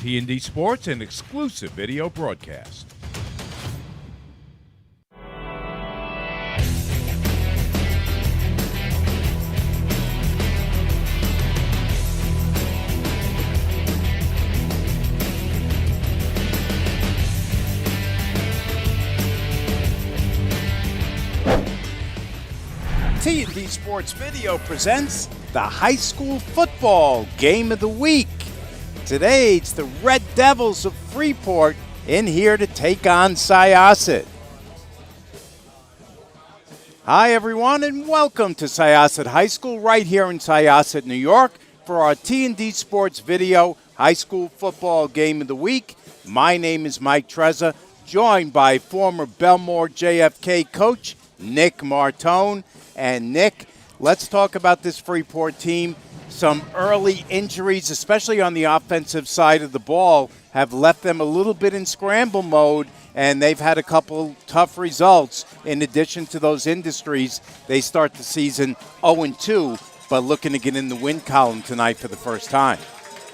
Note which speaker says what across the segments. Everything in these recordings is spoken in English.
Speaker 1: T&D Sports, an exclusive video broadcast.
Speaker 2: T&D Sports Video presents the high school football game of the week. Today, it's the Red Devils of Freeport in here to take on Syosset. Hi, everyone, and welcome to Syosset High School right here in Syosset, New York for our T&D Sports Video high school football game of the week. My name is Mike Trezza, joined by former Belmore JFK coach Nick Martone. And Nick, let's talk about this Freeport team. Some early injuries, especially on the offensive side of the ball, have left them a little bit in scramble mode, and they've had a couple tough results. In addition to those industries, they start the season 0-2, but looking to get in the win column tonight for the first time.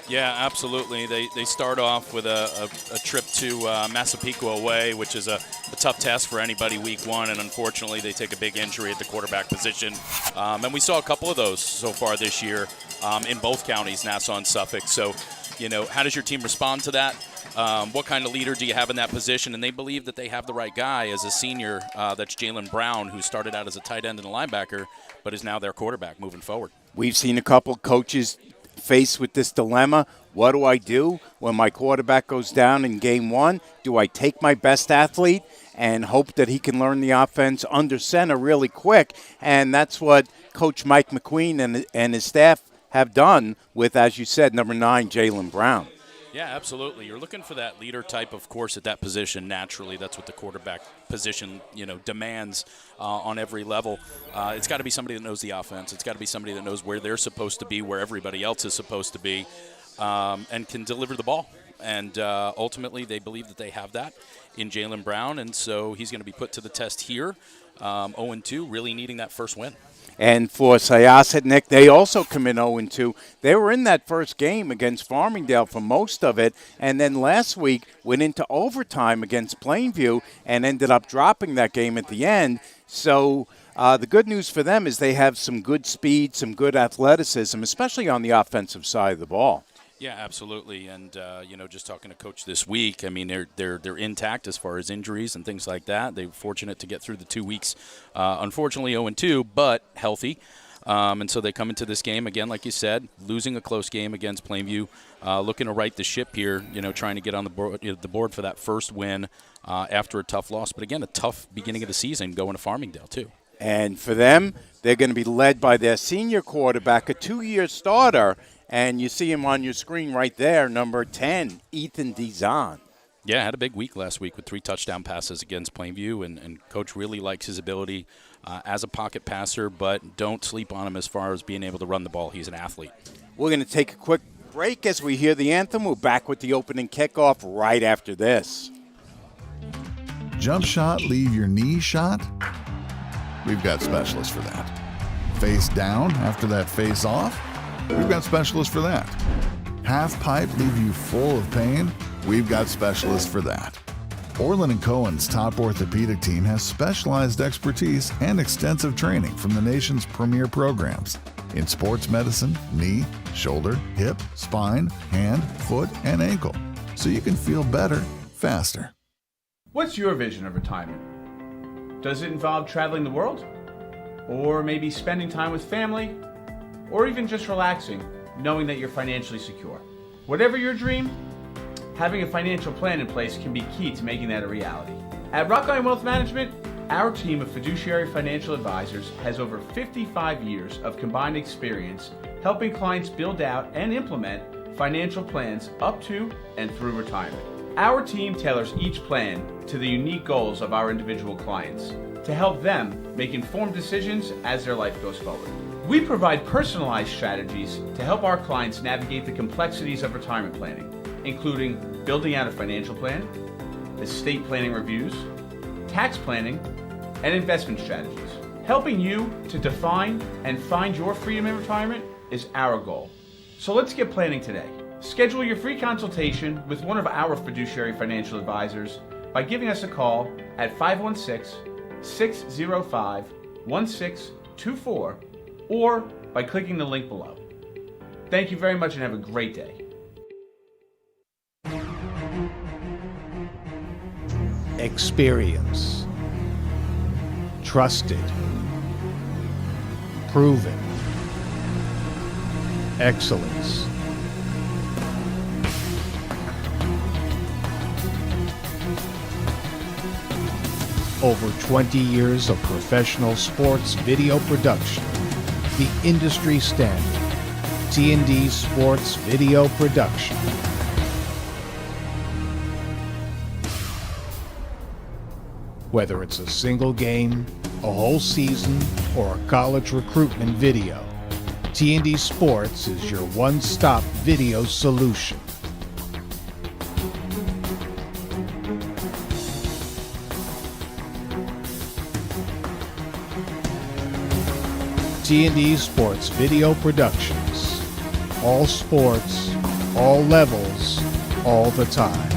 Speaker 3: Yeah, absolutely. They start off with a trip to Massapequa away, which is a tough task for anybody week one, and unfortunately they take a big injury at the quarterback position. And we saw a couple of those so far this year in both counties, Nassau and Suffolk. So, how does your team respond to that? What kind of leader do you have in that position? And they believe that they have the right guy as a senior. That's Jalen Brown, who started out as a tight end and a linebacker, but is now their quarterback moving forward.
Speaker 2: We've seen a couple coaches faced with this dilemma. What do I do when my quarterback goes down in game one? Do I take my best athlete and hope that he can learn the offense under center really quick? And that's what Coach Mike McQueen and his staff have done with, as you said, number 9, Jalen Brown.
Speaker 3: Yeah, absolutely. You're looking for that leader type, of course, at that position. Naturally, that's what the quarterback position, demands on every level. It's got to be somebody that knows the offense. It's got to be somebody that knows where they're supposed to be, where everybody else is supposed to be, and can deliver the ball. And ultimately, they believe that they have that in Jalen Brown, and so he's going to be put to the test here, 0-2, really needing that first win.
Speaker 2: And for Syosset, Nick, they also come in 0-2. They were in that first game against Farmingdale for most of it, and then last week went into overtime against Plainview and ended up dropping that game at the end. So the good news for them is they have some good speed, some good athleticism, especially on the offensive side of the ball.
Speaker 3: Yeah, absolutely. And, just talking to Coach this week, I mean, they're intact as far as injuries and things like that. They were fortunate to get through the 2 weeks, unfortunately 0-2, but healthy. And so they come into this game, again, like you said, losing a close game against Plainview, looking to right the ship here, trying to get on the board for that first win after a tough loss. But, again, a tough beginning of the season going to Farmingdale, too.
Speaker 2: And for them, they're going to be led by their senior quarterback, a 2-year starter. And you see him on your screen right there, number 10, Ethan Dizon.
Speaker 3: Yeah, had a big week last week with 3 touchdown passes against Plainview, and Coach really likes his ability as a pocket passer, but don't sleep on him as far as being able to run the ball. He's an athlete. We're
Speaker 2: going to take a quick break as we hear the anthem. We're back with the opening kickoff right after this.
Speaker 4: Jump shot, leave your knee shot? We've got specialists for that. Face down after that face off? We've got specialists for that. Half pipe leave you full of pain? We've got specialists for that. Orlin Cohen's top orthopedic team has specialized expertise and extensive training from the nation's premier programs in sports medicine, knee, shoulder, hip, spine, hand, foot, and ankle, so you can feel better, faster.
Speaker 5: What's your vision of retirement? Does it involve traveling the world? Or maybe spending time with family? Or even just relaxing, knowing that you're financially secure? Whatever your dream, having a financial plan in place can be key to making that a reality. At Rockline Wealth Management, our team of fiduciary financial advisors has over 55 years of combined experience helping clients build out and implement financial plans up to and through retirement. Our team tailors each plan to the unique goals of our individual clients to help them make informed decisions as their life goes forward. We provide personalized strategies to help our clients navigate the complexities of retirement planning, including building out a financial plan, estate planning reviews, tax planning, and investment strategies. Helping you to define and find your freedom in retirement is our goal. So let's get planning today. Schedule your free consultation with one of our fiduciary financial advisors by giving us a call at 516-605-1624 or by clicking the link below. Thank you very much and have a great day.
Speaker 6: Experience. Trusted. Proven. Excellence. Over 20 years of professional sports video production. The industry standard. T&D Sports Video Production. Whether it's a single game, a whole season, or a college recruitment video, T&D Sports is your one-stop video solution. T&D Sports Video Productions. All sports, all levels, all the time.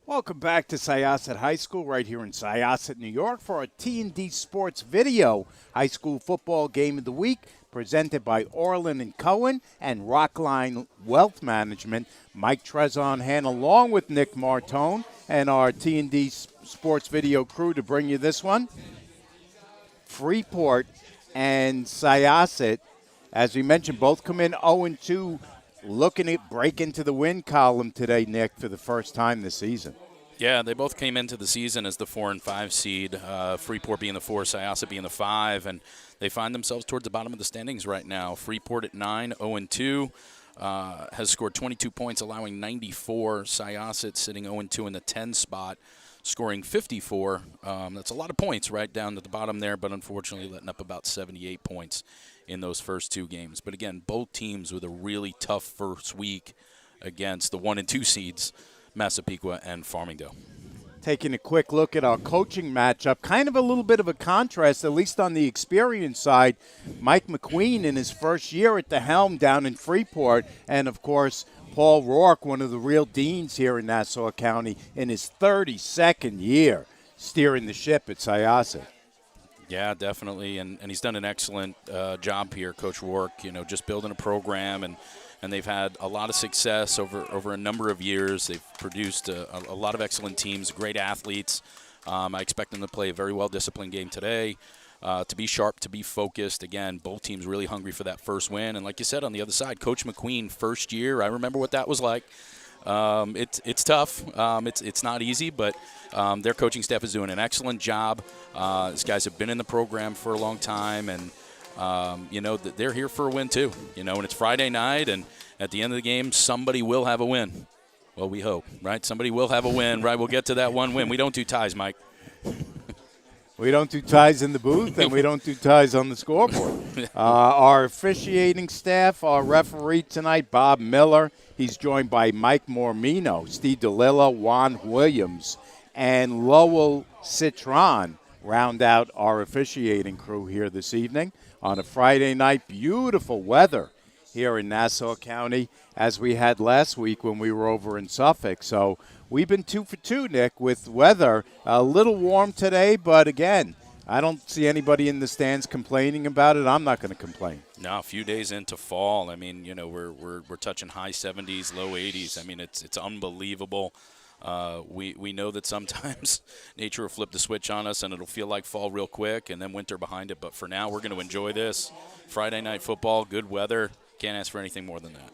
Speaker 2: Welcome back to Syosset High School right here in Syosset, New York for our T&D Sports Video High School Football Game of the Week presented by Orlin Cohen and Rockline Wealth Management. Mike Trezon along with Nick Martone and our T&D Sports Video crew to bring you this one. Freeport and Syosset, as we mentioned, both come in 0-2, looking at break into the win column today, Nick, for the first time this season.
Speaker 3: Yeah, they both came into the season as the 4 and 5 seed, Freeport being the 4, Syosset being the 5, and they find themselves towards the bottom of the standings right now. Freeport at 9, 0-2, has scored 22 points, allowing 94. Syosset sitting 0-2 in the 10 spot, scoring 54. That's a lot of points right down at the bottom there, but unfortunately letting up about 78 points in those first 2 games. But again, both teams with a really tough first week against the 1 and 2 seeds, Massapequa and Farmingdale.
Speaker 2: Taking a quick look at our coaching matchup, kind of a little bit of a contrast, at least on the experience side. Mike McQueen in his first year at the helm down in Freeport, and of course Paul Rourke, one of the real deans here in Nassau County, in his 32nd year steering the ship at Syosset.
Speaker 3: Yeah, definitely, and he's done an excellent job here, Coach Rourke, just building a program, and they've had a lot of success over a number of years. They've produced a lot of excellent teams, great athletes. I expect them to play a very well-disciplined game today, to be sharp, to be focused. Again, both teams really hungry for that first win. And like you said, on the other side, Coach McQueen, first year, I remember what that was like. It's tough. It's not easy, but their coaching staff is doing an excellent job. These guys have been in the program for a long time, and they're here for a win too. And it's Friday night, and at the end of the game, somebody will have a win. Well, we hope, right? Somebody will have a win, right? We'll get to that one win. We don't do ties, Mike.
Speaker 2: We don't do ties in the booth, and we don't do ties on the scoreboard. Our officiating staff, our referee tonight, Bob Miller. He's joined by Mike Mormino, Steve DeLilla, Juan Williams, and Lowell Citron round out our officiating crew here this evening on a Friday night. Beautiful weather here in Nassau County, as we had last week when we were over in Suffolk. So we've been 2 for 2, Nick, with weather. A little warm today, but again, I don't see anybody in the stands complaining about it. I'm not going to complain.
Speaker 3: No, a few days into fall. I mean, we're touching high 70s, low 80s. I mean, it's unbelievable. We know that sometimes nature will flip the switch on us, and it'll feel like fall real quick, and then winter behind it. But for now, we're going to enjoy this. Friday night football, good weather. Can't ask for anything more than that.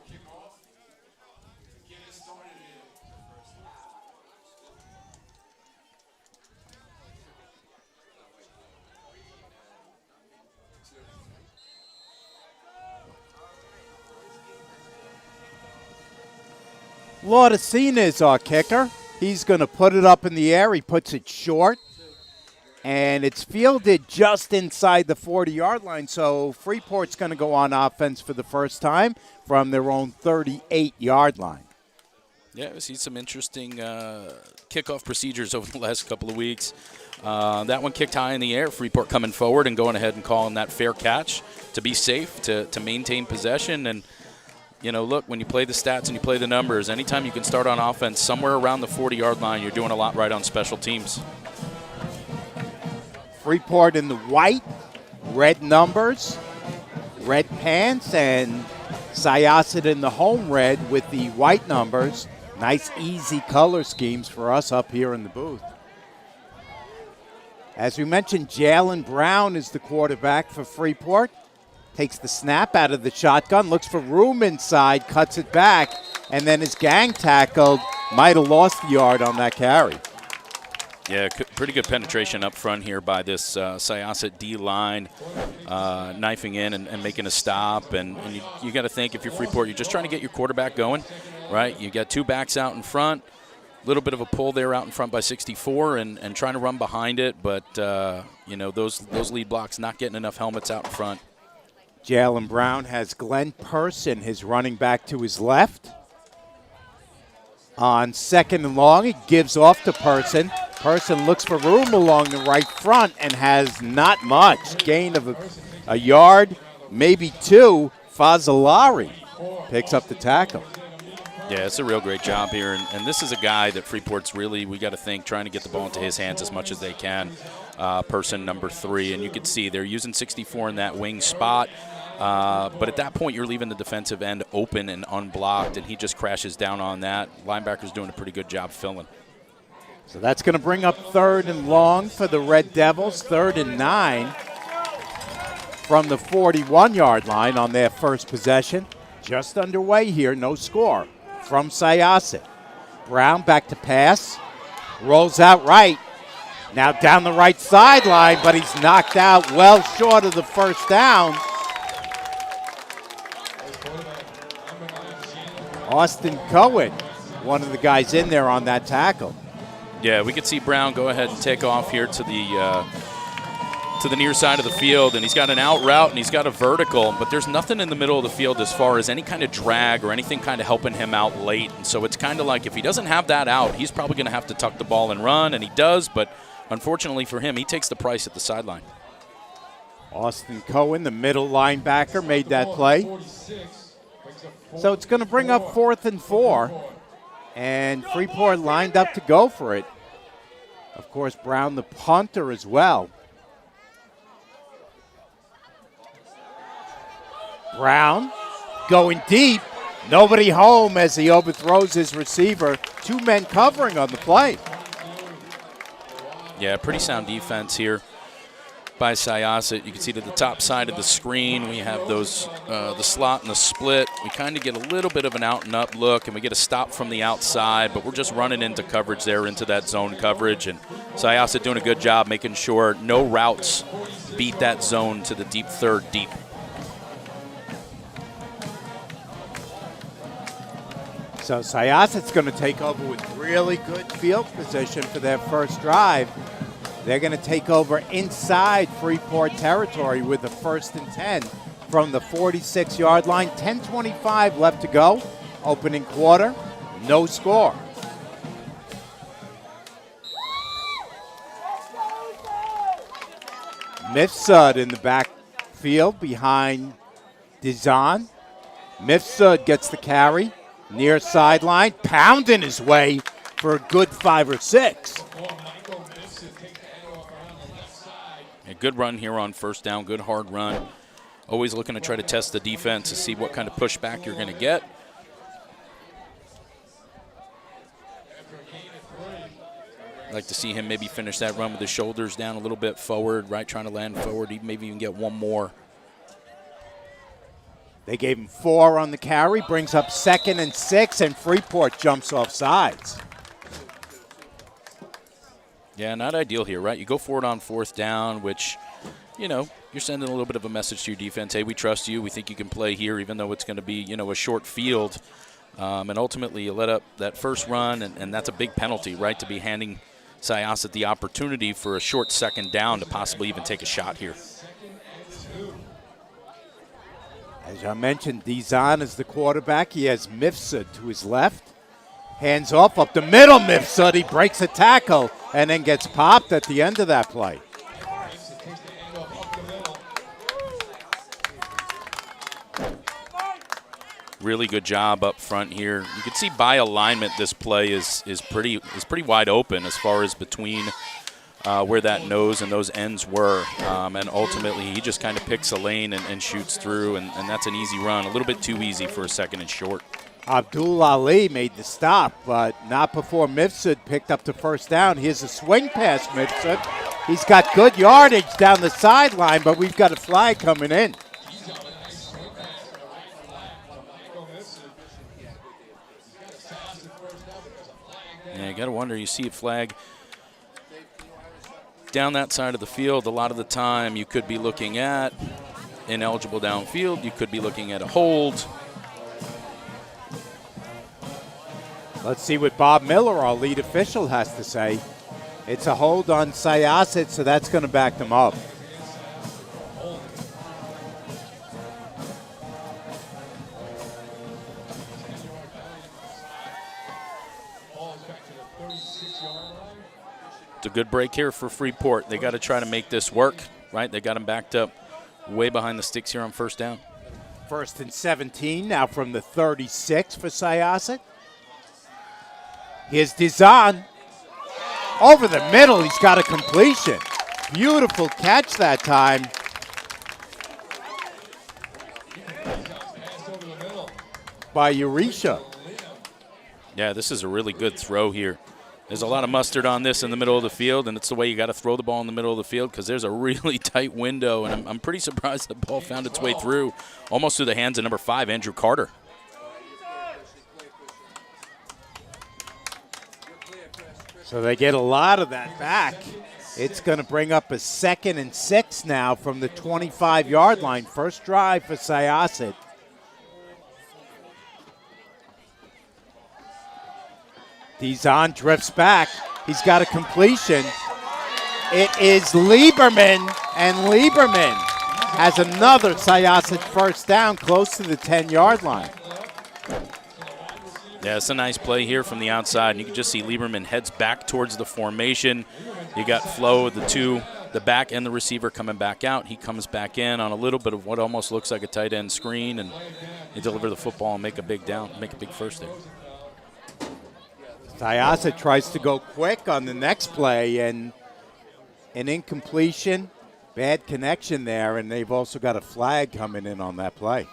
Speaker 2: Laudicina is our kicker. He's going to put it up in the air. He puts it short, and it's fielded just inside the 40-yard line. So Freeport's going to go on offense for the first time from their own 38-yard line.
Speaker 3: Yeah, we've seen some interesting kickoff procedures over the last couple of weeks. That one kicked high in the air. Freeport coming forward and going ahead and calling that fair catch to be safe, to maintain possession. And, you know, look, when you play the stats and you play the numbers, anytime you can start on offense somewhere around the 40-yard line, you're doing a lot right on special teams.
Speaker 2: Freeport in the white, red numbers, red pants, and Syosset in the home red with the white numbers. Nice, easy color schemes for us up here in the booth. As we mentioned, Jalen Brown is the quarterback for Freeport. Takes the snap out of the shotgun, looks for room inside, cuts it back, and then is gang tackled. Might have lost the yard on that carry.
Speaker 3: Yeah, pretty good penetration up front here by this Syosset D-line, knifing in and making a stop. And you got to think, if you're Freeport, you're just trying to get your quarterback going, right? You got two backs out in front. Little bit of a pull there out in front by 64 and trying to run behind it, but you know, those lead blocks not getting enough helmets out in front.
Speaker 2: Jalen Brown has Glenn Person, his running back, to his left. On 2nd and long, he gives off to Person. Person looks for room along the right front and has not much. Gain of a yard, maybe two. Fazalari picks up the tackle.
Speaker 3: Yeah, it's a real great job here, and this is a guy that Freeport's really, we got to think, trying to get the ball into his hands as much as they can. Person number 3, and you can see they're using 64 in that wing spot, but at that point you're leaving the defensive end open and unblocked, and he just crashes down on that. Linebacker's doing a pretty good job filling.
Speaker 2: So that's going to bring up 3rd and long for the Red Devils, 3rd and 9 from the 41-yard line on their first possession. Just underway here, no score from Syosset. Brown back to pass, rolls out right. Now down the right sideline, but he's knocked out well short of the first down. Orlin Cohen, one of the guys in there on that tackle.
Speaker 3: Yeah, we could see Brown go ahead and take off here to the near side of the field, and he's got an out route and he's got a vertical, but there's nothing in the middle of the field as far as any kind of drag or anything kind of helping him out late. And so it's kind of like if he doesn't have that out, he's probably going to have to tuck the ball and run, and he does, but unfortunately for him, he takes the price at the sideline.
Speaker 2: Orlin Cohen, the middle linebacker, made that play. So it's going to bring up 4th and 4, and Freeport lined up to go for it. Of course, Brown, the punter, as well. Brown going deep. Nobody home as he overthrows his receiver. 2 men covering on the play.
Speaker 3: Yeah, pretty sound defense here by Syosset. You can see to the top side of the screen, we have those the slot and the split. We kind of get a little bit of an out and up look, and we get a stop from the outside, but we're just running into coverage there, into that zone coverage. And Syosset doing a good job making sure no routes beat that zone to the deep 3rd deep.
Speaker 2: So Syosset's going to take over with really good field position for their first drive. They're going to take over inside Freeport territory with the 1st and 10 from the 46-yard line. 10:25 left to go. Opening quarter, no score. Mifsud in the backfield behind Dizon. Mifsud gets the carry. Near sideline, pounding his way for a good 5 or 6.
Speaker 3: A good run here on first down, good hard run. Always looking to try to test the defense to see what kind of pushback you're going to get. I'd like to see him maybe finish that run with his shoulders down a little bit forward, right, trying to land forward, maybe even get one more.
Speaker 2: They gave him 4 on the carry, brings up 2nd and 6, and Freeport jumps off sides.
Speaker 3: Yeah, not ideal here, right? You go for it on 4th down, which, you know, you're sending a little bit of a message to your defense. Hey, we trust you. We think you can play here, even though it's going to be, you know, a short field. And ultimately, you let up that first run, and that's a big penalty, right, to be handing Syosset the opportunity for a short 2nd down to possibly even take a shot here.
Speaker 2: As I mentioned, Dizon is the quarterback. He has Mifsud to his left. Hands off up the middle, Mifsud. He breaks a tackle and then gets popped at the end of that play.
Speaker 3: Really good job up front here. You can see by alignment this play is pretty wide open as far as between where that nose and those ends were. And ultimately he just kind of picks a lane and shoots through, and that's an easy run. A little bit too easy for a second and short.
Speaker 2: Abdul Ali made the stop, but not before Mifsud picked up the first down. Here's a swing pass, Mifsud. He's got good yardage down the sideline, but we've got a flag coming in.
Speaker 3: Yeah, you got to wonder, you see a flag down that side of the field. A lot of the time you could be looking at ineligible downfield. You could be looking at a hold.
Speaker 2: Let's see what Bob Miller, our lead official, has to say. It's a hold on Syosset, so that's going to back them up.
Speaker 3: It's a good break here for Freeport. They got to try to make this work, right? They got them backed up way behind the sticks here on first down.
Speaker 2: 1st and 17 now from the 36 for Syosset. Here's Dizan. Over the middle, he's got a completion. Beautiful catch that time. By Eurisha.
Speaker 3: Yeah, this is a really good throw here. There's a lot of mustard on this in the middle of the field, and it's the way you got to throw the ball in the middle of the field because there's a really tight window, and I'm pretty surprised the ball found its way through, almost through the hands of number 5, Andrew Carter.
Speaker 2: So they get a lot of that back. It's going to bring up a 2nd and 6 now from the 25-yard line. First drive for Syosset. Dizan drifts back. He's got a completion. It is Lieberman, and Lieberman has another Syosset first down close to the 10-yard line.
Speaker 3: Yeah, it's a nice play here from the outside. And you can just see Lieberman heads back towards the formation. You got Flo, the back and the receiver coming back out. He comes back in on a little bit of what almost looks like a tight end screen, and they deliver the football and make a big first there.
Speaker 2: Syosset tries to go quick on the next play, and an incompletion, bad connection there, and they've also got a flag coming in on that play.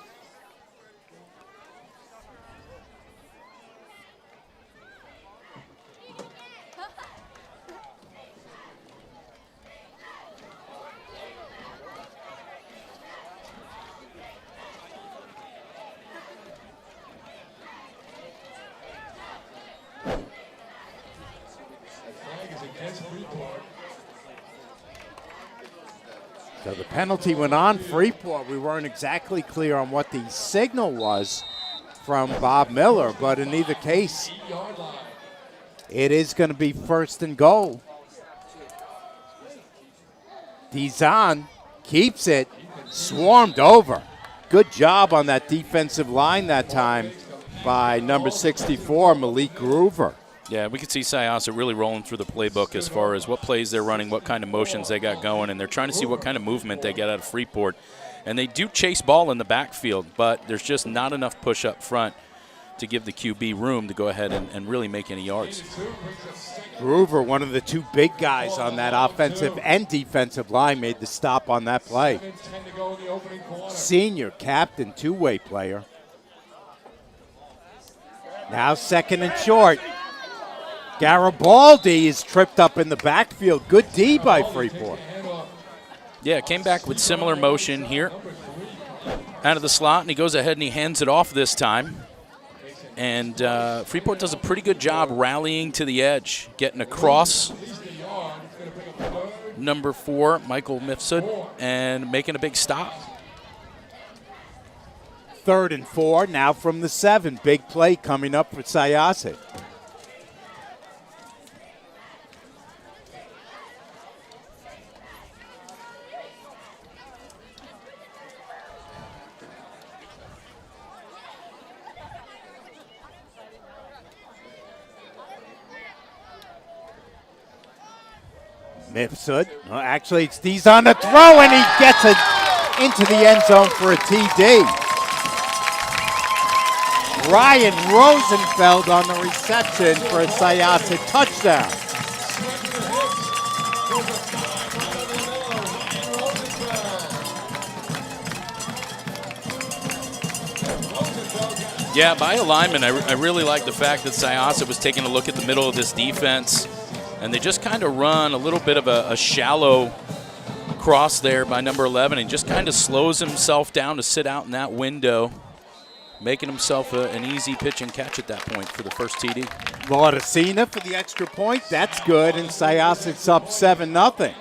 Speaker 2: So the penalty went on Freeport. We weren't exactly clear on what the signal was from Bob Miller, but in either case, it is going to be 1st and goal. Dizan keeps it, swarmed over. Good job on that defensive line that time by number 64, Malik Groover.
Speaker 3: Yeah, we can see Syosset really rolling through the playbook as far as what plays they're running, what kind of motions they got going, and they're trying to see what kind of movement they get out of Freeport. And they do chase ball in the backfield, but there's just not enough push up front to give the QB room to go ahead and really make any yards.
Speaker 2: Groover, one of the 2 big guys on that offensive and defensive line, made the stop on that play. Senior captain, 2-way player. Now 2nd and short. Garibaldi is tripped up in the backfield. Good D by Freeport.
Speaker 3: Yeah, came back with similar motion here out of the slot, and he goes ahead and he hands it off this time. And Freeport does a pretty good job rallying to the edge, getting across number 4, Michael Mifsud, and making a big stop.
Speaker 2: 3rd and 4, now from the 7. Big play coming up for Syosset. Mifsud. Well, actually, it's D's on the throw, and he gets it into the end zone for a TD. Ryan Rosenfeld on the reception for a Syosset touchdown.
Speaker 3: Yeah, by alignment, I really like the fact that Syosset was taking a look at the middle of this defense, and they just kind of run a little bit of a shallow cross there by number 11, and just kind of slows himself down to sit out in that window, making himself an easy pitch and catch at that point for the first TD.
Speaker 2: Laudicina for the extra point. That's good, and Syosset's up 7-0.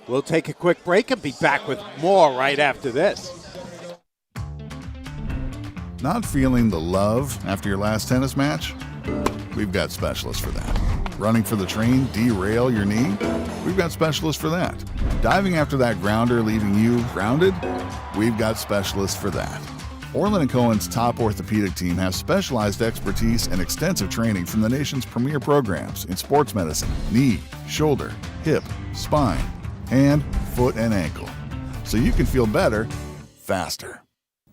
Speaker 2: We'll take a quick break and be back with more right after this.
Speaker 4: Not feeling the love after your last tennis match? We've got specialists for that. Running for the train, derail your knee? We've got specialists for that. Diving after that grounder, leaving you grounded? We've got specialists for that. Orlin Cohen's top orthopedic team has specialized expertise and extensive training from the nation's premier programs in sports medicine, knee, shoulder, hip, spine, hand, foot, and ankle. So you can feel better, faster.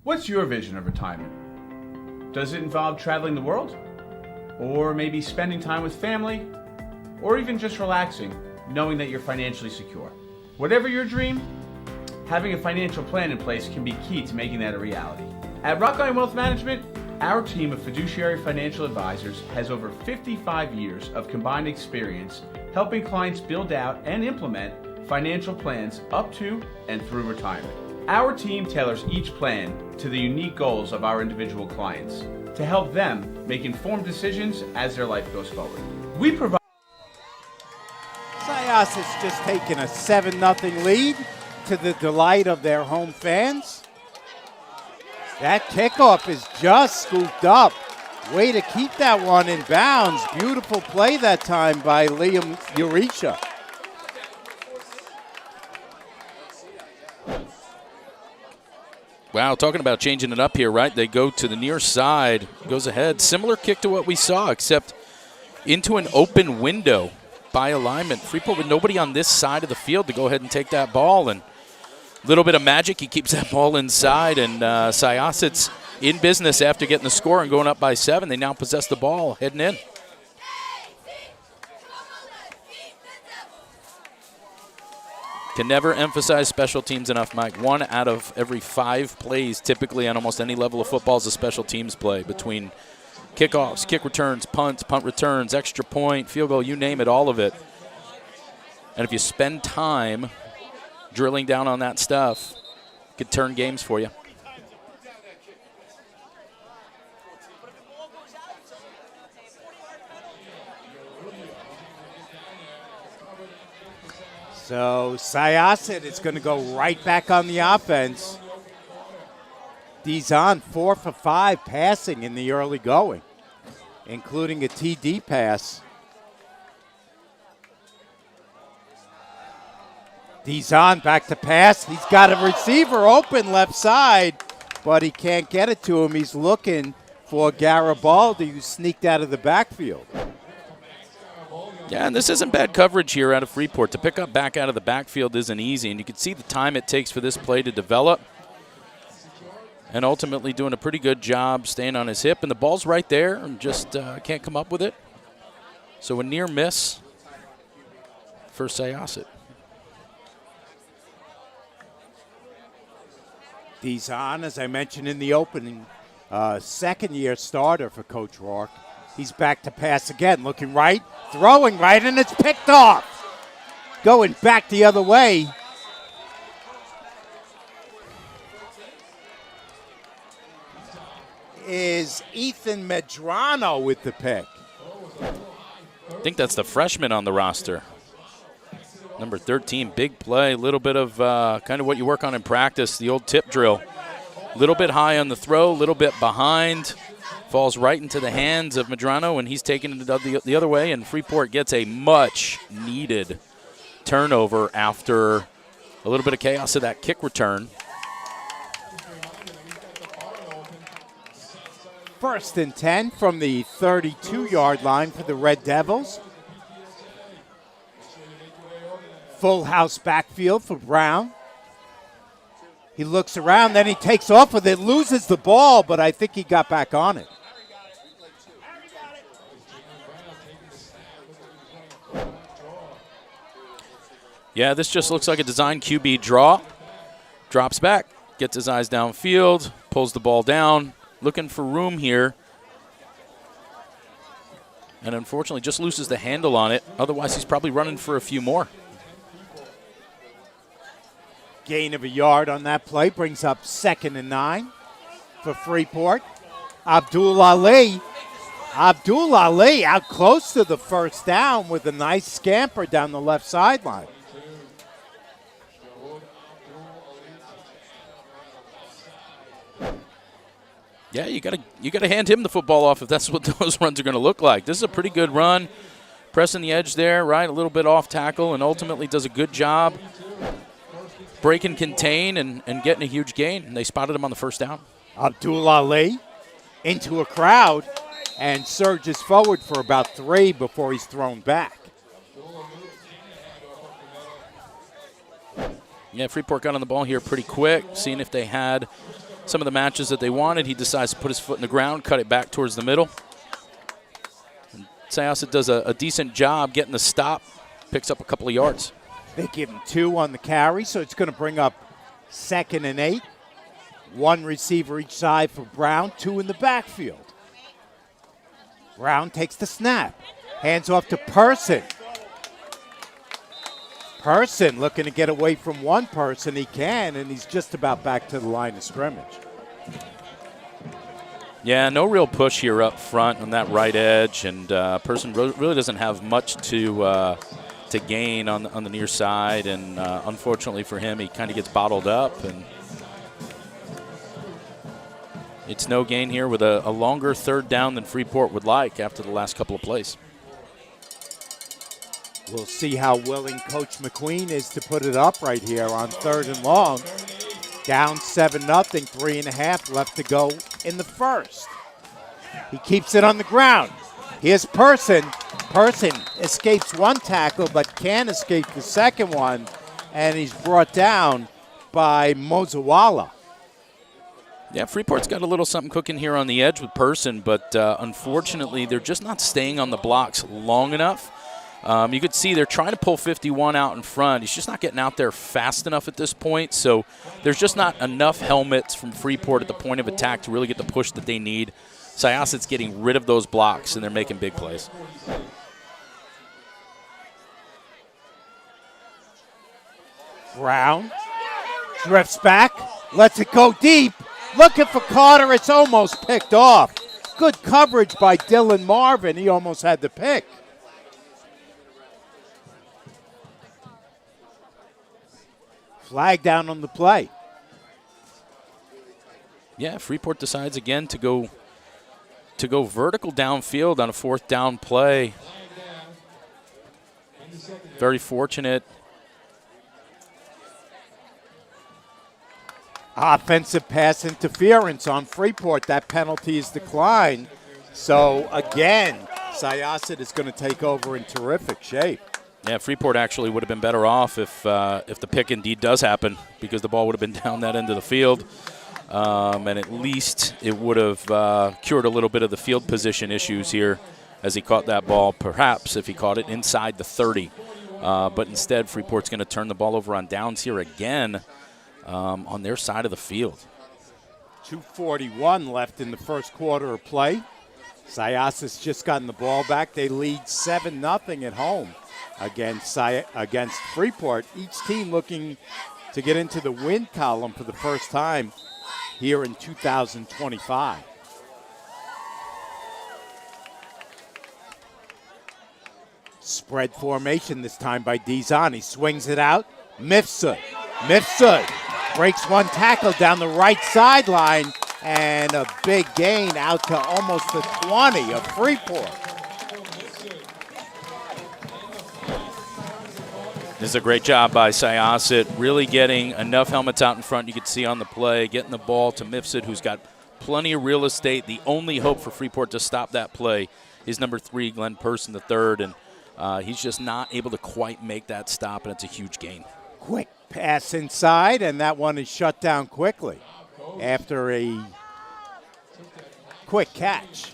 Speaker 5: What's your vision of retirement? Does it involve traveling the world? Or maybe spending time with family? Or even just relaxing, knowing that you're financially secure? Whatever your dream, having a financial plan in place can be key to making that a reality. At Rockline Wealth Management, our team of fiduciary financial advisors has over 55 years of combined experience helping clients build out and implement financial plans up to and through retirement. Our team tailors each plan to the unique goals of our individual clients to help them make informed decisions as their life goes forward. We provide.
Speaker 2: Syosset's just taken a 7-0 lead to the delight of their home fans. That kickoff is just scooped up. Way to keep that one in bounds. Beautiful play that time by Liam Urisha.
Speaker 3: Wow, talking about changing it up here, right? They go to the near side, goes ahead. Similar kick to what we saw, except into an open window by alignment. Freeport with nobody on this side of the field to go ahead and take that ball. And a little bit of magic, he keeps that ball inside. And Syosset's in business after getting the score and going up by 7. They now possess the ball heading in. Can never emphasize special teams enough, Mike. 1 out of every 5 plays typically on almost any level of football is a special teams play between kickoffs, kick returns, punts, punt returns, extra point, field goal, you name it, all of it. And if you spend time drilling down on that stuff, it could turn games for you.
Speaker 2: So Syosset is going to go right back on the offense. Dizon 4 for 5 passing in the early going, including a TD pass. Dizon back to pass. He's got a receiver open left side, but he can't get it to him. He's looking for Garibaldi, who sneaked out of the backfield.
Speaker 3: Yeah, and this isn't bad coverage here out of Freeport. To pick up back out of the backfield isn't easy, and you can see the time it takes for this play to develop. And ultimately doing a pretty good job staying on his hip. And the ball's right there and just can't come up with it. So a near miss for Syosset.
Speaker 2: Dizon, as I mentioned in the opening, second-year starter for Coach Rourke. He's back to pass again, looking right, throwing right, and it's picked off. Going back the other way. Is Ethan Medrano with the pick.
Speaker 3: I think that's the freshman on the roster. Number 13, big play, a little bit of kind of what you work on in practice, the old tip drill. A little bit high on the throw, a little bit behind. Falls right into the hands of Medrano, and he's taking it the other way, and Freeport gets a much-needed turnover after a little bit of chaos of that kick return.
Speaker 2: 1st and 10 from the 32-yard line for the Red Devils. Full house backfield for Brown. He looks around, then he takes off with it, loses the ball, but I think he got back on it.
Speaker 3: Yeah, this just looks like a design QB draw. Drops back, gets his eyes downfield, pulls the ball down, looking for room here. And unfortunately just loses the handle on it. Otherwise, he's probably running for a few more.
Speaker 2: Gain of a yard on that play brings up 2nd and 9 for Freeport. Abdul Ali out close to the first down with a nice scamper down the left sideline.
Speaker 3: Yeah, you gotta hand him the football off if that's what those runs are going to look like. This is a pretty good run, pressing the edge there, right, a little bit off tackle, and ultimately does a good job break and contain and getting a huge gain. And they spotted him on the first down.
Speaker 2: Abdul Ali into a crowd and surges forward for about 3 before he's thrown back.
Speaker 3: Yeah, Freeport got on the ball here pretty quick, seeing if they had some of the matches that they wanted. He decides to put his foot in the ground, cut it back towards the middle. And Syosset does a decent job getting the stop, picks up a couple of yards.
Speaker 2: They give him 2 on the carry, so it's going to bring up 2nd and 8. 1 receiver each side for Brown, 2 in the backfield. Brown takes the snap, hands off to Person. Person looking to get away from one person. He can, and he's just about back to the line of scrimmage.
Speaker 3: Yeah, no real push here up front on that right edge, and Person really doesn't have much to gain on the near side, and unfortunately for him, he kind of gets bottled up, and it's no gain here with a longer 3rd down than Freeport would like after the last couple of plays.
Speaker 2: We'll see how willing Coach McQueen is to put it up right here on 3rd and long. Down 7-0, 3.5 left to go in the first. He keeps it on the ground. Here's Person. Person escapes one tackle but can't escape the second one, and he's brought down by Mozawala.
Speaker 3: Yeah, Freeport's got a little something cooking here on the edge with Person, but unfortunately they're just not staying on the blocks long enough. You could see they're trying to pull 51 out in front. He's just not getting out there fast enough at this point, so there's just not enough helmets from Freeport at the point of attack to really get the push that they need. Syosset's getting rid of those blocks, and they're making big plays.
Speaker 2: Brown drifts back, lets it go deep. Looking for Carter. It's almost picked off. Good coverage by Dylan Marvin. He almost had the pick. Flag down on the play.
Speaker 3: Yeah, Freeport decides again to go vertical downfield on a 4th down play. Very fortunate.
Speaker 2: Offensive pass interference on Freeport. That penalty is declined. So again, Syosset is going to take over in terrific shape.
Speaker 3: Yeah, Freeport actually would have been better off if the pick indeed does happen, because the ball would have been down that end of the field. And at least it would have cured a little bit of the field position issues here as he caught that ball, perhaps if he caught it inside the 30. But instead, Freeport's going to turn the ball over on downs here again on their side of the field.
Speaker 2: 2:41 left in the first quarter of play. Syosset's just gotten the ball back. They lead 7-0 at home against Freeport. Each team looking to get into the win column for the first time here in 2025. Spread formation this time by Dizon. He swings it out. Mifsud breaks one tackle down the right sideline, and a big gain out to almost the 20 of Freeport.
Speaker 3: This is a great job by Syosset, really getting enough helmets out in front. You could see on the play, getting the ball to Mifsud, who's got plenty of real estate. The only hope for Freeport to stop that play is number 3, Glenn Person III. And He's just not able to quite make that stop, and it's a huge gain.
Speaker 2: Quick pass inside, and that one is shut down quickly after a quick catch.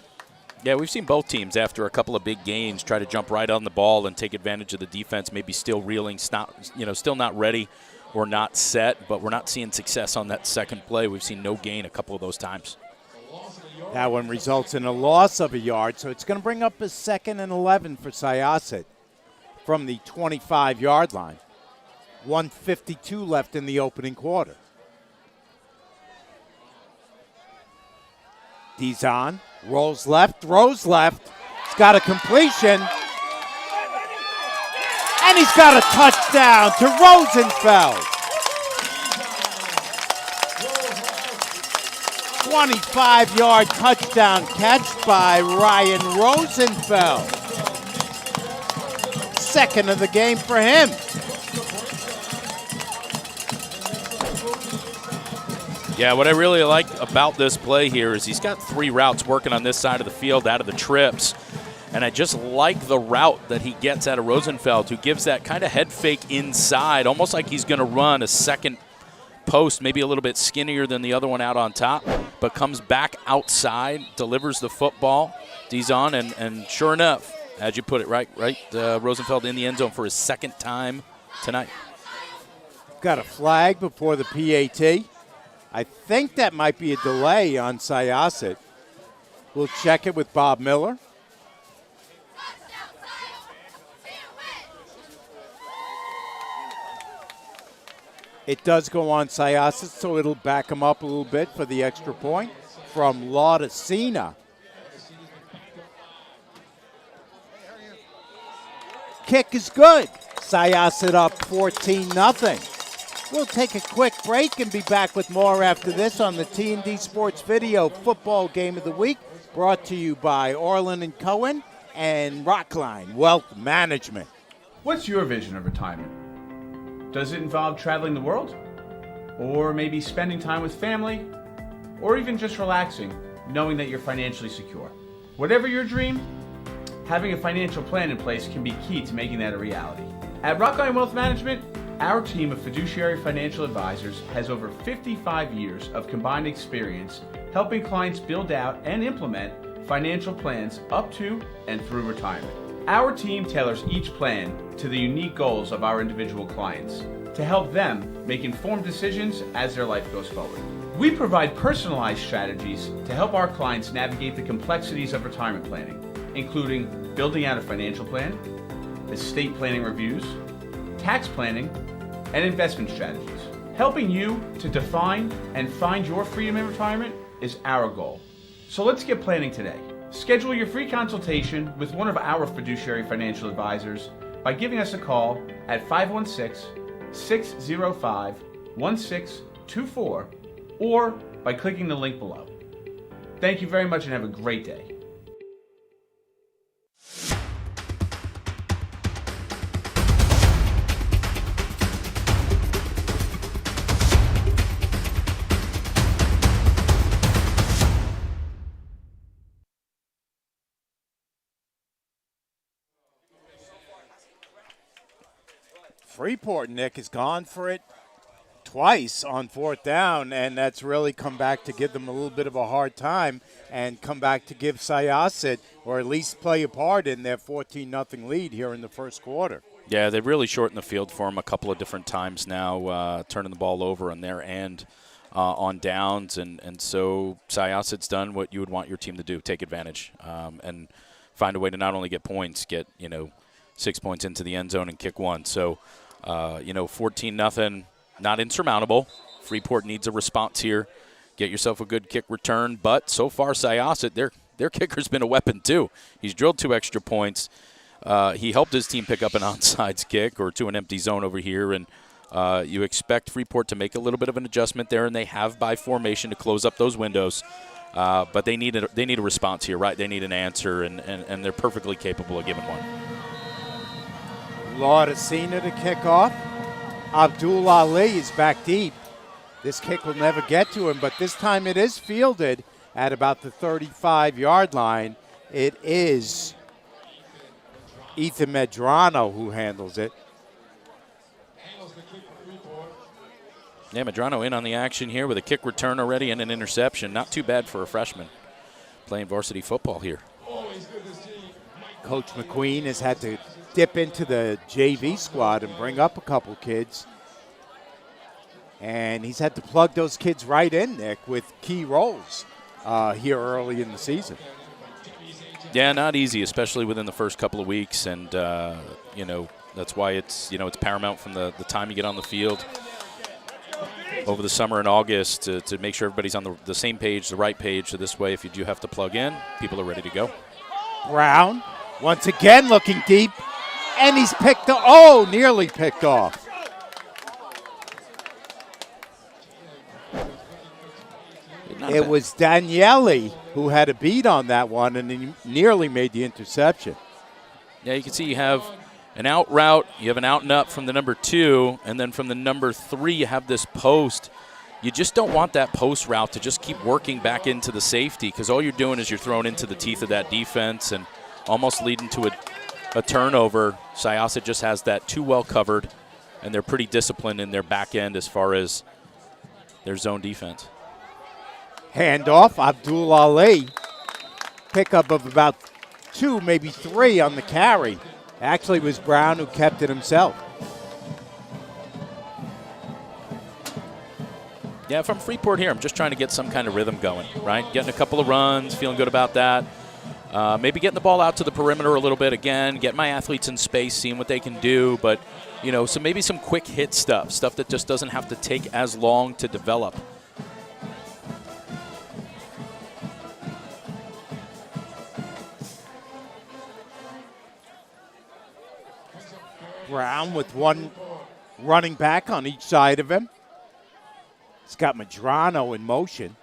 Speaker 3: Yeah, we've seen both teams after a couple of big gains try to jump right on the ball and take advantage of the defense, maybe still reeling, still not ready or not set, but we're not seeing success on that second play. We've seen no gain a couple of those times.
Speaker 2: That one results in a loss of a yard, so it's going to bring up a 2nd and 11 for Syosset from the 25-yard line. 1:52 left in the opening quarter. Dizon rolls left, throws left. He's got a completion. And he's got a touchdown to Rosenfeld. 25-yard touchdown catch by Ryan Rosenfeld. 2nd of the game for him.
Speaker 3: Yeah, what I really like about this play here is he's got 3 routes working on this side of the field out of the trips. And I just like the route that he gets out of Rosenfeld, who gives that kind of head fake inside, almost like he's going to run a second post, maybe a little bit skinnier than the other one out on top, but comes back outside, delivers the football. Dizon, and sure enough, as you put it, right, Rosenfeld in the end zone for his 2nd time tonight.
Speaker 2: Got a flag before the PAT. I think that might be a delay on Syosset. We'll check it with Bob Miller. It does go on Syosset, so it'll back him up a little bit for the extra point from Laudicina. Kick is good. Syosset up 14-0. We'll take a quick break and be back with more after this on the T&D Sports Video Football Game of the Week, brought to you by Orlin Cohen and Rockline Wealth Management.
Speaker 5: What's your vision of retirement? Does it involve traveling the world? Or maybe spending time with family? Or even just relaxing, knowing that you're financially secure? Whatever your dream, having a financial plan in place can be key to making that a reality. At Rockline Wealth Management, our team of fiduciary financial advisors has over 55 years of combined experience helping clients build out and implement financial plans up to and through retirement. Our team tailors each plan to the unique goals of our individual clients to help them make informed decisions as their life goes forward. We provide personalized strategies to help our clients navigate the complexities of retirement planning, including building out a financial plan, estate planning reviews, tax planning, and investment strategies. Helping you to define and find your freedom in retirement is our goal. So let's get planning today. Schedule your free consultation with one of our fiduciary financial advisors by giving us a call at 516-605-1624 or by clicking the link below. Thank you very much and have a great day.
Speaker 2: Freeport, Nick, has gone for it twice on 4th down, and that's really come back to give them a little bit of a hard time and come back to give Syosset, or at least play a part in their 14-0 lead here in the first quarter.
Speaker 3: Yeah, they've really shortened the field for them a couple of different times now, turning the ball over on their end on downs, and so Syosset's done what you would want your team to do, take advantage and find a way to not only get points, get 6 points into the end zone and kick one. So 14-0, not insurmountable. Freeport needs a response here. Get yourself a good kick return. But so far, Syosset, their kicker's been a weapon too. He's drilled 2 extra points. He helped his team pick up an onside kick or to an empty zone over here. And you expect Freeport to make a little bit of an adjustment there, and they have by formation to close up those windows. But they need a response here, right? They need an answer, and they're perfectly capable of giving one.
Speaker 2: Laudicina to kick off. Abdul Ali is back deep. This kick will never get to him, but this time it is fielded at about the 35-yard line. It is Ethan Medrano who handles it.
Speaker 3: Yeah, Medrano in on the action here with a kick return already and an interception. Not too bad for a freshman playing varsity football here.
Speaker 2: Coach McQueen has had to dip into the JV squad and bring up a couple kids. And he's had to plug those kids right in, Nick, with key roles here early in the season.
Speaker 3: Yeah, not easy, especially within the first couple of weeks. And, that's why it's paramount from the time you get on the field over the summer and August to make sure everybody's on the same page, the right page. So this way, if you do have to plug in, people are ready to go.
Speaker 2: Brown, once again looking deep, and he's nearly picked off. It was Daniele who had a beat on that one, and he nearly made the interception.
Speaker 3: Yeah, you can see you have an out route, you have an out and up from the number 2, and then from the number 3 you have this post. You just don't want that post route to just keep working back into the safety, because all you're doing is you're thrown into the teeth of that defense and almost leading to a turnover. Syosset just has that too well covered, and they're pretty disciplined in their back end as far as their zone defense.
Speaker 2: Handoff, Abdul Ali. Pickup of about 2, maybe 3 on the carry. Actually, it was Brown who kept it himself.
Speaker 3: Yeah, from Freeport here, I'm just trying to get some kind of rhythm going, right? Getting a couple of runs, feeling good about that. Maybe getting the ball out to the perimeter a little bit again, getting my athletes in space, seeing what they can do. But, so maybe some quick hit stuff that just doesn't have to take as long to develop.
Speaker 2: Brown with one running back on each side of him. He's got Medrano in motion.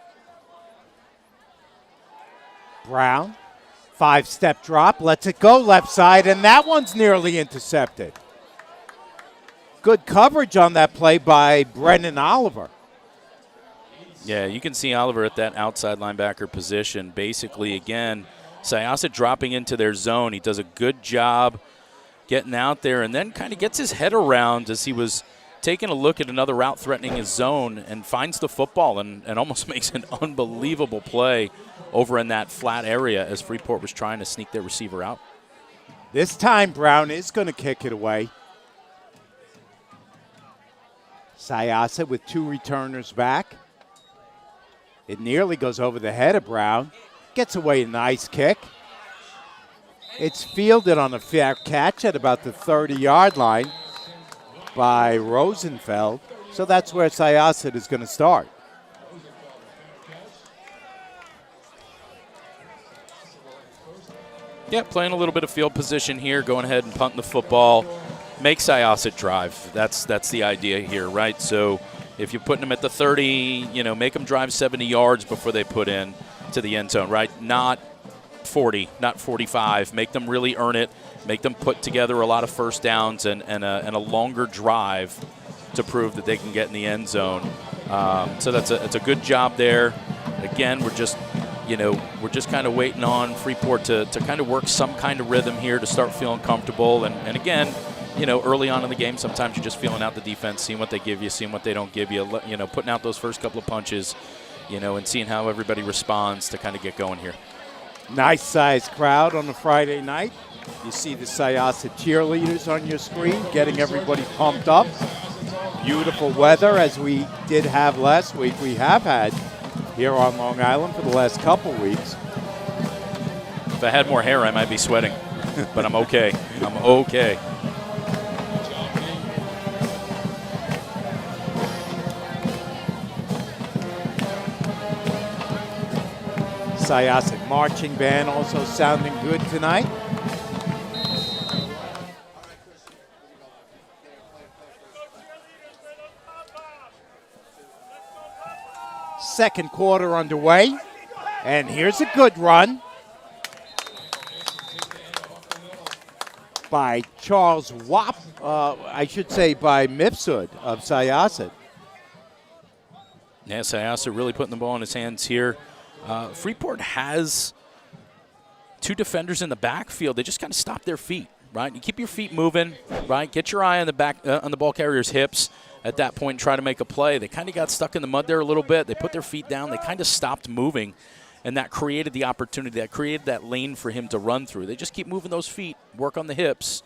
Speaker 2: Brown, 5-step drop, lets it go left side, and that one's nearly intercepted. Good coverage on that play by Brennan Oliver.
Speaker 3: Yeah, you can see Oliver at that outside linebacker position. Basically, again, Syosset dropping into their zone. He does a good job getting out there, and then kind of gets his head around as he was taking a look at another route threatening his zone and finds the football and almost makes an unbelievable play over in that flat area as Freeport was trying to sneak their receiver out.
Speaker 2: This time Brown is going to kick it away. Syosset with 2 returners back. It nearly goes over the head of Brown. Gets away a nice kick. It's fielded on a fair catch at about the 30-yard line by Rosenfeld. So that's where Syosset is going to start.
Speaker 3: Yeah, playing a little bit of field position here, going ahead and punting the football. Make Syosset drive. That's the idea here, right? So if you're putting them at the 30, make them drive 70 yards before they put in to the end zone, right? Not 40, not 45. Make them really earn it. Make them put together a lot of first downs and a longer drive to prove that they can get in the end zone. So it's a good job there. Again, we're just kind of waiting on Freeport to kind of work some kind of rhythm here to start feeling comfortable. And again, early on in the game, sometimes you're just feeling out the defense, seeing what they give you, seeing what they don't give you, putting out those first couple of punches, and seeing how everybody responds to kind of get going here.
Speaker 2: Nice sized crowd on a Friday night. You see the Syosset cheerleaders on your screen getting everybody pumped up. Beautiful weather as we did have last week. We have had here on Long Island for the last couple weeks.
Speaker 3: If I had more hair, I might be sweating, but I'm okay. I'm okay.
Speaker 2: Syosset marching band also sounding good tonight. Second quarter underway, and here's a good run by Charles Wap, by Mifsud of Syosset.
Speaker 3: Yeah, Syosset really putting the ball in his hands here. Freeport has 2 defenders in the backfield. They just kind of stop their feet, right? You keep your feet moving, right? Get your eye on the back on the ball carrier's hips at that point and try to make a play. They kind of got stuck in the mud there a little bit. They put their feet down. They kind of stopped moving, and that created the opportunity. That created that lane for him to run through. They just keep moving those feet, work on the hips,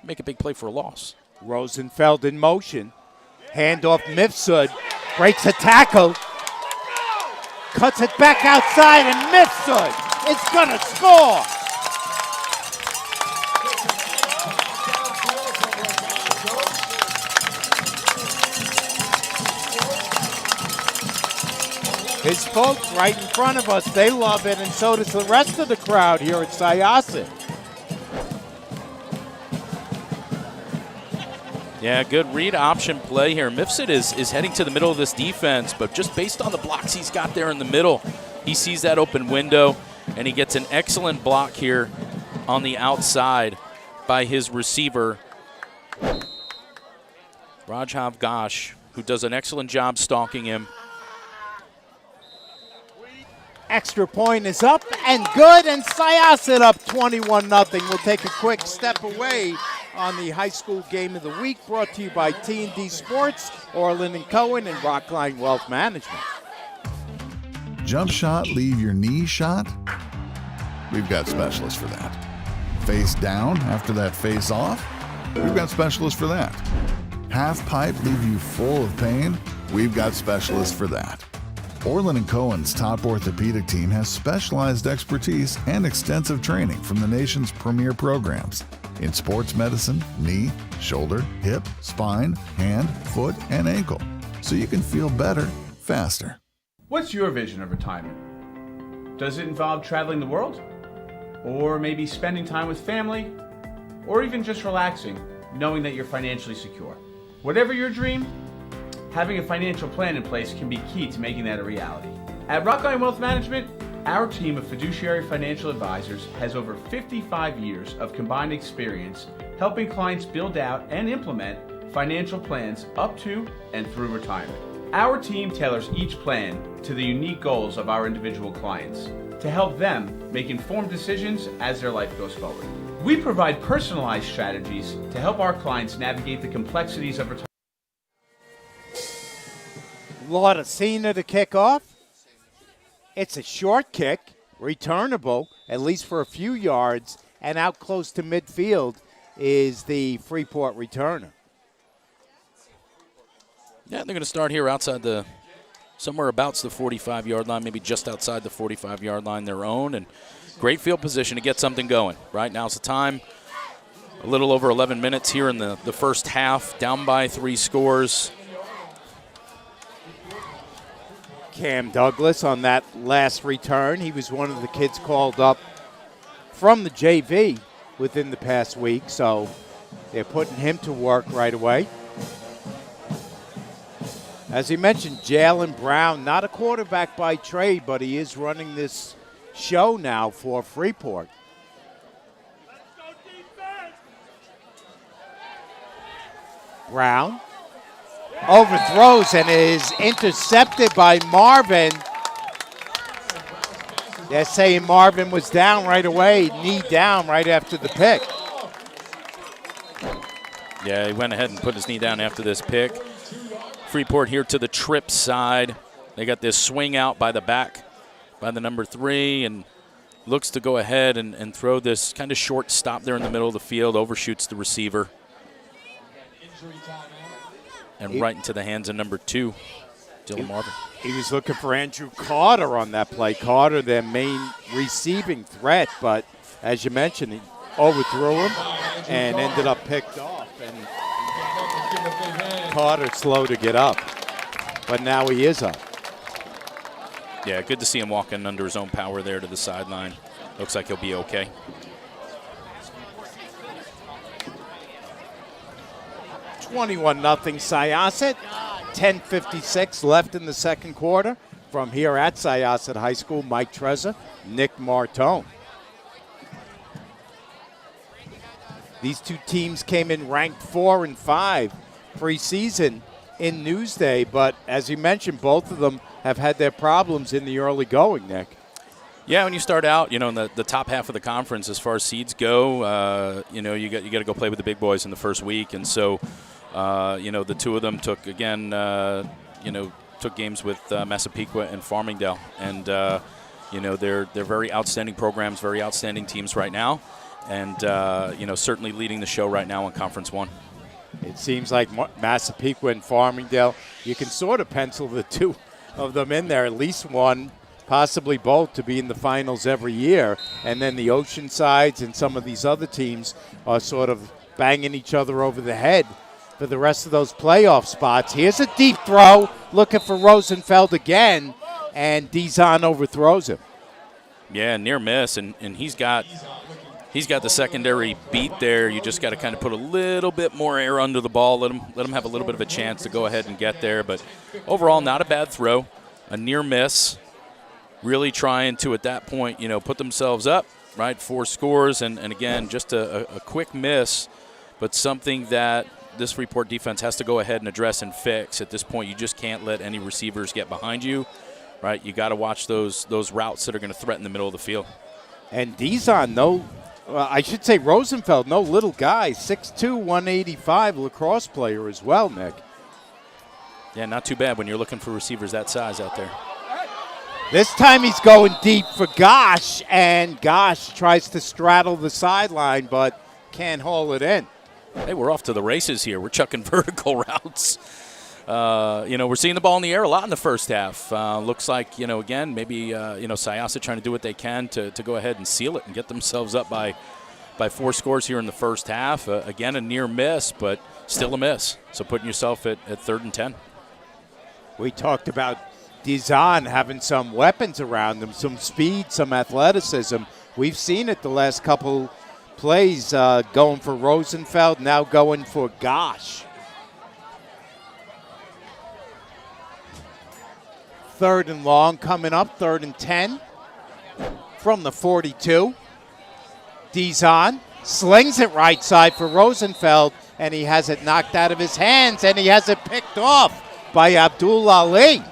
Speaker 3: make a big play for a loss.
Speaker 2: Rosenfeld in motion. Handoff Mifsud. Breaks a tackle. Cuts it back outside, and Mifsud is going to score. His folks right in front of us, they love it, and so does the rest of the crowd here at Syosset.
Speaker 3: Yeah, good read option play here. Mifsud is heading to the middle of this defense, but just based on the blocks he's got there in the middle, he sees that open window, and he gets an excellent block here on the outside by his receiver, Rajhav Ghosh, who does an excellent job stalking him.
Speaker 2: Extra point is up and good, and Syosset up 21-0. We'll take a quick step away on the high school game of the week, brought to you by T&D Sports, Orlin Cohen, and Rockline Wealth Management.
Speaker 4: Jump shot, leave your knee shot? We've got specialists for that. Face down after that face off? We've got specialists for that. Half pipe, leave you full of pain? We've got specialists for that. Orlin Cohen's top orthopedic team has specialized expertise and extensive training from the nation's premier programs in sports medicine, knee, shoulder, hip, spine, hand, foot, and ankle, so you can feel better faster.
Speaker 5: What's your vision of retirement? Does it involve traveling the world? Or maybe spending time with family? Or even just relaxing, knowing that you're financially secure? Whatever your dream, having a financial plan in place can be key to making that a reality. At Rockline Wealth Management, our team of fiduciary financial advisors has over 55 years of combined experience helping clients build out and implement financial plans up to and through retirement. Our team tailors each plan to the unique goals of our individual clients to help them make informed decisions as their life goes forward. We provide personalized strategies to help our clients navigate the complexities of retirement.
Speaker 2: Laudacina to kick off. It's a short kick, returnable, at least for a few yards, and out close to midfield is the Freeport returner.
Speaker 3: Yeah, they're going to start here outside somewhere about the 45-yard line, maybe just outside the 45-yard line, their own, and great field position to get something going. Right now's the time. A little over 11 minutes here in the first half, down by 3 scores.
Speaker 2: Cam Douglas on that last return. He was one of the kids called up from the JV within the past week, so they're putting him to work right away. As he mentioned, Jalen Brown, not a quarterback by trade, but he is running this show now for Freeport. Brown overthrows and is intercepted by Marvin. They're saying Marvin was down right away, knee down right after the pick.
Speaker 3: Yeah, he went ahead and put his knee down after this pick. Freeport here to the trip side. They got this swing out by the back by the number 3 and looks to go ahead and throw this kind of short stop there in the middle of the field, overshoots the receiver. And right into the hands of number 2, Dylan Marvin.
Speaker 2: He was looking for Andrew Carter on that play. Carter, their main receiving threat, but as you mentioned, he overthrew him and ended up picked off. And Carter slow to get up, but now he is up.
Speaker 3: Yeah, good to see him walking under his own power there to the sideline. Looks like he'll be okay.
Speaker 2: $21-0 Syosset. 10:56 left in the second quarter. From here at Syosset High School, Mike Trezza, Nick Martone. These two teams came in ranked 4 and 5 preseason in Newsday, but as you mentioned, both of them have had their problems in the early going, Nick.
Speaker 3: Yeah, when you start out, in the top half of the conference as far as seeds go, you got to go play with the big boys in the first week, and so the two of them took games with Massapequa and Farmingdale, and they're very outstanding programs, very outstanding teams right now, and certainly leading the show right now in Conference 1.
Speaker 2: It seems like Massapequa and Farmingdale, you can sort of pencil the two of them in there, at least one, possibly both, to be in the finals every year. And then the Oceansides and some of these other teams are sort of banging each other over the head for the rest of those playoff spots. Here's a deep throw, looking for Rosenfeld again, and Dizon overthrows him.
Speaker 3: Yeah, near miss, and he's got the secondary beat there. You just got to kind of put a little bit more air under the ball, let him have a little bit of a chance to go ahead and get there. But overall, not a bad throw, a near miss. Really trying to, at that point, put themselves up, right, 4 scores, and again, just a quick miss, but something that this Freeport defense has to go ahead and address and fix. At this point, you just can't let any receivers get behind you, right? You got to watch those routes that are going to threaten the middle of the field.
Speaker 2: And Dizon, I should say Rosenfeld, no little guy, 6'2", 185, lacrosse player as well, Nick.
Speaker 3: Yeah, not too bad when you're looking for receivers that size out there.
Speaker 2: This time he's going deep for Gosh, and Gosh tries to straddle the sideline, but can't haul it in.
Speaker 3: Hey, we're off to the races here. We're chucking vertical routes. We're seeing the ball in the air a lot in the first half. Looks like, again, maybe, Syosset trying to do what they can to go ahead and seal it and get themselves up by 4 scores here in the first half. Again, a near miss, but still a miss. So putting yourself at 3rd and 10.
Speaker 2: We talked about Dizon having some weapons around him, some speed, some athleticism. We've seen it the last couple plays, going for Rosenfeld, now going for Gosh. 3rd and long coming up, 3rd and 10 from the 42. Dizon slings it right side for Rosenfeld, and he has it knocked out of his hands, and he has it picked off by Abdul Ali.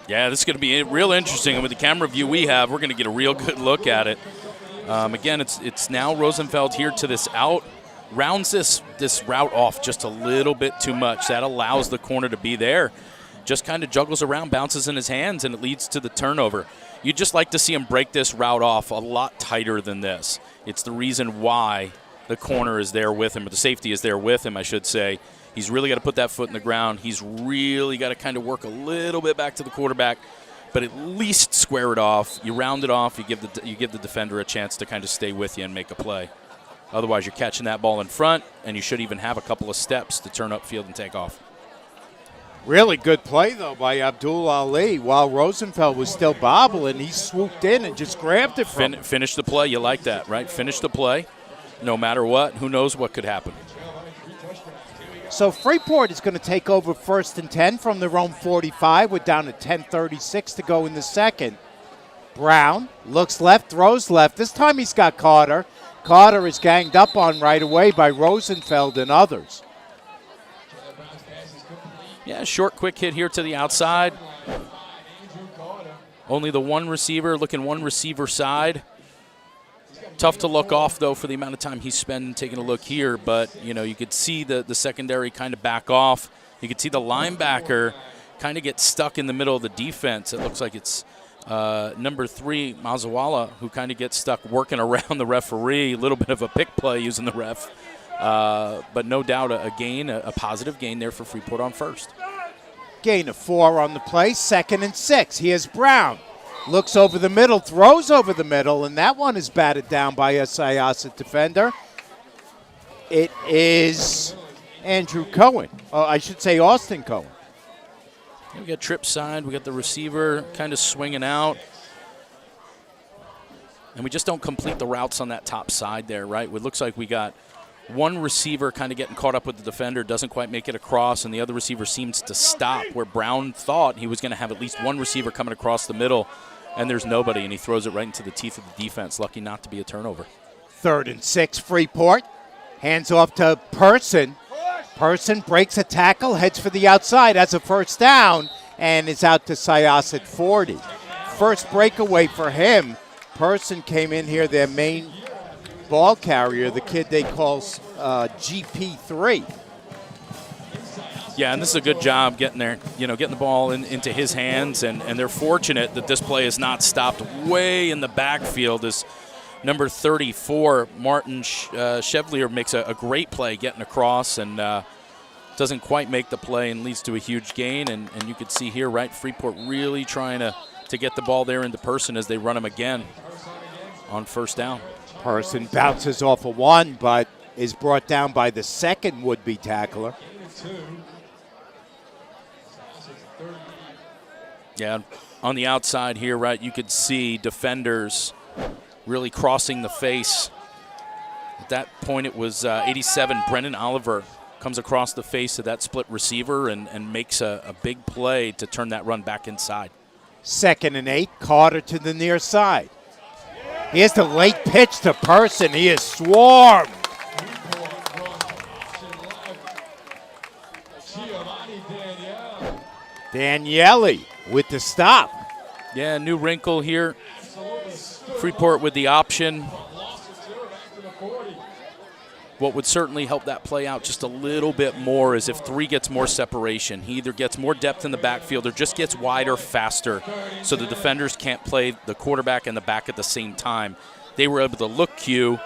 Speaker 3: Yeah, this is going to be real interesting, and with the camera view we have, we're going to get a real good look at it. Again, it's now Rosenfeld here to this out, rounds this route off just a little bit too much. That allows the corner to be there. Just kind of juggles around, bounces in his hands, and it leads to the turnover. You'd just like to see him break this route off a lot tighter than this. It's the reason why the corner is there with him, or the safety is there with him, I should say. He's really got to put that foot in the ground. He's really got to kind of work a little bit back to the quarterback, but at least square it off. You round it off. You give the defender a chance to kind of stay with you and make a play. Otherwise, you're catching that ball in front, and you should even have a couple of steps to turn upfield and take off.
Speaker 2: Really good play, though, by Abdul Ali. While Rosenfeld was still bobbling, he swooped in and just grabbed it from him.
Speaker 3: Finish the play. You like that, right? Finish the play. No matter what, who knows what could happen.
Speaker 2: So Freeport is going to take over 1st and 10 from their own 45. We're down to 10:36 to go in the second. Brown looks left, throws left. This time he's got Carter. Carter is ganged up on right away by Rosenfeld and others.
Speaker 3: Yeah, short, quick hit here to the outside. Only the one receiver, looking one receiver side. Tough to look off, though, for the amount of time he's spending taking a look here. But, you could see the secondary kind of back off. You could see the linebacker kind of get stuck in the middle of the defense. It looks like it's number 3, Mazawala, who kind of gets stuck working around the referee. A little bit of a pick play using the ref. But no doubt a positive gain there for Freeport on first.
Speaker 2: Gain of 4 on the play, 2nd and 6. Here's Brown. Looks over the middle, throws over the middle, and that one is batted down by a Syosset defender. It is Andrew Cohen. I should say Austin Cohen.
Speaker 3: We got trip side. We got the receiver kind of swinging out. And we just don't complete the routes on that top side there, right? It looks like we got one receiver kind of getting caught up with the defender, doesn't quite make it across, and the other receiver seems to stop where Brown thought he was going to have at least one receiver coming across the middle, and there's nobody, and he throws it right into the teeth of the defense. Lucky not to be a turnover.
Speaker 2: 3rd and 6, Freeport. Hands off to Person. Person breaks a tackle, heads for the outside, has a first down, and is out to Syosset 40. first breakaway for him. Person came in here, their main ball carrier, the kid they call GP3.
Speaker 3: Yeah, and this is a good job getting there, getting the ball into his hands, and they're fortunate that this play is not stopped way in the backfield as number 34, Martin Chevalier, makes a great play getting across and doesn't quite make the play and leads to a huge gain. And you can see here, right, Freeport really trying to get the ball there into Person as they run him again on first down.
Speaker 2: Person bounces off of one, but is brought down by the second would-be tackler.
Speaker 3: Yeah, on the outside here, right, you could see defenders really crossing the face. At that point, it was 87, Brennan Oliver comes across the face of that split receiver and makes a big play to turn that run back inside.
Speaker 2: 2nd and 8, Carter to the near side. Here's the late pitch to Person. He is swarmed. Daniele with the stop.
Speaker 3: Yeah, new wrinkle here. Freeport with the option. What would certainly help that play out just a little bit more is if 3 gets more separation. He either gets more depth in the backfield or just gets wider faster so the defenders can't play the quarterback and the back at the same time. They were able to look Q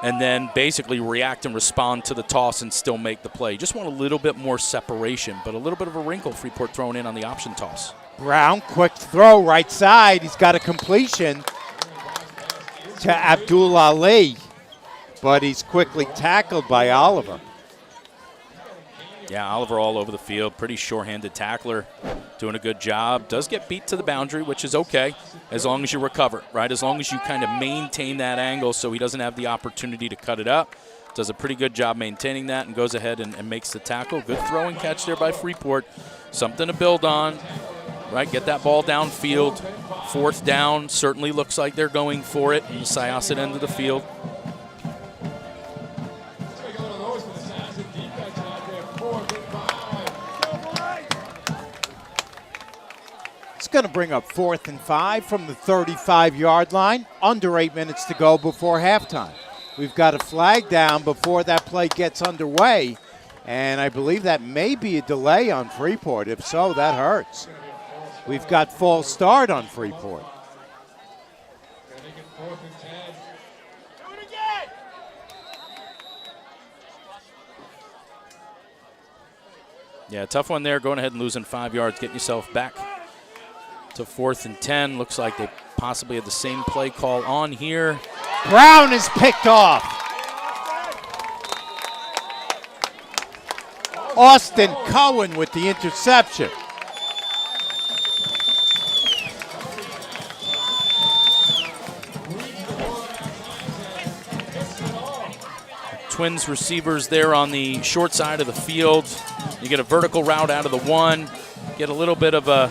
Speaker 3: and then basically react and respond to the toss and still make the play. Just want a little bit more separation, but a little bit of a wrinkle Freeport thrown in on the option toss.
Speaker 2: Brown, quick throw, right side. He's got a completion to Abdul Ali, but he's quickly tackled by Oliver.
Speaker 3: Yeah, Oliver all over the field. Pretty sure-handed tackler, doing a good job. Does get beat to the boundary, which is okay as long as you recover, right? As long as you kind of maintain that angle so he doesn't have the opportunity to cut it up. Does a pretty good job maintaining that and goes ahead and makes the tackle. Good throw and catch there by Freeport. Something to build on, right? Get that ball downfield. 4th down, certainly looks like they're going for it in the Syosset end of the field.
Speaker 2: Going to bring up 4th and 5 from the 35-yard line. Under 8 minutes to go before halftime. We've got a flag down before that play gets underway, and I believe that may be a delay on Freeport. If so, that hurts. We've got false start on Freeport.
Speaker 3: Yeah, tough one there. Going ahead and losing 5 yards, getting yourself back to 4th and 10. Looks like they possibly had the same play call on here.
Speaker 2: Brown is picked off. Orlin Cohen with the interception.
Speaker 3: Twins receivers there on the short side of the field. You get a vertical route out of the 1, get a little bit of a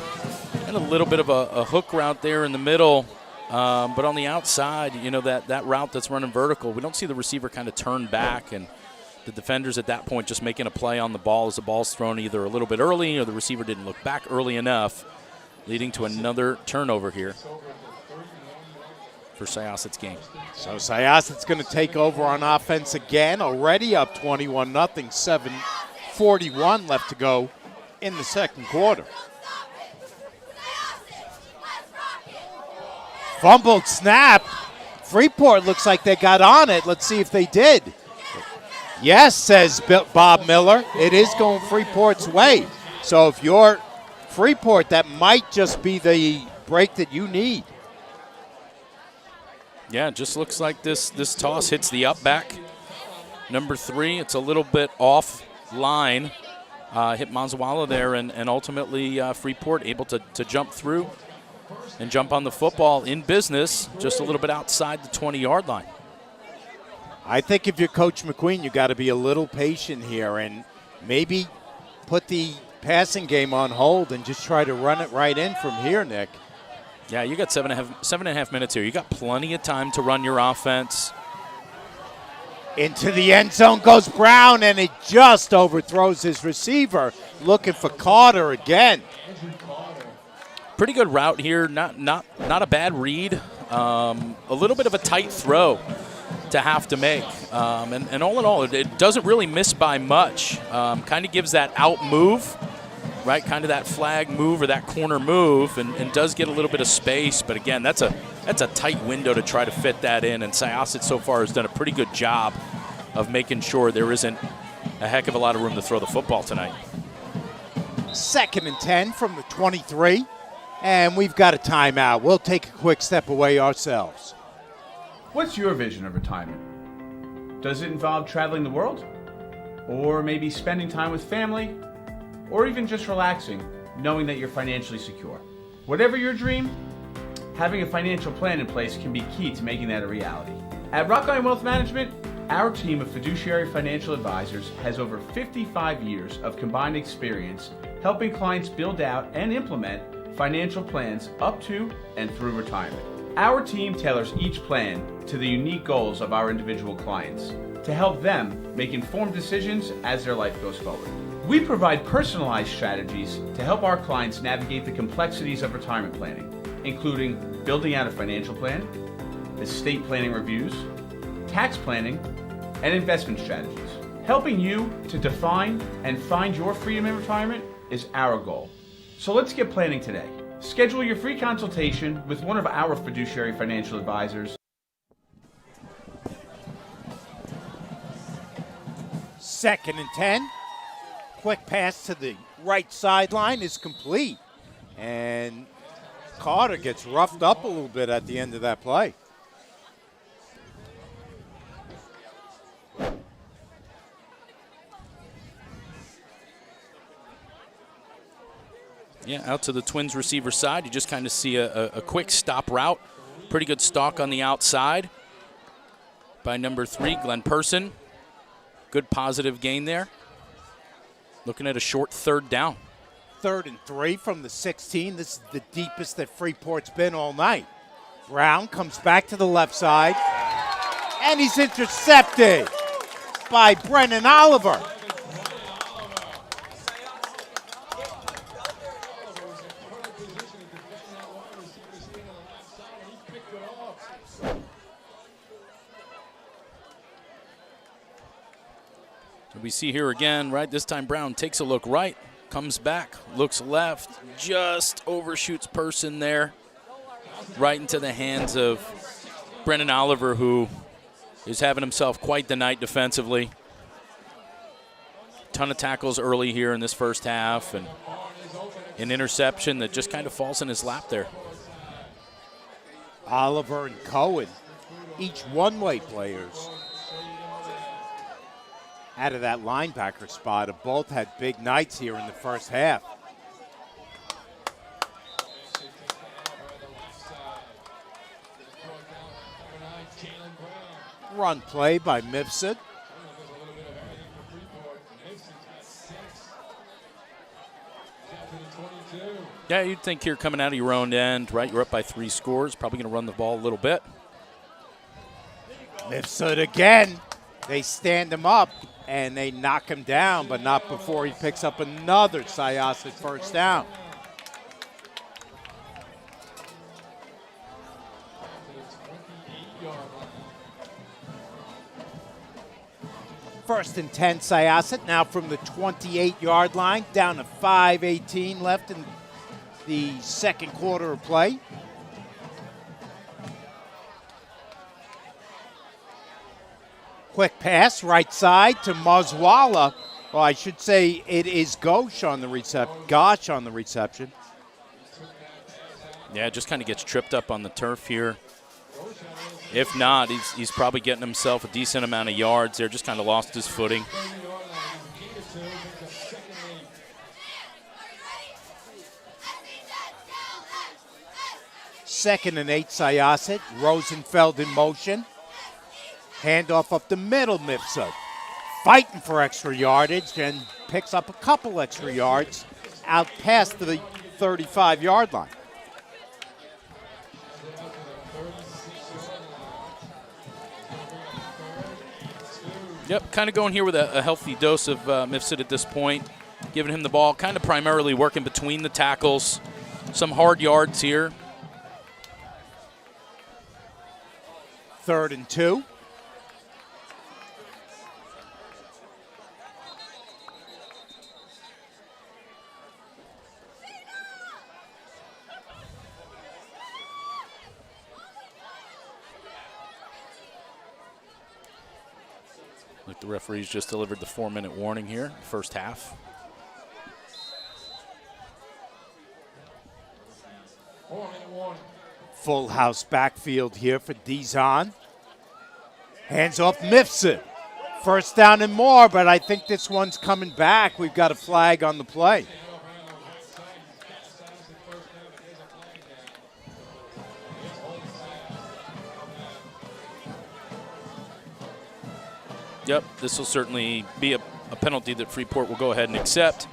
Speaker 3: hook route there in the middle, but on the outside, that route that's running vertical, we don't see the receiver kind of turn back, and the defenders at that point just making a play on the ball as the ball's thrown either a little bit early or the receiver didn't look back early enough, leading to another turnover here for Syosset's game.
Speaker 2: So Syosset's going to take over on offense again, already up 21-0, 7:41 left to go in the second quarter. Fumbled snap. Freeport looks like they got on it. Let's see if they did. Yes, says Bob Miller. It is going Freeport's way. So if you're Freeport, that might just be the break that you need.
Speaker 3: Yeah, it just looks like this toss hits the up back. Number 3, it's a little bit off line. Hit Manzawala there, and ultimately Freeport able to jump through and jump on the football in business, just a little bit outside the 20-yard line.
Speaker 2: I think if you're Coach McQueen, you got to be a little patient here and maybe put the passing game on hold and just try to run it right in from here, Nick.
Speaker 3: Yeah, you got seven and a half minutes here. You got plenty of time to run your offense.
Speaker 2: Into the end zone goes Brown, and it just overthrows his receiver, looking for Carter again.
Speaker 3: Pretty good route here. Not a bad read. A little bit of a tight throw to have to make. And all in all, it doesn't really miss by much. Kind of gives that out move, right? Kind of that flag move or that corner move, and does get a little bit of space. But again, that's a tight window to try to fit that in. And Syosset so far has done a pretty good job of making sure there isn't a heck of a lot of room to throw the football tonight.
Speaker 2: 2nd and 10 from the 23. And we've got a timeout. We'll take a quick step away ourselves.
Speaker 5: What's your vision of retirement? Does it involve traveling the world? Or maybe spending time with family? Or even just relaxing, knowing that you're financially secure? Whatever your dream, having a financial plan in place can be key to making that a reality. At Rockline Wealth Management, our team of fiduciary financial advisors has over 55 years of combined experience helping clients build out and implement financial plans up to and through retirement. Our team tailors each plan to the unique goals of our individual clients to help them make informed decisions as their life goes forward. We provide personalized strategies to help our clients navigate the complexities of retirement planning, including building out a financial plan, estate planning reviews, tax planning, and investment strategies. Helping you to define and find your freedom in retirement is our goal. So let's get planning today. Schedule your free consultation with one of our fiduciary financial advisors.
Speaker 2: 2nd and 10. Quick pass to the right sideline is complete. And Carter gets roughed up a little bit at the end of that play.
Speaker 3: Yeah, out to the Twins receiver side. You just kind of see a quick stop route. Pretty good stalk on the outside by number 3, Glenn Person. Good positive gain there. Looking at a short 3rd down.
Speaker 2: 3rd and 3 from the 16. This is the deepest that Freeport's been all night. Brown comes back to the left side, and he's intercepted by Brennan Oliver.
Speaker 3: We see here again, right, this time Brown takes a look right, comes back, looks left, just overshoots Person there, right into the hands of Brennan Oliver, who is having himself quite the night defensively. Ton of tackles early here in this first half, and an interception that just kind of falls in his lap there.
Speaker 2: Oliver and Cohen, each one-way players. Out of that linebacker spot, have both had big nights here in the first half. Run play by Mifsud.
Speaker 3: Yeah, you'd think here coming out of your own end, right? You're up by 3 scores, probably going to run the ball a little bit.
Speaker 2: Mifsud again. They stand him up and they knock him down, but not before he picks up another Syosset first down. First and 10, Syosset now from the 28-yard line, down to 5:18 left in the second quarter of play. Quick pass, right side to Mazwala. Well, I should say it is Gosh on the reception.
Speaker 3: Yeah, just kind of gets tripped up on the turf here. If not, he's probably getting himself a decent amount of yards there, just kind of lost his footing.
Speaker 2: Second and 8, Syosset. Rosenfeld in motion. Handoff up the middle, Mifsud. Fighting for extra yardage and picks up a couple extra yards out past the 35-yard line.
Speaker 3: Yep, kind of going here with a healthy dose of Mifsud at this point, giving him the ball, kind of primarily working between the tackles, some hard yards here.
Speaker 2: 3rd and 2.
Speaker 3: Like the referees just delivered the 4-minute warning here, first half.
Speaker 2: Full house backfield here for Dizon. Hands off Mifsud. 1st down and more, but I think this one's coming back. We've got a flag on the play.
Speaker 3: Yep, this will certainly be a penalty that Freeport will go ahead and accept.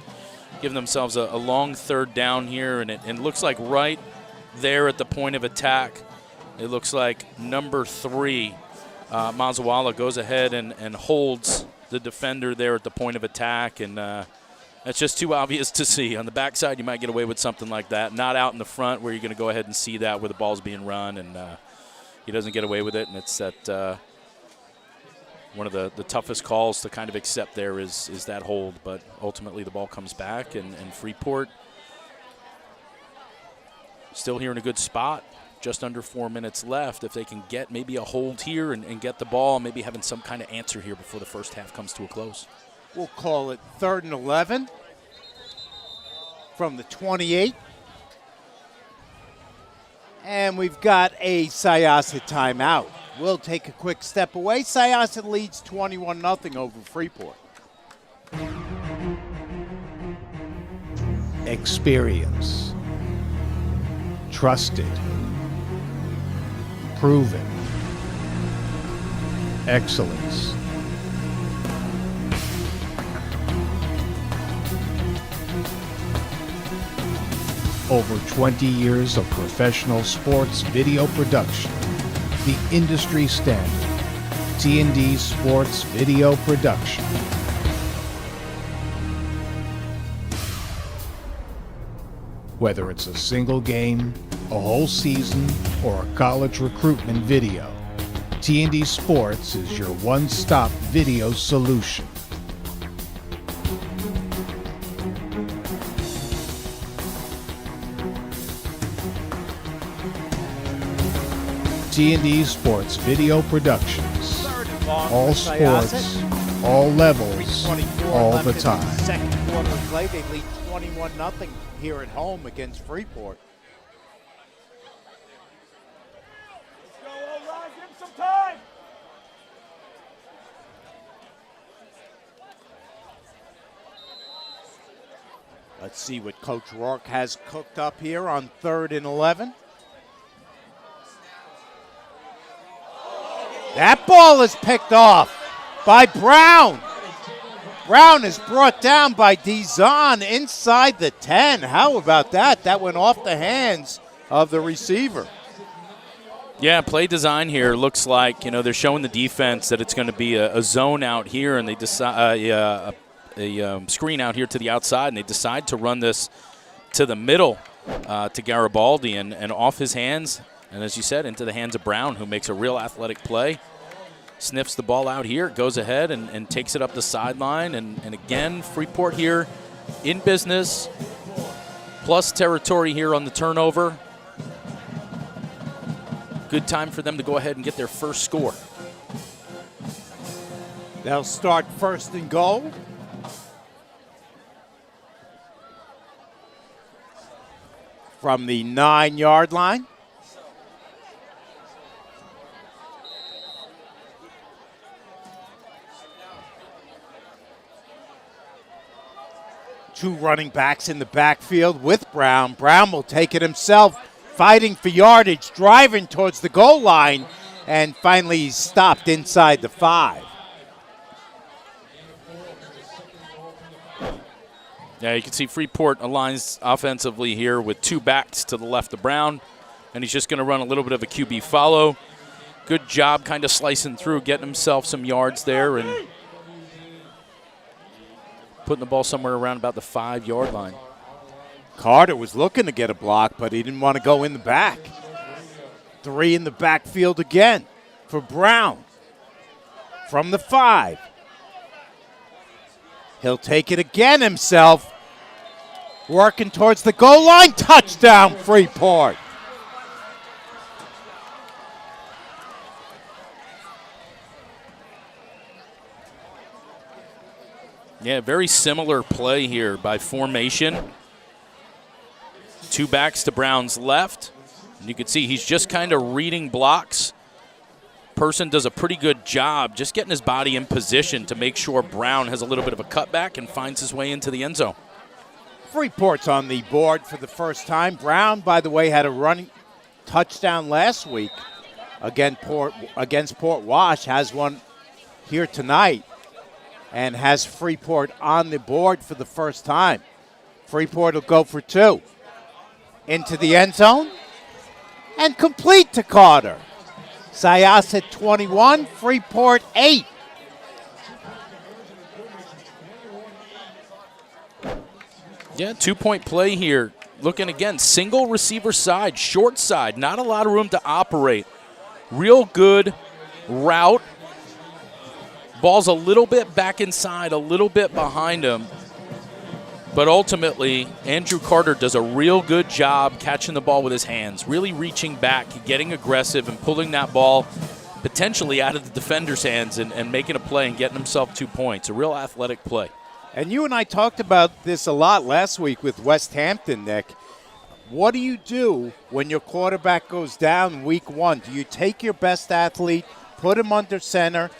Speaker 3: Giving themselves a long 3rd down here, and it looks like right there at the point of attack, it looks like number 3, Mazawala, goes ahead and holds the defender there at the point of attack, and that's just too obvious to see. On the backside, you might get away with something like that. Not out in the front where you're going to go ahead and see that where the ball's being run, and he doesn't get away with it, and it's that one of the toughest calls to kind of accept there is that hold, but ultimately the ball comes back, and Freeport still here in a good spot. Just under 4 minutes left. If they can get maybe a hold here and get the ball, maybe having some kind of answer here before the first half comes to a close.
Speaker 2: We'll call it 3rd and 11 from the 28. And we've got a Syosset timeout. We'll take a quick step away. Syosset leads 21-0 over Freeport.
Speaker 6: Experience. Trusted. Proven. Excellence. Over 20 years of professional sports video production. The industry standard. T&D Sports Video Production. Whether it's a single game, a whole season, or a college recruitment video, T&D Sports is your one-stop video solution. T&D Sports Video Productions. All sports, all levels, all the time.
Speaker 2: Second quarter of play, they lead 21-0 here at home against Freeport. Let's see what Coach Rourke has cooked up here on 3rd and 11. That ball is picked off by Brown. Brown is brought down by Dizon inside the 10. How about that? That went off the hands of the receiver.
Speaker 3: Yeah, play design here looks like, they're showing the defense that it's going to be a zone out here, and they decide a screen out here to the outside, and they decide to run this to the middle to Garibaldi and off his hands, and as you said, into the hands of Brown, who makes a real athletic play. Sniffs the ball out here, goes ahead and takes it up the sideline, and again, Freeport here in business, plus territory here on the turnover. Good time for them to go ahead and get their first score.
Speaker 2: They'll start 1st and goal. From the 9-yard line. Two running backs in the backfield with Brown. Brown will take it himself, fighting for yardage, driving towards the goal line, and finally he's stopped inside the 5.
Speaker 3: Yeah, you can see Freeport aligns offensively here with 2 backs to the left of Brown, and he's just going to run a little bit of a QB follow. Good job kind of slicing through, getting himself some yards there, and putting the ball somewhere around about the 5-yard line.
Speaker 2: Carter was looking to get a block, but he didn't want to go in the back. 3 in the backfield again for Brown. From the 5. He'll take it again himself. Working towards the goal line. Touchdown, Freeport.
Speaker 3: Yeah, very similar play here by formation. 2 backs to Brown's left. And you can see he's just kind of reading blocks. Person does a pretty good job just getting his body in position to make sure Brown has a little bit of a cutback and finds his way into the end zone.
Speaker 2: Freeport's on the board for the first time. Brown, by the way, had a running touchdown last week against Port Wash, has one here tonight, and has Freeport on the board for the first time. Freeport will go for 2. Into the end zone, and complete to Carter. Syosset 21, Freeport 8.
Speaker 3: Yeah, 2-point play here. Looking again, single receiver side, short side, not a lot of room to operate. Real good route. Ball's a little bit back inside, a little bit behind him. But ultimately, Andrew Carter does a real good job catching the ball with his hands, really reaching back, getting aggressive, and pulling that ball potentially out of the defender's hands and making a play and getting himself 2 points. A real athletic play.
Speaker 2: And you and I talked about this a lot last week with West Hampton, Nick. What do you do when your quarterback goes down week 1? Do you take your best athlete, put him under center,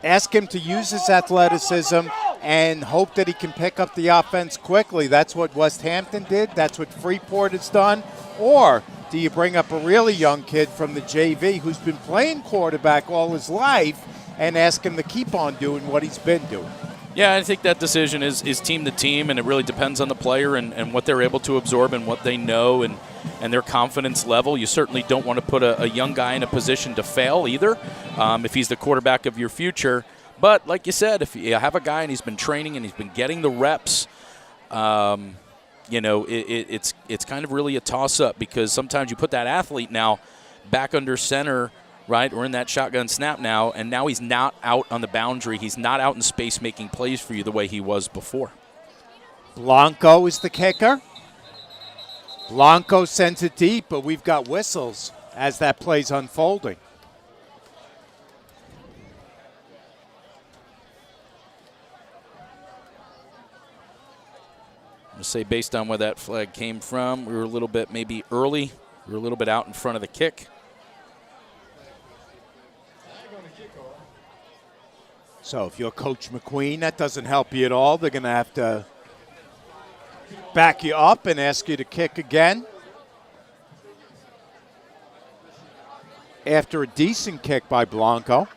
Speaker 2: ask him to use his athleticism, and hope that he can pick up the offense quickly? That's what West Hampton did. That's what Freeport has done. Or do you bring up a really young kid from the JV who's been playing quarterback all his life and ask him to keep on doing what he's been doing?
Speaker 3: Yeah, I think that decision is team to team, and it really depends on the player and what they're able to absorb and what they know and their confidence level. You certainly don't want to put a young guy in a position to fail either if he's the quarterback of your future. But like you said, if you have a guy and he's been training and he's been getting the reps, it's kind of really a toss-up because sometimes you put that athlete now back under center, right, or in that shotgun snap now, and now he's not out on the boundary. He's not out in space making plays for you the way he was before.
Speaker 2: Blanco is the kicker. Blanco sends it deep, but we've got whistles as that play's unfolding.
Speaker 3: I'm going to say based on where that flag came from, we were a little bit maybe early. We were a little bit out in front of the kick.
Speaker 2: So if you're Coach McQueen, that doesn't help you at all. They're going to have to back you up and ask you to kick again. After a decent kick by Blanco.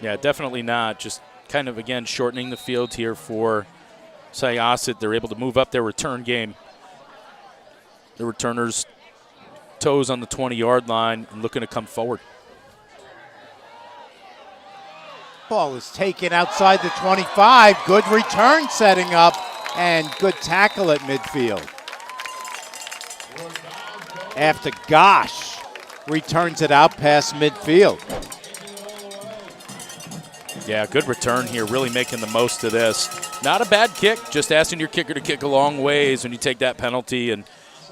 Speaker 3: Yeah, definitely not. Just kind of, again, shortening the field here for Syosset. They're able to move up their return game. The returners toes on the 20-yard line and looking to come forward.
Speaker 2: Ball is taken outside the 25. Good return setting up and good tackle at midfield. After Gosh returns it out past midfield.
Speaker 3: Yeah, good return here, really making the most of this. Not a bad kick, just asking your kicker to kick a long ways when you take that penalty. And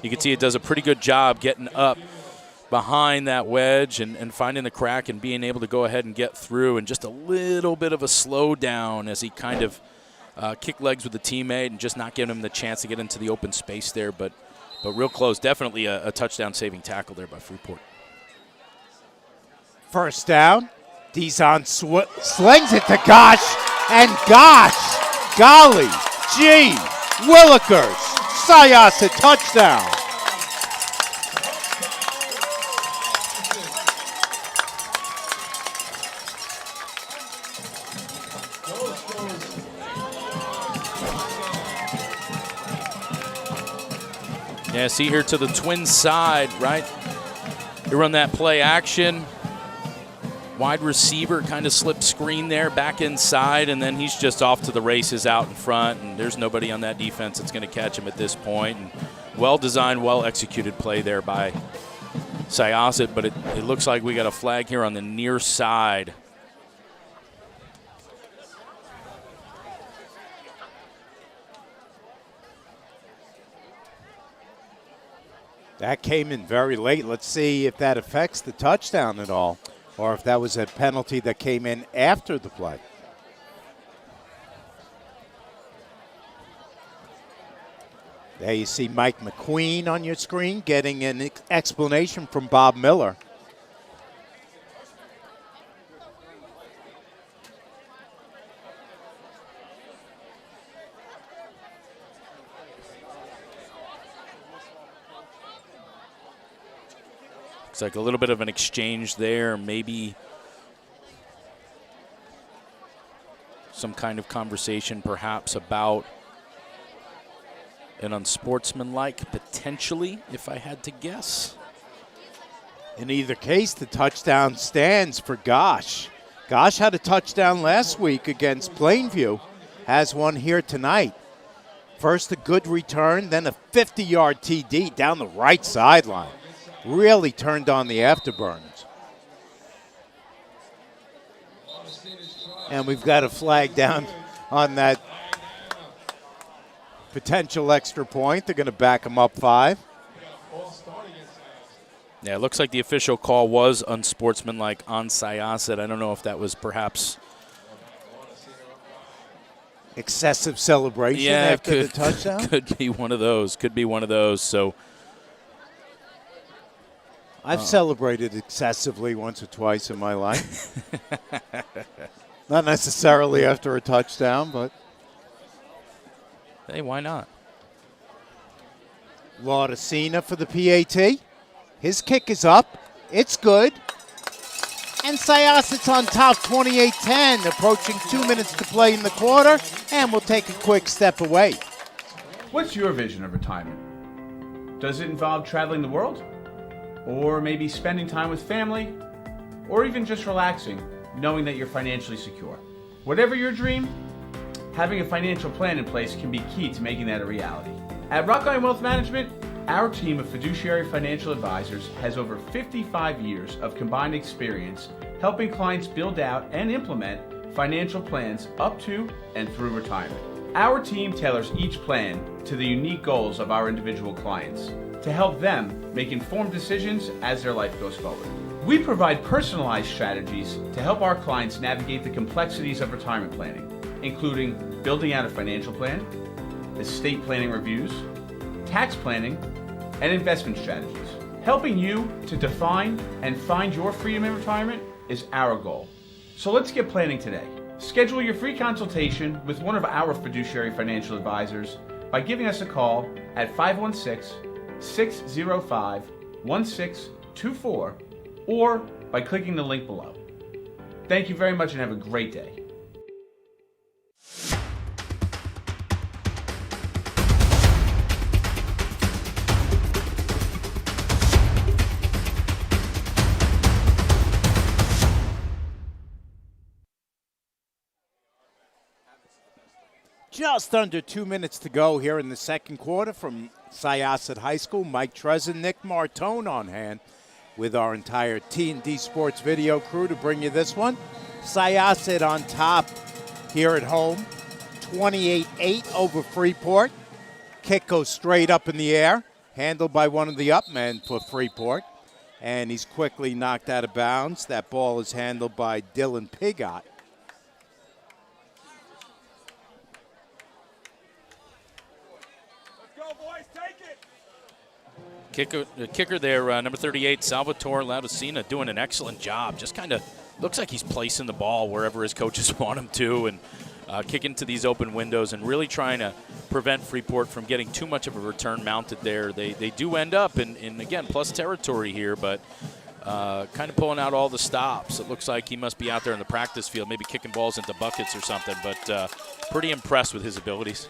Speaker 3: you can see it does a pretty good job getting up behind that wedge and finding the crack and being able to go ahead and get through. And just a little bit of a slowdown as he kind of kicked legs with the teammate and just not giving him the chance to get into the open space there. But real close. Definitely a touchdown-saving tackle there by Freeport.
Speaker 2: First down. Dizon slings it to Gosh, and Gosh, golly, gee, Willikers, Syosset touchdown.
Speaker 3: Yeah, see here to the twin side, right? They run that play action. Wide receiver kind of slip screen there back inside, and then he's just off to the races out in front, and there's nobody on that defense that's going to catch him at this point. And well-designed, well-executed play there by Syosset, but it looks like we got a flag here on the near side.
Speaker 2: That came in very late. Let's see if that affects the touchdown at all, or if that was a penalty that came in after the play. There you see Mike McQueen on your screen getting an explanation from Bob Miller.
Speaker 3: Looks like a little bit of an exchange there, maybe some kind of conversation perhaps about an unsportsmanlike, potentially, if I had to guess.
Speaker 2: In either case, the touchdown stands for Gosh. Gosh had a touchdown last week against Plainview, has one here tonight. First a good return, then a 50-yard TD down the right sideline. Really turned on the afterburns. And we've got a flag down on that potential extra point. They're going to back him up 5.
Speaker 3: Yeah, it looks like the official call was unsportsmanlike on Syosset. I don't know if that was perhaps
Speaker 2: excessive celebration after the touchdown.
Speaker 3: Could be one of those. Could be one of those. So
Speaker 2: I've celebrated excessively once or twice in my life. Not necessarily after a touchdown, but
Speaker 3: hey, why not?
Speaker 2: Laudicina for the PAT. His kick is up. It's good. And Syosset's on top 28-10, approaching 2 minutes to play in the quarter, and we'll take a quick step away.
Speaker 5: What's your vision of retirement? Does it involve traveling the world? Or maybe spending time with family? Or even just relaxing, knowing that you're financially secure? Whatever your dream, having a financial plan in place can be key to making that a reality. At Rockline Wealth Management, our team of fiduciary financial advisors has over 55 years of combined experience helping clients build out and implement financial plans up to and through retirement. Our team tailors each plan to the unique goals of our individual clients to help them make informed decisions as their life goes forward. We provide personalized strategies to help our clients navigate the complexities of retirement planning, including building out a financial plan, estate planning reviews, tax planning, and investment strategies. Helping you to define and find your freedom in retirement is our goal. So let's get planning today. Schedule your free consultation with one of our fiduciary financial advisors by giving us a call at 516-605-1624 or by clicking the link below. Thank you very much and have a great day.
Speaker 2: Just under 2 minutes to go here in the second quarter from Syosset High School. Mike Trezin, Nick Martone on hand with our entire T&D Sports video crew to bring you this one. Syosset on top here at home, 28-8 over Freeport. Kick goes straight up in the air, handled by one of the up men for Freeport, and he's quickly knocked out of bounds. That ball is handled by Dylan Pigot.
Speaker 3: Kicker there, number 38, Salvatore Laudicina, doing an excellent job. Just kind of looks like he's placing the ball wherever his coaches want him to and kicking to these open windows and really trying to prevent Freeport from getting too much of a return mounted there. They do end up in again, plus territory here, but kind of pulling out all the stops. It looks like he must be out there in the practice field, maybe kicking balls into buckets or something, but pretty impressed with his abilities.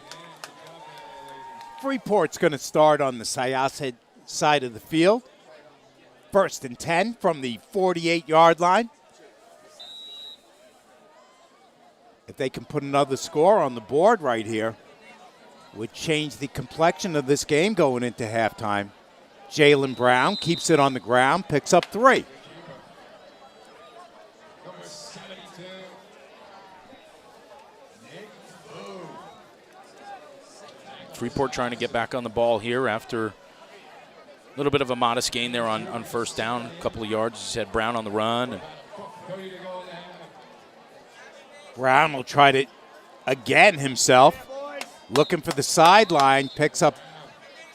Speaker 3: Freeport's
Speaker 2: going to start on the Syosset side of the field. First and 10 from the 48-yard line. If they can put another score on the board right here, would change the complexion of this game going into halftime. Jalen Brown keeps it on the ground, picks up 3.
Speaker 3: Freeport trying to get back on the ball here after a little bit of a modest gain there on first down, a couple of yards. Just had Brown on the run. And
Speaker 2: Brown will try to again himself, looking for the sideline, picks up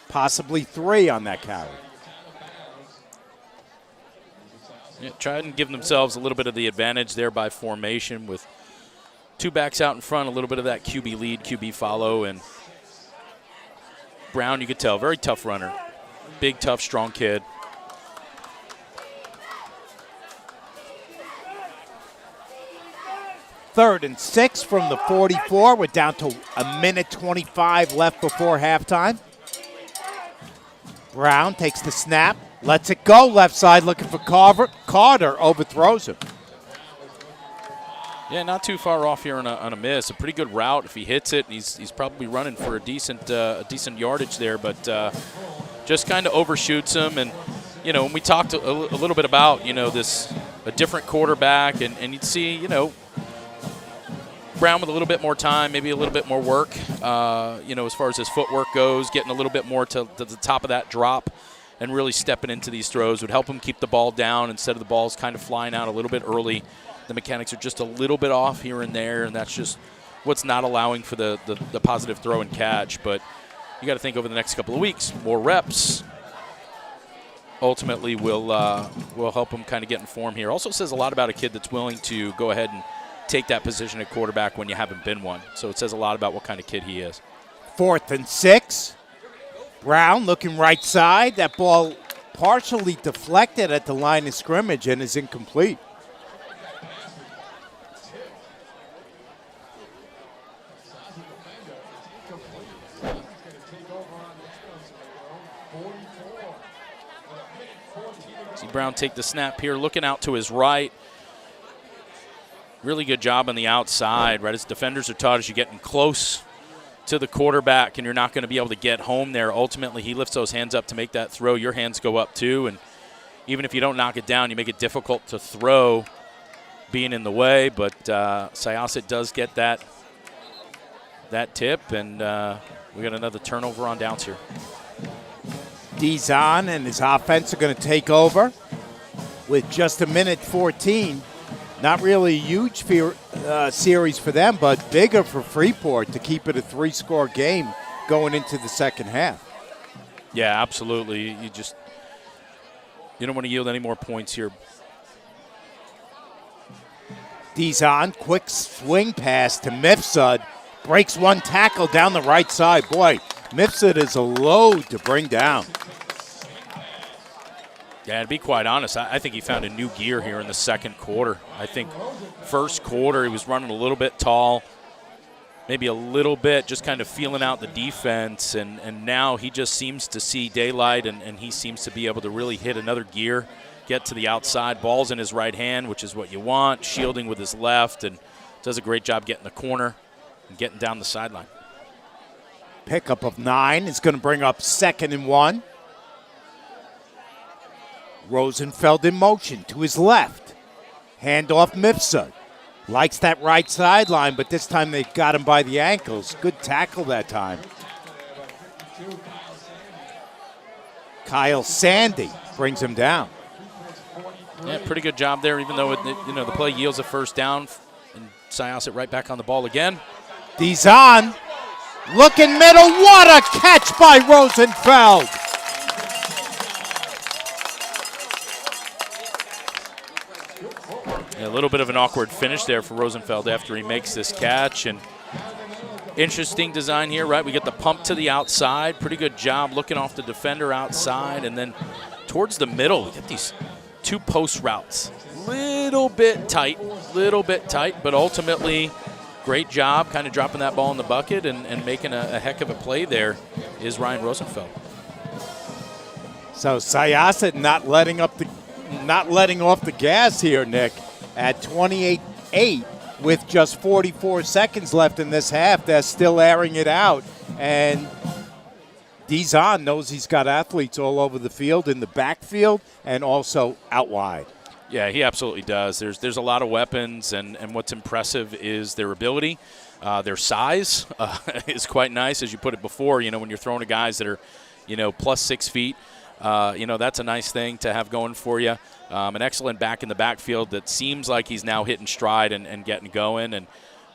Speaker 2: possibly 3 on that carry.
Speaker 3: Yeah, trying to give themselves a little bit of the advantage there by formation with 2 backs out in front, a little bit of that QB lead, QB follow, and Brown, you could tell, very tough runner. Big, tough, strong kid.
Speaker 2: Third and 6 from the 44. We're down to a minute 25 left before halftime. Brown takes the snap, lets it go left side, looking for Carver. Carter overthrows him.
Speaker 3: Yeah, not too far off here on a miss. A pretty good route. If he hits it, he's probably running for a decent yardage there, but just kind of overshoots him. And, you know, when we talked a little bit about, you know, a different quarterback, and you'd see, you know, Brown with a little bit more time, maybe a little bit more work, you know, as far as his footwork goes, getting a little bit more to the top of that drop and really stepping into these throws would help him keep the ball down instead of the balls kind of flying out a little bit early. The mechanics are just a little bit off here and there, and that's just what's not allowing for the positive throw and catch. But you got to think over the next couple of weeks, more reps ultimately will help him kind of get in form here. Also says a lot about a kid that's willing to go ahead and take that position at quarterback when you haven't been one. So it says a lot about what kind of kid he is.
Speaker 2: 4th and 6. Brown looking right side. That ball partially deflected at the line of scrimmage and is incomplete.
Speaker 3: See Brown take the snap here, looking out to his right. Really good job on the outside, right? As defenders are taught, as you're getting close to the quarterback and you're not going to be able to get home there, ultimately he lifts those hands up to make that throw. Your hands go up too, and even if you don't knock it down, you make it difficult to throw being in the way. But Syosset does get that tip, and we got another turnover on downs here.
Speaker 2: Dizon and his offense are going to take over with just a minute 14. Not really a huge series for them, but bigger for Freeport to keep it a 3-score game going into the second half.
Speaker 3: Yeah, absolutely. You don't want to yield any more points here.
Speaker 2: Dizon, quick swing pass to Mifsud. Breaks one tackle down the right side. Boy, Mifsud is a load to bring down.
Speaker 3: Yeah, to be quite honest, I think he found a new gear here in the second quarter. I think first quarter he was running a little bit tall, maybe a little bit just kind of feeling out the defense, and now he just seems to see daylight, and he seems to be able to really hit another gear, get to the outside. Ball's in his right hand, which is what you want, shielding with his left, and does a great job getting the corner and getting down the sideline.
Speaker 2: Pickup of 9 is going to bring up 2nd and 1. Rosenfeld in motion to his left. Handoff Mifsud. Likes that right sideline, but this time they got him by the ankles. Good tackle that time. Kyle Sandy brings him down.
Speaker 3: Yeah, pretty good job there, even though the play yields a first down. And Syosset right back on the ball again.
Speaker 2: Dizon looking middle. What a catch by Rosenfeld.
Speaker 3: A little bit of an awkward finish there for Rosenfeld after he makes this catch. And interesting design here, right? We get the pump to the outside. Pretty good job looking off the defender outside. And then towards the middle, we get these 2 post routes. Little bit tight, but ultimately great job kind of dropping that ball in the bucket and making a heck of a play there is Ryan Rosenfeld.
Speaker 2: So Syosset not letting off the gas here, Nick, at 28-8 with just 44 seconds left in this half. They're still airing it out, and Dizon knows he's got athletes all over the field, in the backfield and also out wide.
Speaker 3: Yeah, he absolutely does. There's a lot of weapons, and what's impressive is their ability. Their size is quite nice, as you put it before. When you're throwing to guys that are, plus 6 feet, that's a nice thing to have going for you. An excellent back in the backfield that seems like he's now hitting stride and getting going. And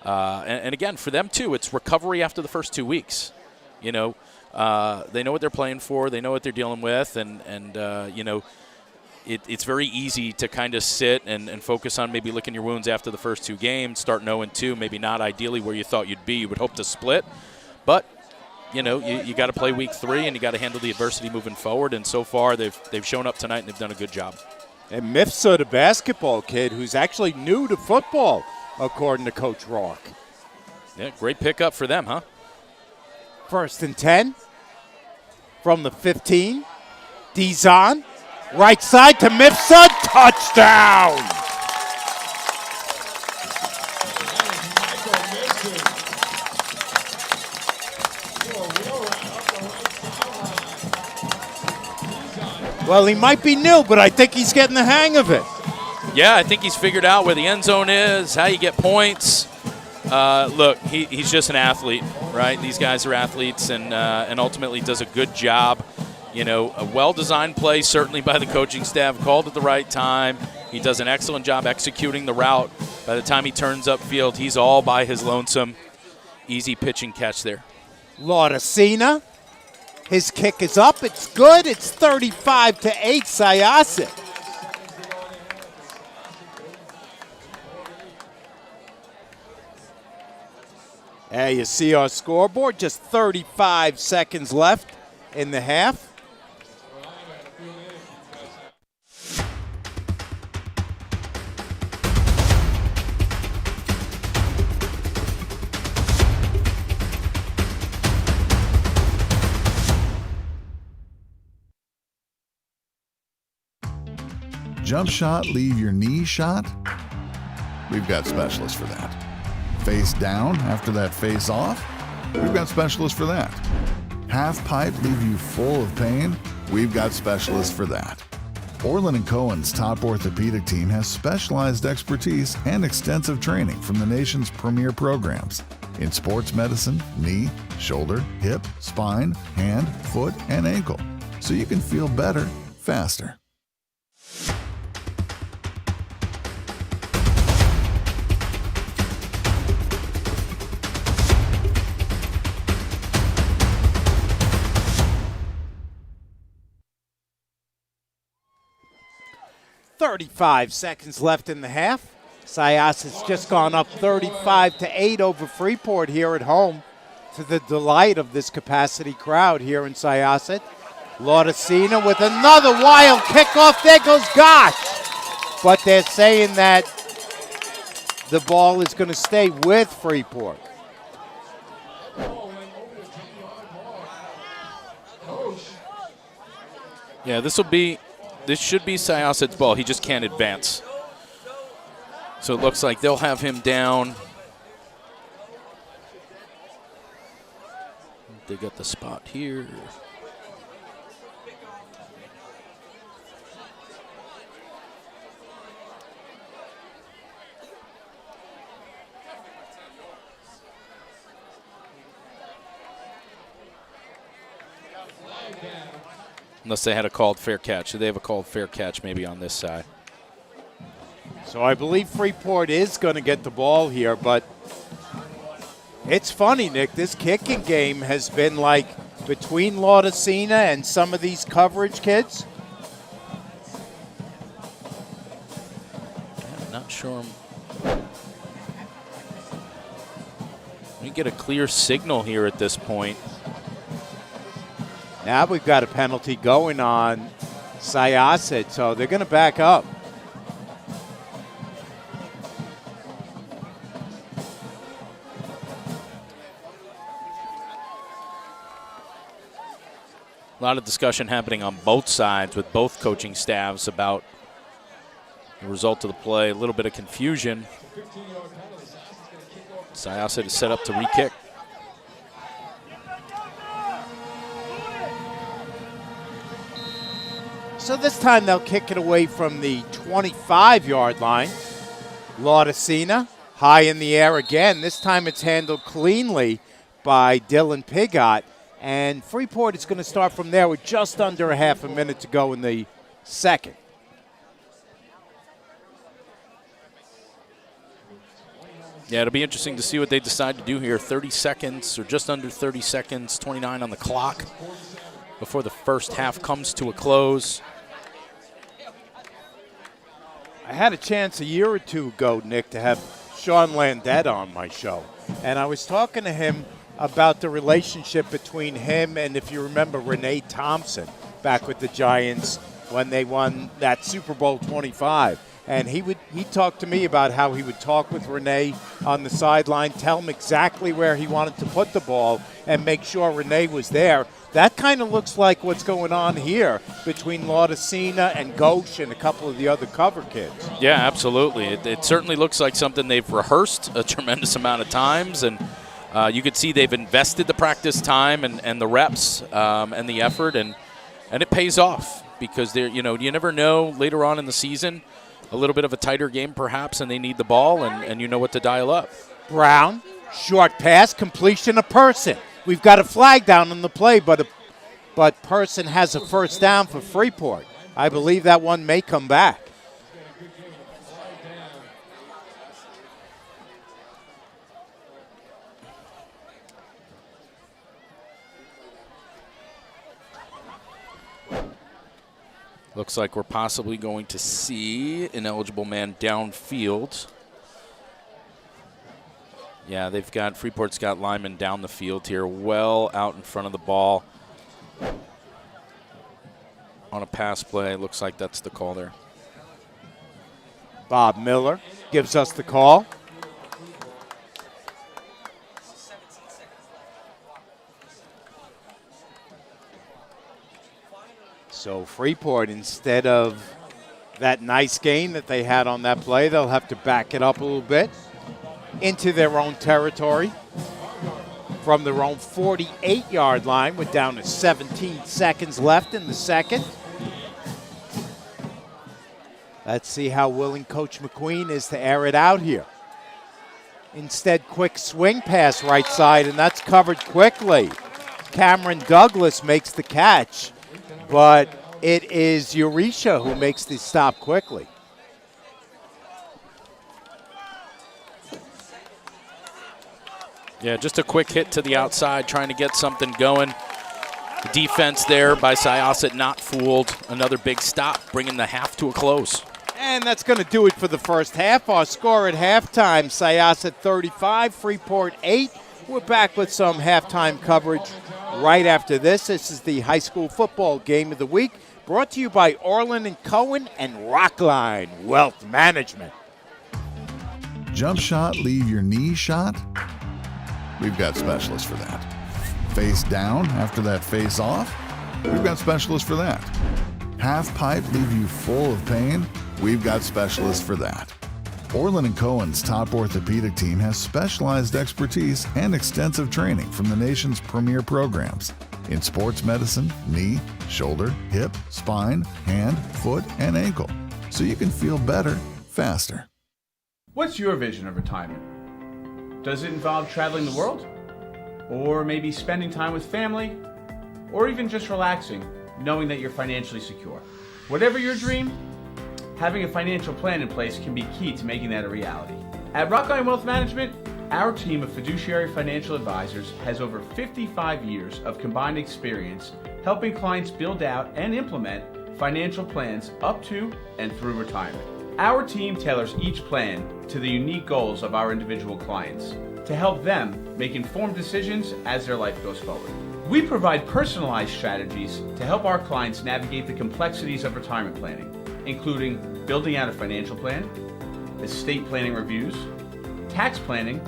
Speaker 3: again, for them, too, it's recovery after the first 2 weeks. They know what they're playing for. They know what they're dealing with. It's very easy to kind of sit and focus on maybe licking your wounds after the first 2 games, start 0-2, maybe not ideally where you thought you'd be. You would hope to split. But, you got to play week 3, and you got to handle the adversity moving forward. And so far, they've shown up tonight, and they've done a good job.
Speaker 2: And Mifsa, the basketball kid, who's actually new to football, according to Coach Rock.
Speaker 3: Yeah, great pickup for them, huh?
Speaker 2: 1st and 10 from the 15. Dizon, right side to Mifsa, touchdown! Well, he might be new, but I think he's getting the hang of it.
Speaker 3: Yeah, I think he's figured out where the end zone is, how you get points. Look, he's just an athlete, right? These guys are athletes, and ultimately does a good job. A well-designed play, certainly by the coaching staff, called at the right time. He does an excellent job executing the route. By the time he turns upfield, he's all by his lonesome. Easy pitch and catch there.
Speaker 2: Laudacina, his kick is up. It's good. It's 35-8, Syosset. There you see our scoreboard. Just 35 seconds left in the half.
Speaker 4: Jump shot, leave your knee shot? We've got specialists for that. Face down after that face off? We've got specialists for that. Half pipe, leave you full of pain? We've got specialists for that. Orlin Cohen's top orthopedic team has specialized expertise and extensive training from the nation's premier programs in sports medicine, knee, shoulder, hip, spine, hand, foot, and ankle, so you can feel better, faster.
Speaker 2: .35 seconds left in the half. Syosset's just gone up 35-8 over Freeport here at home, to the delight of this capacity crowd here in Syosset. Laudacina with another wild kickoff. There goes Gosh. But they're saying that the ball is going to stay with Freeport.
Speaker 3: Yeah, this should be Syosset's ball. He just can't advance. So it looks like they'll have him down. They got the spot here. Unless they had a called fair catch. So they have a called fair catch maybe on this side.
Speaker 2: So I believe Freeport is going to get the ball here, but it's funny, Nick. This kicking game has been like between Laudacina and some of these coverage kids.
Speaker 3: I'm not sure. We get a clear signal here at this point.
Speaker 2: Now we've got a penalty going on Syosset, so they're going to back up.
Speaker 3: A lot of discussion happening on both sides with both coaching staffs about the result of the play. A little bit of confusion. Syosset is set up to re-kick.
Speaker 2: So this time they'll kick it away from the 25-yard line. Laudicina high in the air again. This time it's handled cleanly by Dylan Piggott. And Freeport is going to start from there with just under a half a minute to go in the second.
Speaker 3: Yeah, it'll be interesting to see what they decide to do here. 30 seconds or just under 30 seconds, 29 on the clock before the first half comes to a close.
Speaker 2: I had a chance a year or two ago, Nick, to have Sean Landette on my show. And I was talking to him about the relationship between him and, if you remember, Renee Thompson back with the Giants when they won that Super Bowl 25. And he talked to me about how he would talk with Renee on the sideline, tell him exactly where he wanted to put the ball, and make sure Renee was there. That kind of looks like what's going on here between Laudicina and Gauche and a couple of the other cover kids.
Speaker 3: Yeah, absolutely. It certainly looks like something they've rehearsed a tremendous amount of times, and you could see they've invested the practice time and the reps and the effort, and it pays off because you never know later on in the season, a little bit of a tighter game perhaps, and they need the ball, and you know what to dial up.
Speaker 2: Brown, short pass, completion of Person. We've got a flag down on the play, but Person has a first down for Freeport. I believe that one may come back.
Speaker 3: Looks like we're possibly going to see an eligible man downfield. Yeah, Freeport's got linemen down the field here, well out in front of the ball. On a pass play, looks like that's the call there.
Speaker 2: Bob Miller gives us the call. So Freeport, instead of that nice gain that they had on that play, they'll have to back it up a little bit into their own territory from their own 48-yard line. We're down to 17 seconds left in the second. Let's see how willing Coach McQueen is to air it out here. Instead, quick swing pass right side, and that's covered quickly. Cameron Douglas makes the catch, but it is Eurisha who makes the stop quickly.
Speaker 3: Yeah, just a quick hit to the outside, trying to get something going. The defense there by Syosset not fooled. Another big stop, bringing the half to a close.
Speaker 2: And that's going to do it for the first half. Our score at halftime, Syosset 35, Freeport 8. We're back with some halftime coverage right after this. This is the high school football game of the week, brought to you by Orlin Cohen and Rockline Wealth Management.
Speaker 4: Jump shot, leave your knee shot? We've got specialists for that. Face down after that face off? We've got specialists for that. Half pipe leave you full of pain? We've got specialists for that. Orlin Cohen's top orthopedic team has specialized expertise and extensive training from the nation's premier programs in sports medicine, knee, shoulder, hip, spine, hand, foot, and ankle, so you can feel better, faster.
Speaker 5: What's your vision of retirement? Does it involve traveling the world? Or maybe spending time with family? Or even just relaxing, knowing that you're financially secure? Whatever your dream, having a financial plan in place can be key to making that a reality. At Rockline Wealth Management, our team of fiduciary financial advisors has over 55 years of combined experience helping clients build out and implement financial plans up to and through retirement. Our team tailors each plan to the unique goals of our individual clients to help them make informed decisions as their life goes forward. We provide personalized strategies to help our clients navigate the complexities of retirement planning, including building out a financial plan, estate planning reviews, tax planning,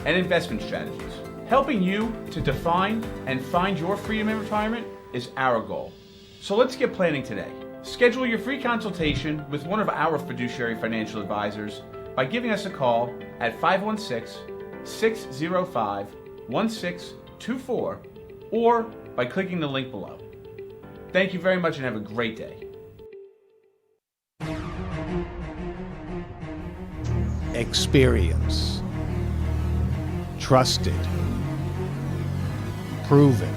Speaker 5: and investment strategies. Helping you to define and find your freedom in retirement is our goal. So let's get planning today. Schedule your free consultation with one of our fiduciary financial advisors by giving us a call at 516-605-1624 or by clicking the link below. Thank you very much and have a great day.
Speaker 6: Experience. Trusted. Proven.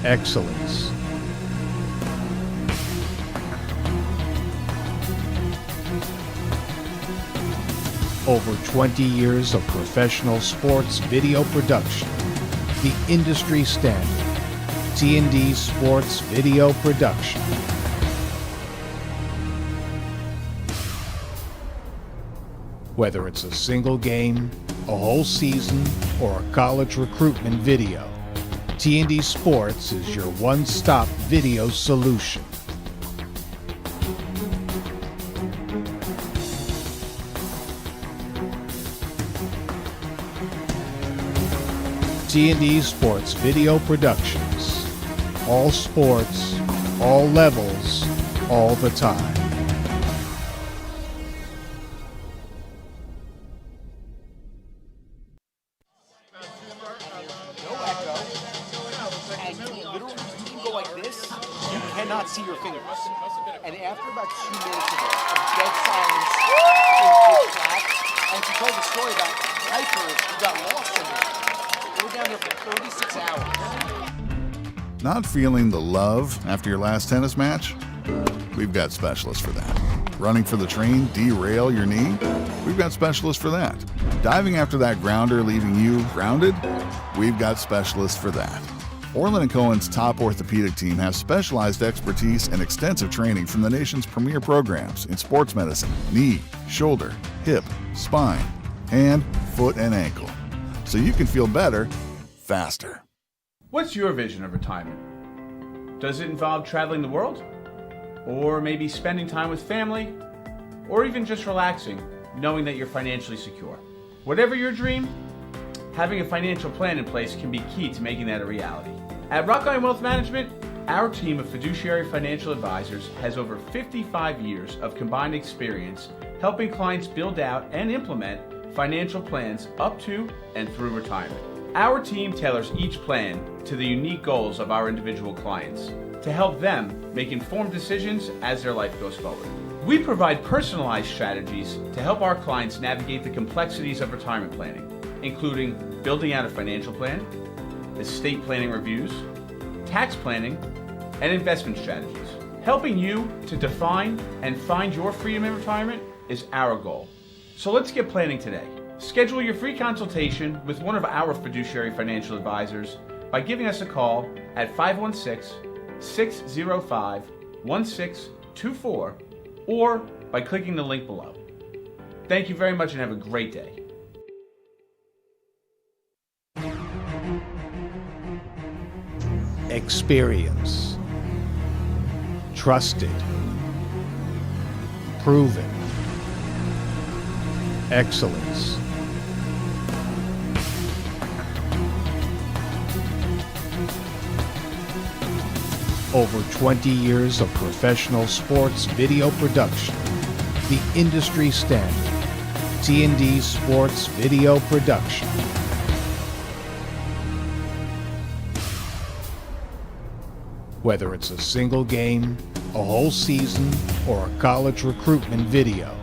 Speaker 6: Excellence. Over 20 years of professional sports video production. The industry standard. T&D Sports Video Production. Whether it's a single game, a whole season, or a college recruitment video, T&D Sports is your one-stop video solution. T&D Sports Video Productions. All sports, all levels, all the time.
Speaker 7: And literally, you can go like this, you cannot see your fingers. And after about 2 minutes of dead silence, in pitch black, and she told the story about Piper who got lost in there. They were down there for 36 hours.
Speaker 4: Not feeling the love after your last tennis match? We've got specialists for that. Running for the train, derail your knee? We've got specialists for that. Diving after that grounder, leaving you grounded? We've got specialists for that. Orlin Cohen's top orthopedic team has specialized expertise and extensive training from the nation's premier programs in sports medicine, knee, shoulder, hip, spine, hand, foot, and ankle. So you can feel better, faster.
Speaker 5: What's your vision of retirement? Does it involve traveling the world? Or maybe spending time with family? Or even just relaxing, knowing that you're financially secure? Whatever your dream, having a financial plan in place can be key to making that a reality. At Rockline Wealth Management, our team of fiduciary financial advisors has over 55 years of combined experience helping clients build out and implement financial plans up to and through retirement. Our team tailors each plan to the unique goals of our individual clients to help them make informed decisions as their life goes forward. We provide personalized strategies to help our clients navigate the complexities of retirement planning, including building out a financial plan, estate planning reviews, tax planning, and investment strategies. Helping you to define and find your freedom in retirement is our goal. So let's get planning today. Schedule your free consultation with one of our fiduciary financial advisors by giving us a call at 516-605-1624 or by clicking the link below. Thank you very much and have a great day.
Speaker 6: Experience. Trusted. Proven. Excellence. Over 20 years of professional sports video production. The industry standard. T&D Sports Video Production. Whether it's a single game, a whole season, or a college recruitment video,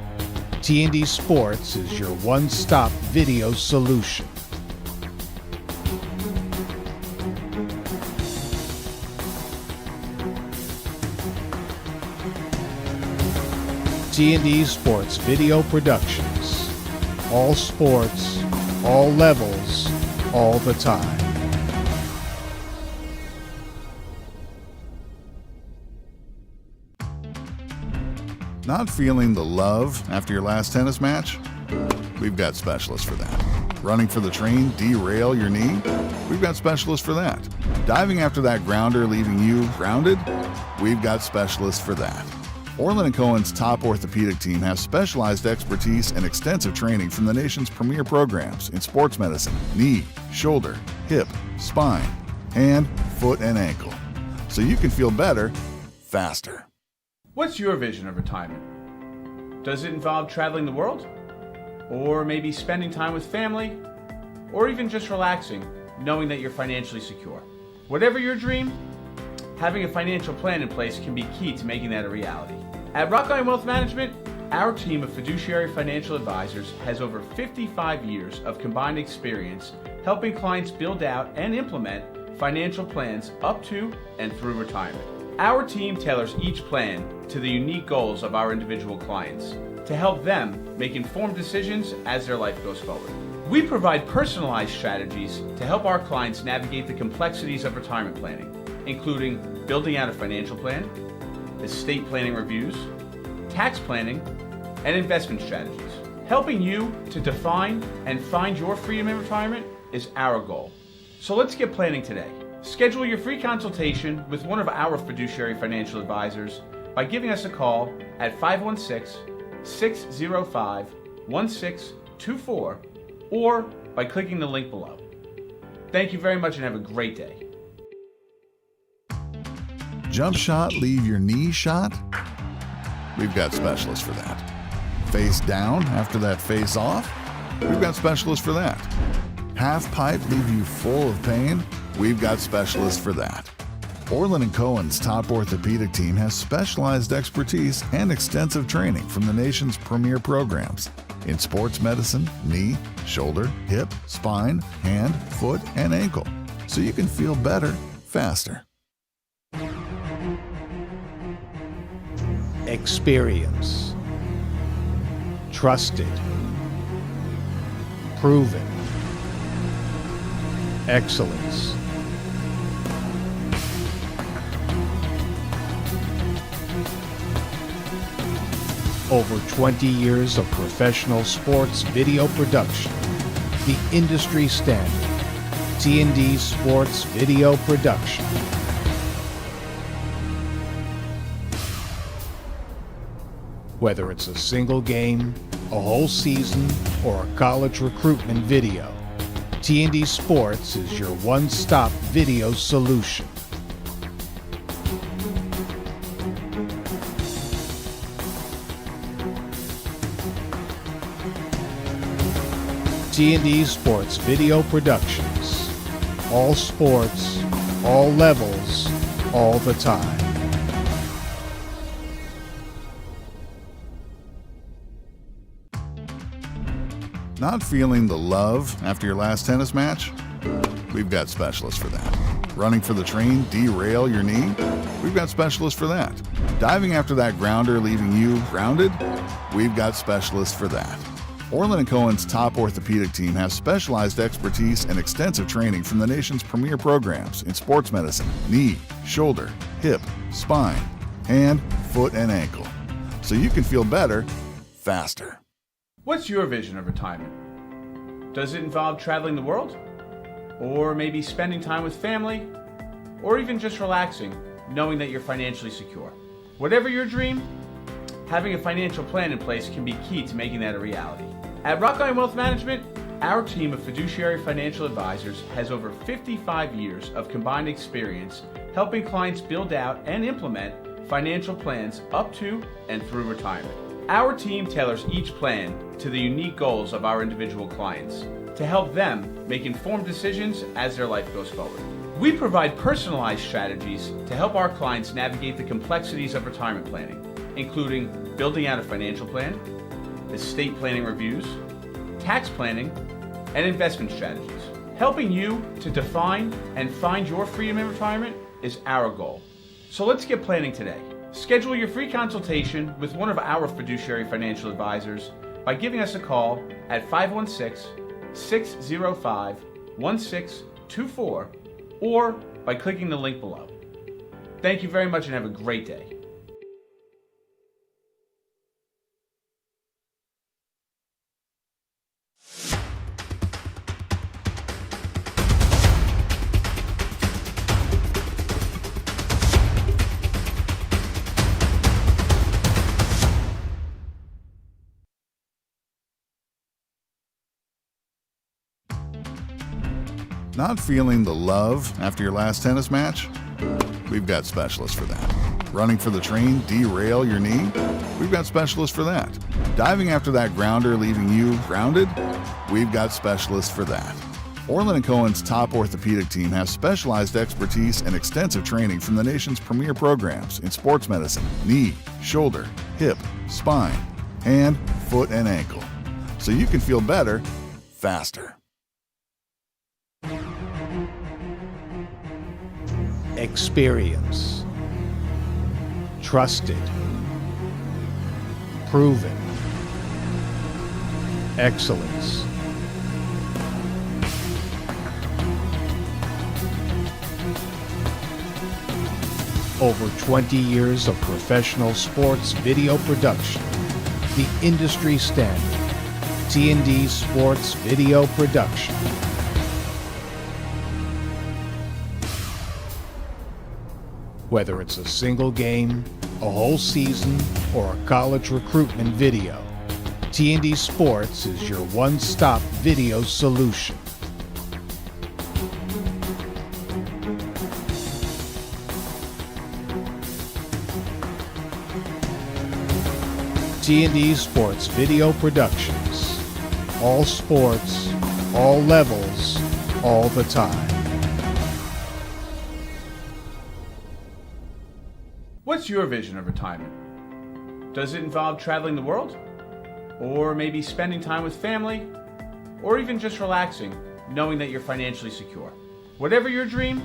Speaker 6: T&D Sports is your one-stop video solution. T&D Sports Video Productions. All sports, all levels, all the time.
Speaker 4: Not feeling the love after your last tennis match? We've got specialists for that. Running for the train, derail your knee? We've got specialists for that. Diving after that grounder, leaving you grounded? We've got specialists for that. Orlin Cohen's top orthopedic team has specialized expertise and extensive training from the nation's premier programs in sports medicine, knee, shoulder, hip, spine, hand, foot, and ankle, so you can feel better faster.
Speaker 5: What's your vision of retirement? Does it involve traveling the world? Or maybe spending time with family? Or even just relaxing, knowing that you're financially secure? Whatever your dream, having a financial plan in place can be key to making that a reality. At Rockline Wealth Management, our team of fiduciary financial advisors has over 55 years of combined experience helping clients build out and implement financial plans up to and through retirement. Our team tailors each plan to the unique goals of our individual clients to help them make informed decisions as their life goes forward. We provide personalized strategies to help our clients navigate the complexities of retirement planning, including building out a financial plan, estate planning reviews, tax planning, and investment strategies. Helping you to define and find your freedom in retirement is our goal. So let's get planning today. Schedule your free consultation with one of our fiduciary financial advisors by giving us a call at 516-605-1624 or by clicking the link below. Thank you very much and have a great day.
Speaker 4: Jump shot, leave your knee shot? We've got specialists for that. Face down after that face off? We've got specialists for that. Half pipe leave you full of pain? We've got specialists for that. Orlin Cohen's top orthopedic team has specialized expertise and extensive training from the nation's premier programs in sports medicine, knee, shoulder, hip, spine, hand, foot, and ankle, so you can feel better faster.
Speaker 6: Experience. Trusted. Proven. Excellence. Over 20 years of professional sports video production. The industry standard. T&D Sports Video Production. Whether it's a single game, a whole season, or a college recruitment video, T&D Sports is your one-stop video solution. T&D Sports Video Productions. All sports, all levels, all the time.
Speaker 4: Not feeling the love after your last tennis match? We've got specialists for that. Running for the train, derail your knee? We've got specialists for that. Diving after that grounder, leaving you grounded? We've got specialists for that. Orlin Cohen's top orthopedic team has specialized expertise and extensive training from the nation's premier programs in sports medicine, knee, shoulder, hip, spine, hand, foot, and ankle, so you can feel better faster.
Speaker 5: What's your vision of retirement? Does it involve traveling the world? Or maybe spending time with family? Or even just relaxing, knowing that you're financially secure? Whatever your dream, having a financial plan in place can be key to making that a reality. At Rockline Wealth Management, our team of fiduciary financial advisors has over 55 years of combined experience helping clients build out and implement financial plans up to and through retirement. Our team tailors each plan to the unique goals of our individual clients to help them make informed decisions as their life goes forward. We provide personalized strategies to help our clients navigate the complexities of retirement planning, including building out a financial plan, estate planning reviews, tax planning, and investment strategies. Helping you to define and find your freedom in retirement is our goal. So let's get planning today. Schedule your free consultation with one of our fiduciary financial advisors by giving us a call at 516-605-1624 or by clicking the link below. Thank you very much and have a great day.
Speaker 4: Not feeling the love after your last tennis match? We've got specialists for that. Running for the train, derail your knee? We've got specialists for that. Diving after that grounder, leaving you grounded? We've got specialists for that. Orlin Cohen's top orthopedic team has specialized expertise and extensive training from the nation's premier programs in sports medicine, knee, shoulder, hip, spine, hand, foot, and ankle. So you can feel better, faster.
Speaker 6: Experience. Trusted. Proven. Excellence. Over 20 years of professional sports video production. The industry standard. T&D Sports Video Production. Whether it's a single game, a whole season, or a college recruitment video, T&D Sports is your one-stop video solution. T&D Sports Video Productions. All sports, all levels, all the time.
Speaker 5: What's your vision of retirement? Does it involve traveling the world? Or maybe spending time with family? Or even just relaxing, knowing that you're financially secure? Whatever your dream,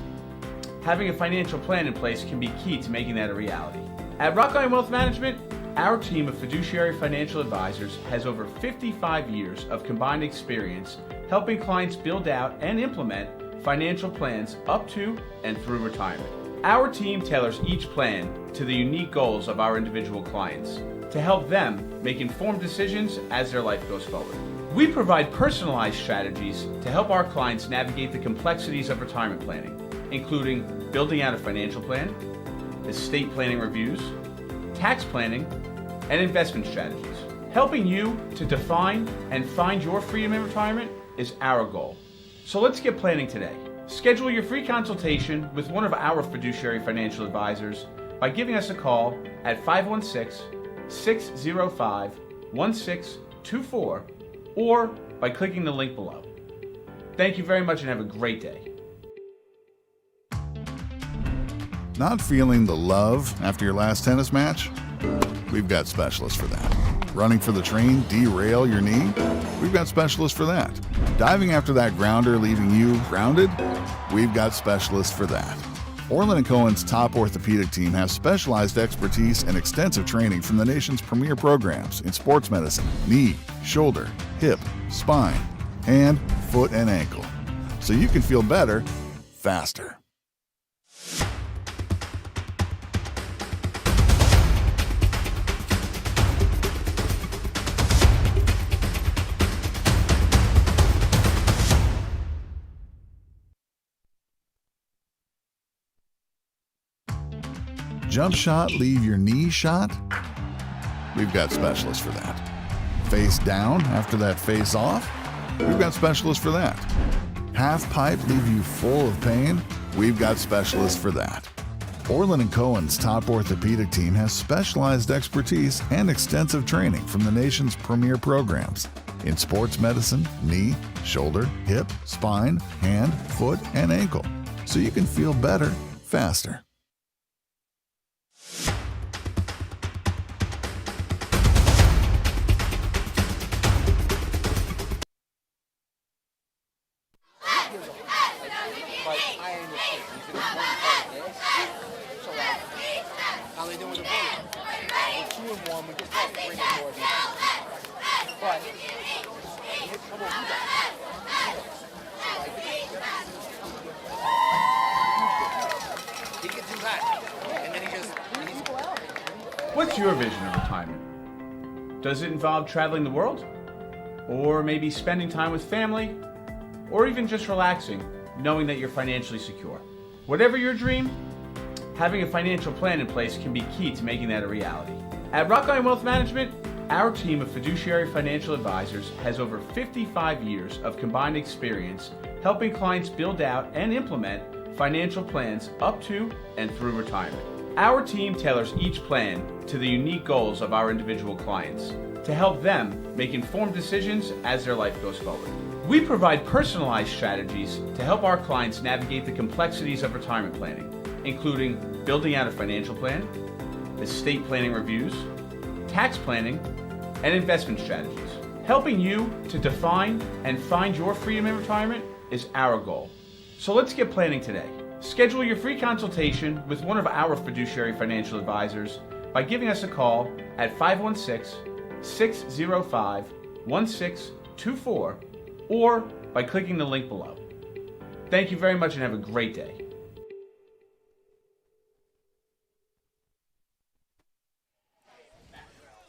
Speaker 5: having a financial plan in place can be key to making that a reality. At Rockline Wealth Management, our team of fiduciary financial advisors has over 55 years of combined experience helping clients build out and implement financial plans up to and through retirement. Our team tailors each plan to the unique goals of our individual clients to help them make informed decisions as their life goes forward. We provide personalized strategies to help our clients navigate the complexities of retirement planning, including building out a financial plan, estate planning reviews, tax planning, and investment strategies. Helping you to define and find your freedom in retirement is our goal. So let's get planning today. Schedule your free consultation with one of our fiduciary financial advisors by giving us a call at 516-605-1624 or by clicking the link below. Thank you very much and have a great day.
Speaker 4: Not feeling the love after your last tennis match? We've got specialists for that. Running for the train, derail your knee? We've got specialists for that. Diving after that grounder, leaving you grounded? We've got specialists for that. Orlin Cohen's top orthopedic team has specialized expertise and extensive training from the nation's premier programs in sports medicine, knee, shoulder, hip, spine, hand, foot, and ankle. So you can feel better, faster. Jump shot, leave your knee shot? We've got specialists for that. Face down after that face off? We've got specialists for that. Half pipe, leave you full of pain? We've got specialists for that. Orlin Cohen's top orthopedic team has specialized expertise and extensive training from the nation's premier programs in sports medicine, knee, shoulder, hip, spine, hand, foot, and ankle. So you can feel better, faster.
Speaker 7: How they doing with the vote? We're 2-1. We just lost 3 more. But come on, he can do that, and then
Speaker 5: What's your vision of retirement? Does it involve traveling the world? Or maybe spending time with family? Or even just relaxing, knowing that you're financially secure? Whatever your dream, having a financial plan in place can be key to making that a reality. At Rockline Wealth Management, our team of fiduciary financial advisors has over 55 years of combined experience helping clients build out and implement financial plans up to and through retirement. Our team tailors each plan to the unique goals of our individual clients to help them make informed decisions as their life goes forward. We provide personalized strategies to help our clients navigate the complexities of retirement planning, including building out a financial plan, estate planning reviews, tax planning, and investment strategies. Helping you to define and find your freedom in retirement is our goal. So let's get planning today. Schedule your free consultation with one of our fiduciary financial advisors by giving us a call at 516-605-1624 or by clicking the link below. Thank you very much and have a great day.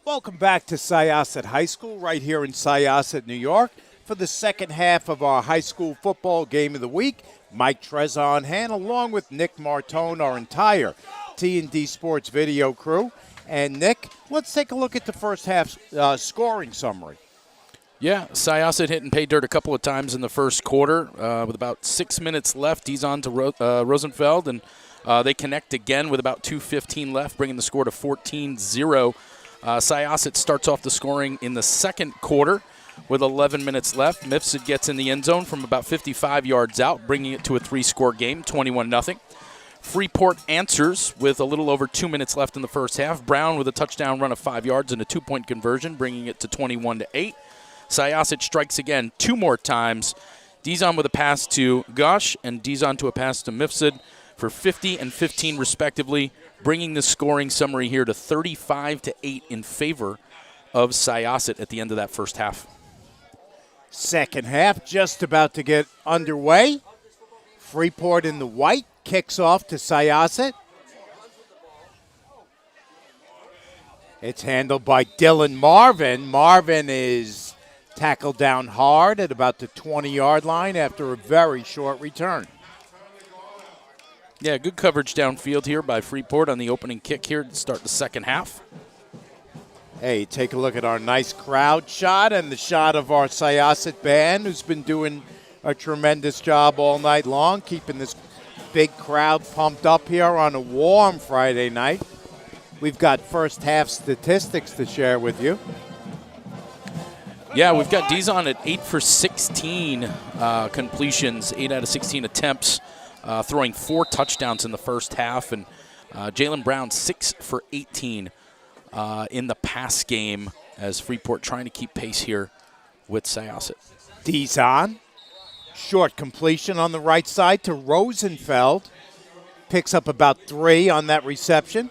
Speaker 2: Welcome back to Syosset High School right here in Syosset, New York for the second half of our high school football game of the week. Mike Trezor on hand along with Nick Martone, our entire T&D Sports video crew. And Nick, let's take a look at the first half scoring summary.
Speaker 3: Yeah, Syosset hitting pay dirt a couple of times in the first quarter. With about 6 minutes left, Dizon to Rosenfeld, and they connect again with about 2:15 left, bringing the score to 14-0. Syosset starts off the scoring in the second quarter with 11 minutes left. Mifsud gets in the end zone from about 55 yards out, bringing it to a 3-score game, 21-0. Freeport answers with a little over 2 minutes left in the first half. Brown with a touchdown run of 5 yards and a 2-point conversion, bringing it to 21-8. Syosset strikes again 2 more times. Dizon with a pass to Gosh and Dizon to a pass to Mifsud for 50 and 15 respectively, bringing the scoring summary here to 35-8 in favor of Syosset at the end of that first half.
Speaker 2: Second half just about to get underway. Freeport in the white kicks off to Syosset. It's handled by Dylan Marvin. Marvin is tackled down hard at about the 20-yard line after a very short return.
Speaker 3: Yeah, good coverage downfield here by Freeport on the opening kick here to start the second half.
Speaker 2: Hey, take a look at our nice crowd shot and the shot of our Syosset band, who's been doing a tremendous job all night long, keeping this big crowd pumped up here on a warm Friday night. We've got first half statistics to share with you.
Speaker 3: Yeah, we've got Dizon at 8 for 16 completions, 8 out of 16 attempts, throwing 4 touchdowns in the first half, and Jalen Brown 6 for 18 in the pass game as Freeport trying to keep pace here with Syosset.
Speaker 2: Dizon, short completion on the right side to Rosenfeld. Picks up about 3 on that reception.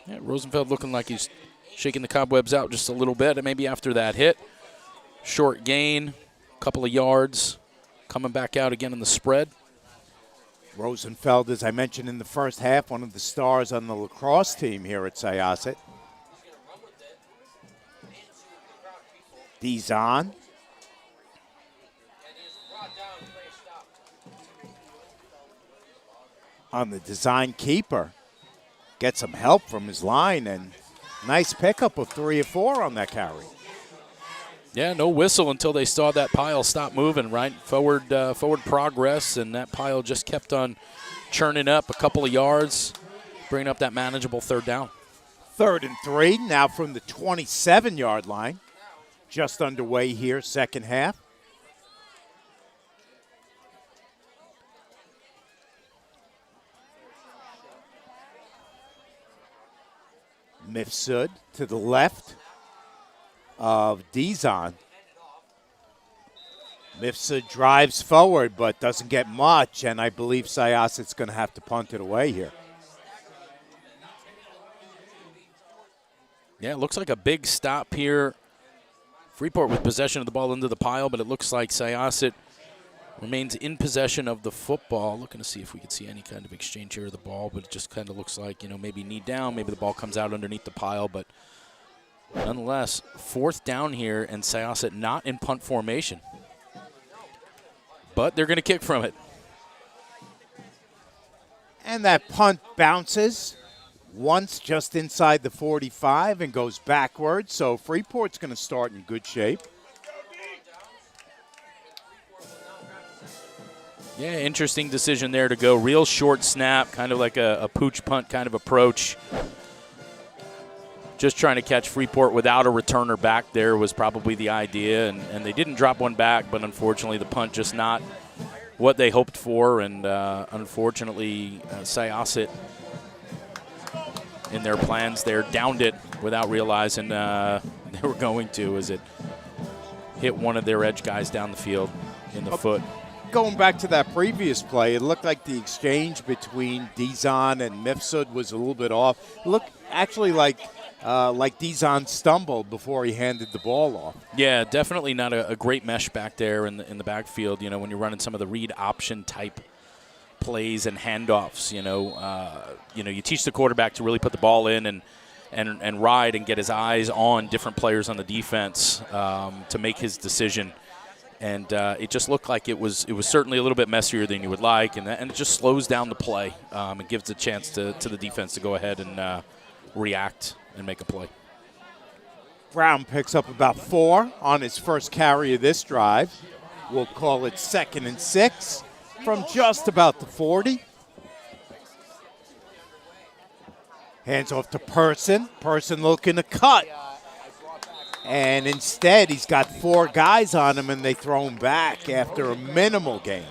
Speaker 3: Yeah, Rosenfeld looking like he's shaking the cobwebs out just a little bit, and maybe after that hit. Short gain, couple of yards, coming back out again in the spread.
Speaker 2: Rosenfeld, as I mentioned in the first half, one of the stars on the lacrosse team here at Syosset. Dizon. On the design keeper. Get some help from his line, and nice pickup of 3 or 4 on that carry.
Speaker 3: Yeah, no whistle until they saw that pile stop moving, right? Forward progress, and that pile just kept on churning up a couple of yards, bringing up that manageable third down.
Speaker 2: 3rd and 3, now from the 27-yard line. Just underway here, second half. Mifsud to the left of Dizon. Mifsud drives forward but doesn't get much, and I believe Syosset's going to have to punt it away here.
Speaker 3: Yeah, it looks like a big stop here. Freeport with possession of the ball into the pile, but it looks like Syosset remains in possession of the football. Looking to see if we can see any kind of exchange here of the ball, but it just kind of looks like, maybe knee down, maybe the ball comes out underneath the pile. But nonetheless, 4th down here, and Syosset not in punt formation. But they're going to kick from it.
Speaker 2: And that punt bounces once just inside the 45 and goes backwards. So Freeport's going to start in good shape.
Speaker 3: Yeah, interesting decision there to go real short snap, kind of like a pooch punt kind of approach. Just trying to catch Freeport without a returner back there was probably the idea, and they didn't drop one back, but unfortunately the punt just not what they hoped for, and unfortunately Syosset in their plans there downed it without realizing they were going to, as it hit one of their edge guys down the field in the foot.
Speaker 2: Going back to that previous play, it looked like the exchange between Dizon and Mifsud was a little bit off. It looked actually like Dizon stumbled before he handed the ball off. Yeah,
Speaker 3: definitely not a great mesh back there in the backfield. You know, when you're running some of the read option type plays and handoffs, you teach the quarterback to really put the ball in and ride and get his eyes on different players on the defense to make his decision. And it just looked like it was certainly a little bit messier than you would like, and it just slows down the play and gives a chance to the defense to go ahead and react and make a play.
Speaker 2: Brown picks up about 4 on his first carry of this drive. We'll call it 2nd and 6 from just about the 40. Hands off to Person. Person looking to cut. And instead, he's got 4 guys on him, and they throw him back after a minimal gain.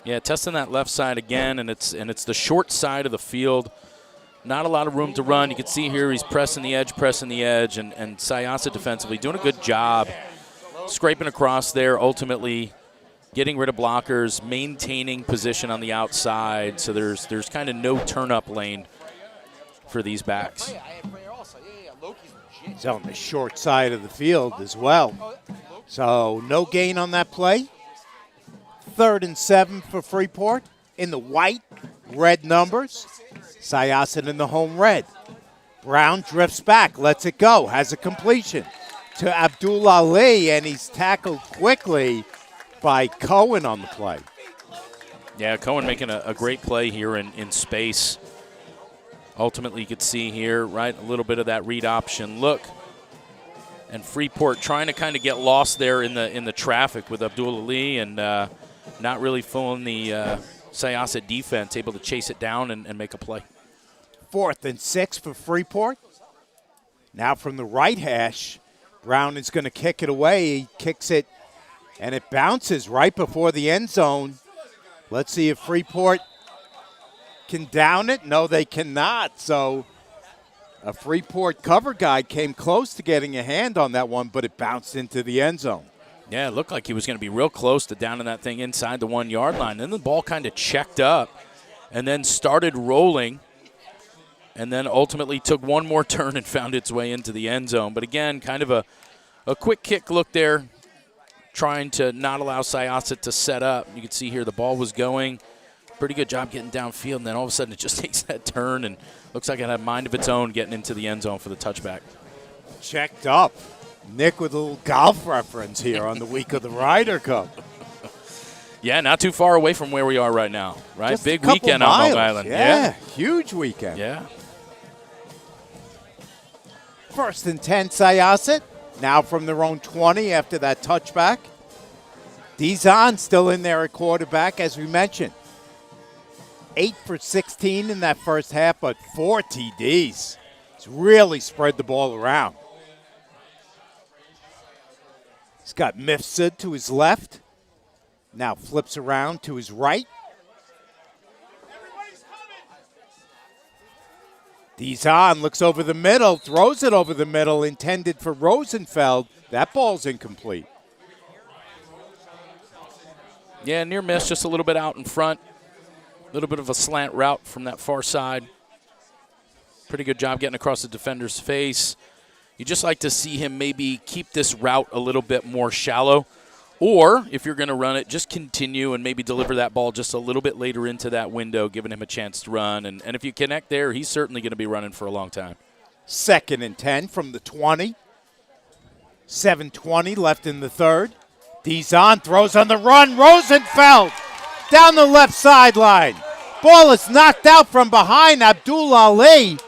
Speaker 3: Yeah, testing that left side again, and it's the short side of the field. Not a lot of room to run. You can see here he's pressing the edge, and Syosset defensively doing a good job scraping across there, ultimately getting rid of blockers, maintaining position on the outside, so there's kind of no turn-up lane for these backs.
Speaker 2: He's on the short side of the field as well. So no gain on that play. 3rd and 7 for Freeport in the white, red numbers. Syosset in the home red. Brown drifts back, lets it go, has a completion to Abdul Ali, and he's tackled quickly by Cohen on the play.
Speaker 3: Yeah, Cohen making a great play here in space. Ultimately, you could see here, right, a little bit of that read option look. And Freeport trying to kind of get lost there in the traffic with Abdul Ali and not really fooling the Syosset defense, able to chase it down and make a play.
Speaker 2: 4th and 6 for Freeport. Now from the right hash, Brown is going to kick it away. He kicks it, and it bounces right before the end zone. Let's see if Freeport can down it. No, they cannot. So a Freeport cover guy came close to getting a hand on that one, but it bounced into the end zone.
Speaker 3: Yeah, it looked like he was going to be real close to downing that thing inside the 1-yard line. Then the ball kind of checked up and then started rolling and then ultimately took one more turn and found its way into the end zone. But again, kind of a quick kick look there, trying to not allow Syosset to set up. You can see here the ball was going. Pretty good job getting downfield, and then all of a sudden it just takes that turn and looks like it had a mind of its own getting into the end zone for the touchback.
Speaker 2: Checked up. Nick with a little golf reference here on the week of the Ryder Cup.
Speaker 3: Yeah, not too far away from where we are right now, right?
Speaker 2: Just
Speaker 3: big weekend on Long Island.
Speaker 2: Yeah, huge weekend.
Speaker 3: Yeah.
Speaker 2: 1st and 10, Syosset. Now from their own 20 after that touchback. Dizon still in there at quarterback, as we mentioned. 8 for 16 in that first half, but 4 TDs. He's really spread the ball around. He's got Mifsud to his left. Now flips around to his right. Dizon looks over the middle, throws it over the middle, intended for Rosenfeld. That ball's incomplete.
Speaker 3: Yeah, near miss, just a little bit out in front. A little bit of a slant route from that far side. Pretty good job getting across the defender's face. You just like to see him maybe keep this route a little bit more shallow. Or, if you're going to run it, just continue and maybe deliver that ball just a little bit later into that window, giving him a chance to run. And if you connect there, he's certainly going to be running for a long time.
Speaker 2: 2nd and 10 from the 20. 7:20 left in the 3rd. Dizon throws on the run. Rosenfeld down the left sideline. Ball is knocked out from behind Abdul Ali,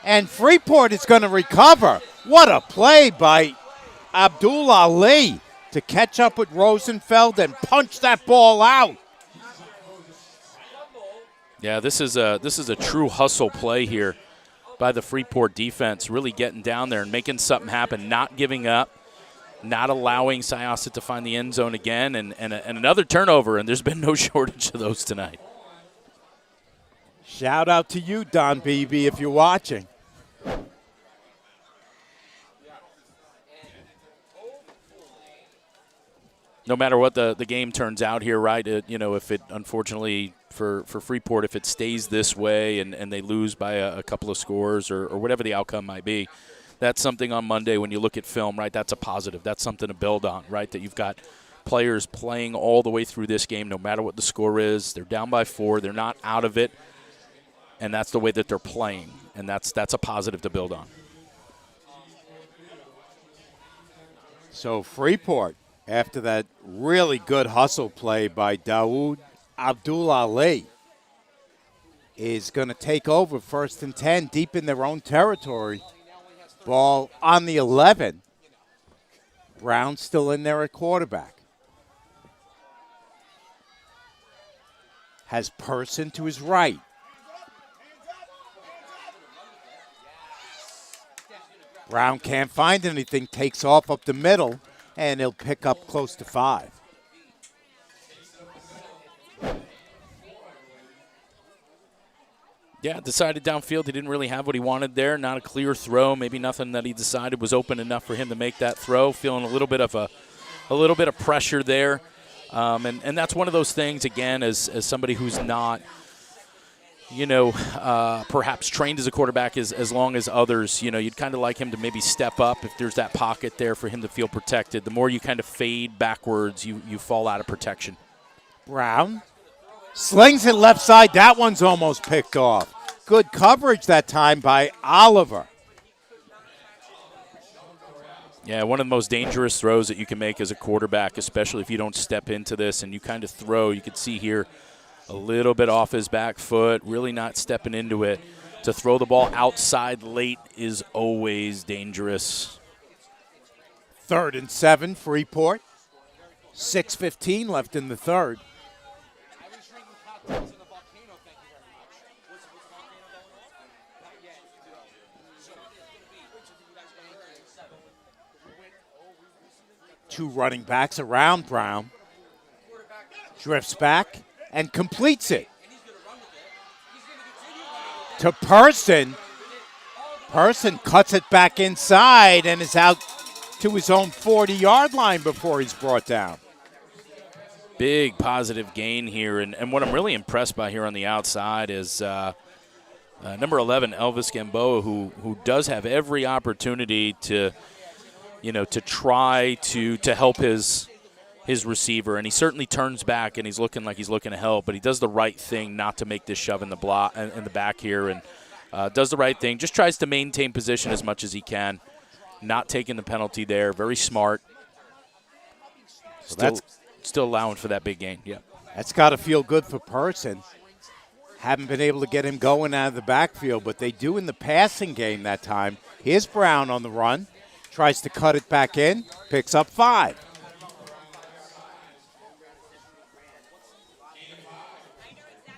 Speaker 2: and Freeport is going to recover. What a play by Abdul Ali to catch up with Rosenfeld and punch that ball out.
Speaker 3: Yeah, this is a true hustle play here by the Freeport defense, really getting down there and making something happen, not giving up, not allowing Syosset to find the end zone again, and another turnover, and there's been no shortage of those tonight.
Speaker 2: Shout out to you, Don Beebe, if you're watching.
Speaker 3: No matter what the game turns out here, right, if it unfortunately for Freeport, if it stays this way and they lose by a couple of scores or whatever the outcome might be, that's something on Monday when you look at film, right, that's a positive. That's something to build on, right, that you've got players playing all the way through this game no matter what the score is. They're down by 4. They're not out of it, and that's the way that they're playing, and that's a positive to build on.
Speaker 2: So Freeport, after that really good hustle play by Dawood Abdul Ali, is going to take over 1st and 10 deep in their own territory. Ball on the 11. Brown still in there at quarterback. Has Person to his right. Brown can't find anything, takes off up the middle, and he'll pick up close to 5.
Speaker 3: Yeah, decided downfield. He didn't really have what he wanted there. Not a clear throw. Maybe nothing that he decided was open enough for him to make that throw. Feeling a little bit of pressure there, and that's one of those things. Again, as somebody who's not, perhaps trained as a quarterback as long as others, you'd kind of like him to maybe step up if there's that pocket there for him to feel protected. The more you kind of fade backwards, you fall out of protection.
Speaker 2: Brown slings it left side. That one's almost picked off. Good coverage that time by Oliver.
Speaker 3: Yeah, one of the most dangerous throws that you can make as a quarterback, especially if you don't step into this and you kind of throw. You could see here a little bit off his back foot, really not stepping into it. To throw the ball outside late is always dangerous.
Speaker 2: 3rd and 7, Freeport. 6:15 left in the third. Two running backs around Brown. Drifts back and completes it to Person. Person cuts it back inside and is out to his own 40-yard line before he's brought down.
Speaker 3: Big positive gain here, and what I'm really impressed by here on the outside is number 11, Elvis Gamboa, who does have every opportunity to try to help his receiver, and he certainly turns back and he's looking like he's looking to help, but he does the right thing not to make this shove in the back here, and does the right thing. Just tries to maintain position as much as he can, not taking the penalty there. Very smart. Still allowing for that big gain. Yeah,
Speaker 2: that's got to feel good for Person. Haven't been able to get him going out of the backfield, but they do in the passing game that time. Here's Brown on the run. Tries to cut it back in. Picks up 5.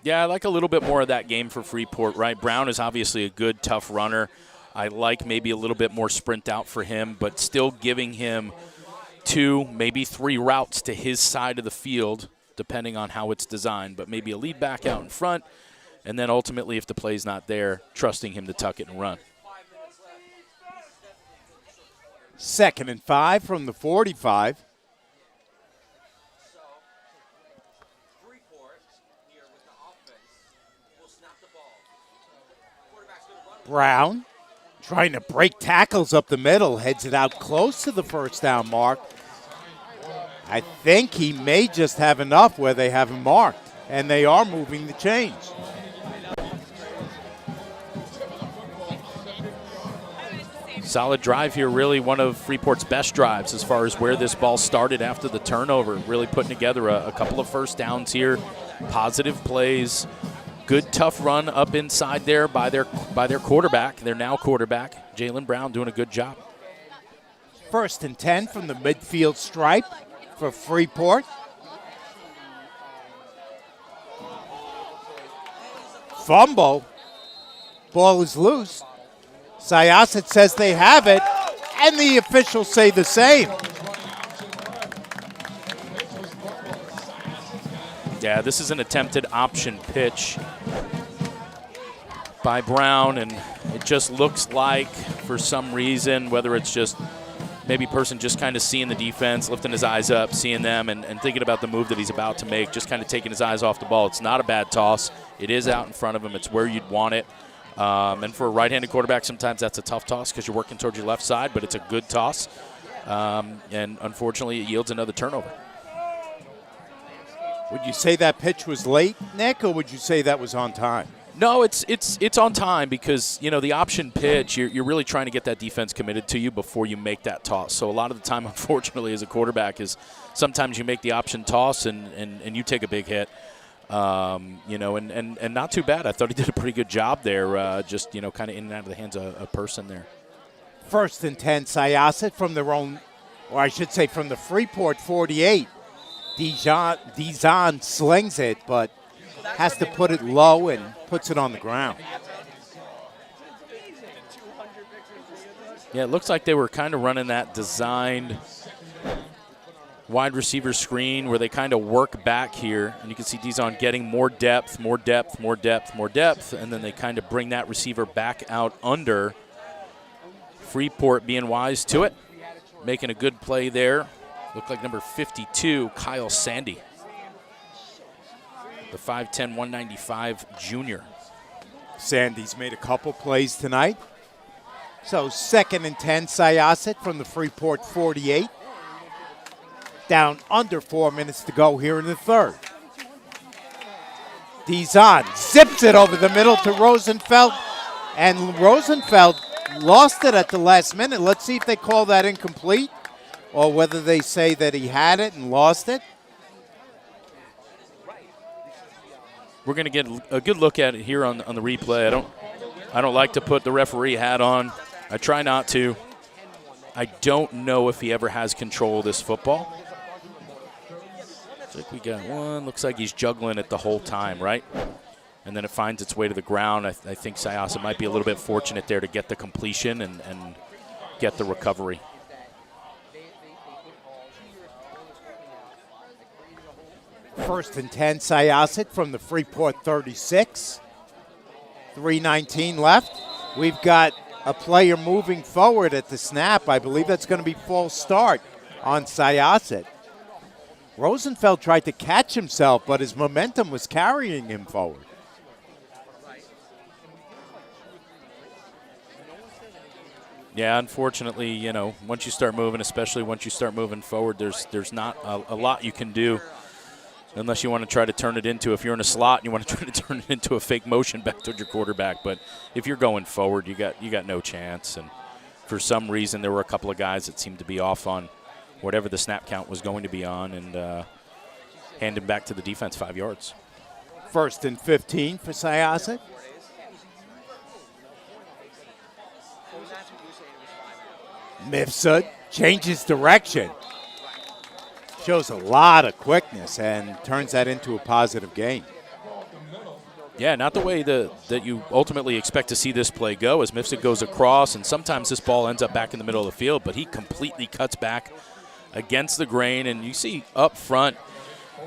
Speaker 3: Yeah, I like a little bit more of that game for Freeport, right? Brown is obviously a good, tough runner. I like maybe a little bit more sprint out for him, but still giving him 2, maybe 3 routes to his side of the field, depending on how it's designed, but maybe a lead back out in front, and then ultimately, if the play's not there, trusting him to tuck it and run.
Speaker 2: 2nd and 5 from the 45. Brown trying to break tackles up the middle, heads it out close to the first down mark. I think he may just have enough where they have him marked, and they are moving the chains.
Speaker 3: Solid drive here, really one of Freeport's best drives as far as where this ball started after the turnover. Really putting together a couple of first downs here, positive plays, Good tough run up inside there by their quarterback. Their now quarterback, Jalen Brown, doing a good job.
Speaker 2: 1st and 10 from the midfield stripe for Freeport. Fumble. Ball is loose. Syosset says they have it, and the officials say the same.
Speaker 3: Yeah, this is an attempted option pitch by Brown, and it just looks like, for some reason, whether it's just maybe person just kind of seeing the defense, lifting his eyes up, seeing them, and thinking about the move that he's about to make, just kind of taking his eyes off the ball. It's not a bad toss. It is out in front of him. It's where you'd want it. And for a right-handed quarterback, sometimes that's a tough toss because you're working towards your left side, but it's a good toss. And unfortunately, it yields another turnover.
Speaker 2: Would you say that pitch was late, Nick, or would you say that was on time?
Speaker 3: No, it's on time because, you know, the option pitch, you're really trying to get that defense committed to you before you make that toss. So a lot of the time, unfortunately, as a quarterback, is sometimes you make the option toss and you take a big hit. You know, and not too bad. I thought he did a pretty good job there, just, you know, kind of in and out of the hands of a person there.
Speaker 2: 1st and 10, Syosset from their own, or I should say from the Freeport 48. Dijon slings it, but has to put it low and puts it on the ground.
Speaker 3: Yeah, it looks like they were kind of running that designed wide receiver screen where they kind of work back here, and you can see Dijon getting more depth, and then they kind of bring that receiver back out under. Freeport being wise to it, making a good play there. Looked like number 52, Kyle Sandy, the 5'10", 195 junior.
Speaker 2: Sandy's made a couple plays tonight. So 2nd and 10, Syosset from the Freeport 48. Down under 4 minutes to go here in the third. Dijon zips it over the middle to Rosenfeld, and Rosenfeld lost it at the last minute. Let's see if they call that incomplete or whether they say that he had it and lost it.
Speaker 3: We're going to get a good look at it here on the replay. I don't like to put the referee hat on. I try not to. I don't know if he ever has control of this football. Looks like we got one. Looks like he's juggling it the whole time, right? And then it finds its way to the ground. I think Syosset might be a little bit fortunate there to get the completion and get the recovery.
Speaker 2: First and 10, Syosset from the Freeport 36. 3:19 left. We've got a player moving forward at the snap. I believe that's going to be false start on Syosset. Rosenfeld tried to catch himself, but his momentum was carrying him forward.
Speaker 3: Yeah, unfortunately, you know, once you start moving, especially once you start moving forward, there's not a lot you can do unless you want to try to turn it into, if you're in a slot and you want to try to turn it into a fake motion back toward your quarterback. But if you're going forward, you got no chance. And for some reason, there were a couple of guys that seemed to be off on whatever the snap count was going to be on, and hand him back to the defense 5 yards.
Speaker 2: 1st and 15 for Syosset. Mifsud changes direction. Shows a lot of quickness and turns that into a positive gain.
Speaker 3: Yeah, not the way that you ultimately expect to see this play go, as Mifsud goes across, and sometimes this ball ends up back in the middle of the field, but he completely cuts back against the grain, and you see up front,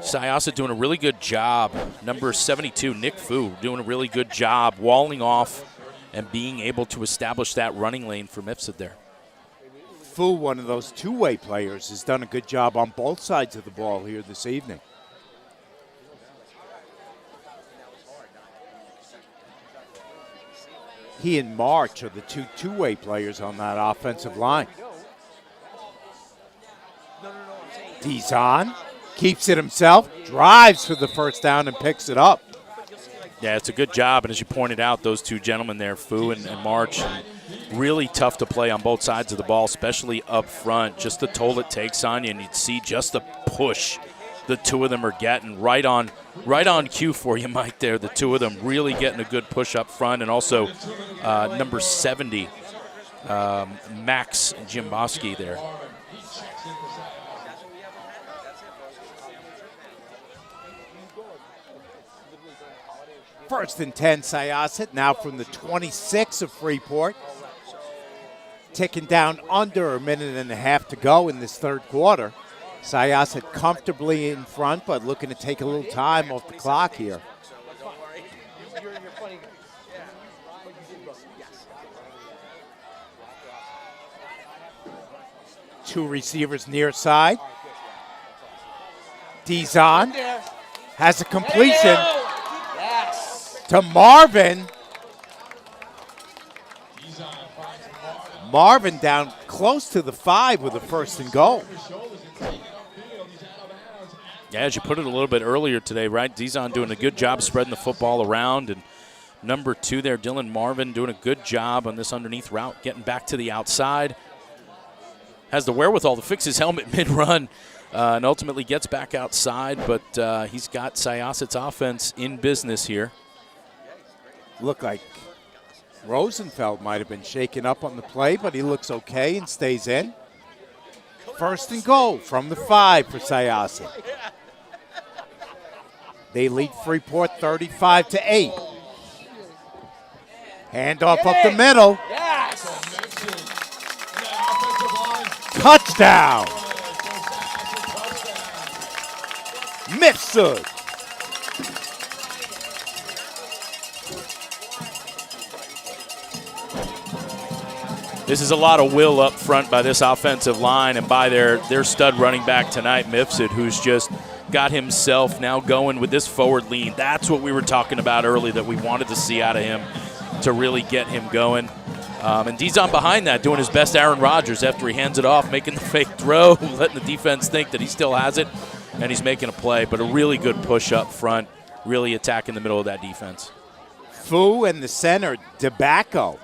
Speaker 3: Syosset doing a really good job. Number 72, Nick Fu, doing a really good job walling off and being able to establish that running lane for Mifsud there.
Speaker 2: Fu, one of those two-way players, has done a good job on both sides of the ball here this evening. He and March are the two-way players on that offensive line. Dijon keeps it himself, drives for the first down and picks it up.
Speaker 3: Yeah, it's a good job, and as you pointed out, those two gentlemen there, Fu and March, really tough to play on both sides of the ball, especially up front. Just the toll it takes on you, and you'd see just the push the two of them are getting. Right on cue for you, Mike, there. The two of them really getting a good push up front. And also number 70, Max Jimboski there.
Speaker 2: First and 10, Syosset, now from the 26 of Freeport. Ticking down under a minute and a half to go in this third quarter. Syosset comfortably in front, but looking to take a little time off the clock here. Two receivers near side. Dizon has a completion to Marvin. Marvin down close to the 5 with a first and goal.
Speaker 3: Yeah, as you put it a little bit earlier today, right? Dizon doing a good job spreading the football around. And number 2 there, Dylan Marvin, doing a good job on this underneath route, getting back to the outside. Has the wherewithal to fix his helmet mid-run and ultimately gets back outside. But he's got Syosset's offense in business here.
Speaker 2: Looked like Rosenfeld might have been shaken up on the play, but he looks okay and stays in. First and goal from the 5 for Syosset. They lead Freeport 35-8. Handoff up the middle. Touchdown. Mifsud.
Speaker 3: This is a lot of will up front by this offensive line and by their stud running back tonight, Mifsud, who's just got himself now going with this forward lean. That's what we were talking about early that we wanted to see out of him to really get him going. And Dizon behind that doing his best Aaron Rodgers after he hands it off, making the fake throw, letting the defense think that he still has it, and he's making a play. But a really good push up front, really attacking the middle of that defense.
Speaker 2: Fu and the center, DeBacco,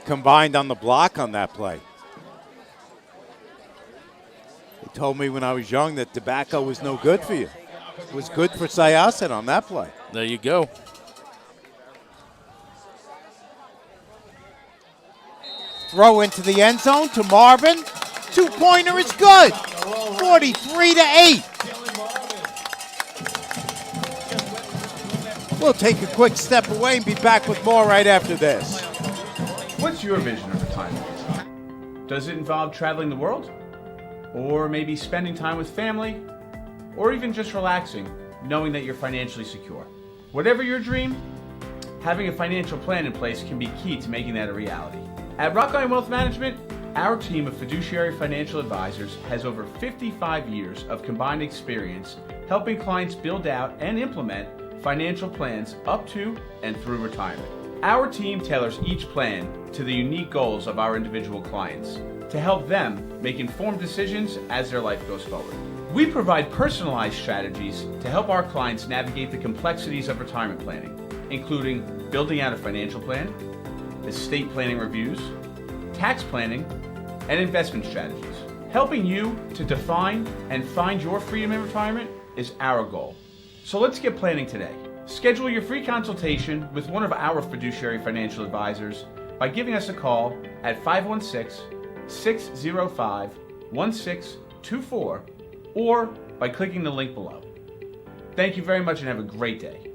Speaker 2: combined on the block on that play. They told me when I was young that tobacco was no good for you. It was good for Syosset on that play.
Speaker 3: There you go.
Speaker 2: Throw into the end zone to Marvin. Two-pointer is good. 43-8. We'll take a quick step away and be back with more right after this.
Speaker 5: What's your vision of retirement? Does it involve traveling the world? Or maybe spending time with family? Or even just relaxing, knowing that you're financially secure? Whatever your dream, having a financial plan in place can be key to making that a reality. At Rockline Wealth Management, our team of fiduciary financial advisors has over 55 years of combined experience helping clients build out and implement financial plans up to and through retirement. Our team tailors each plan to the unique goals of our individual clients to help them make informed decisions as their life goes forward. We provide personalized strategies to help our clients navigate the complexities of retirement planning, including building out a financial plan, estate planning reviews, tax planning, and investment strategies. Helping you to define and find your freedom in retirement is our goal. So let's get planning today. Schedule your free consultation with one of our fiduciary financial advisors by giving us a call at 516-605-1624 or by clicking the link below. Thank you very much and have a great day.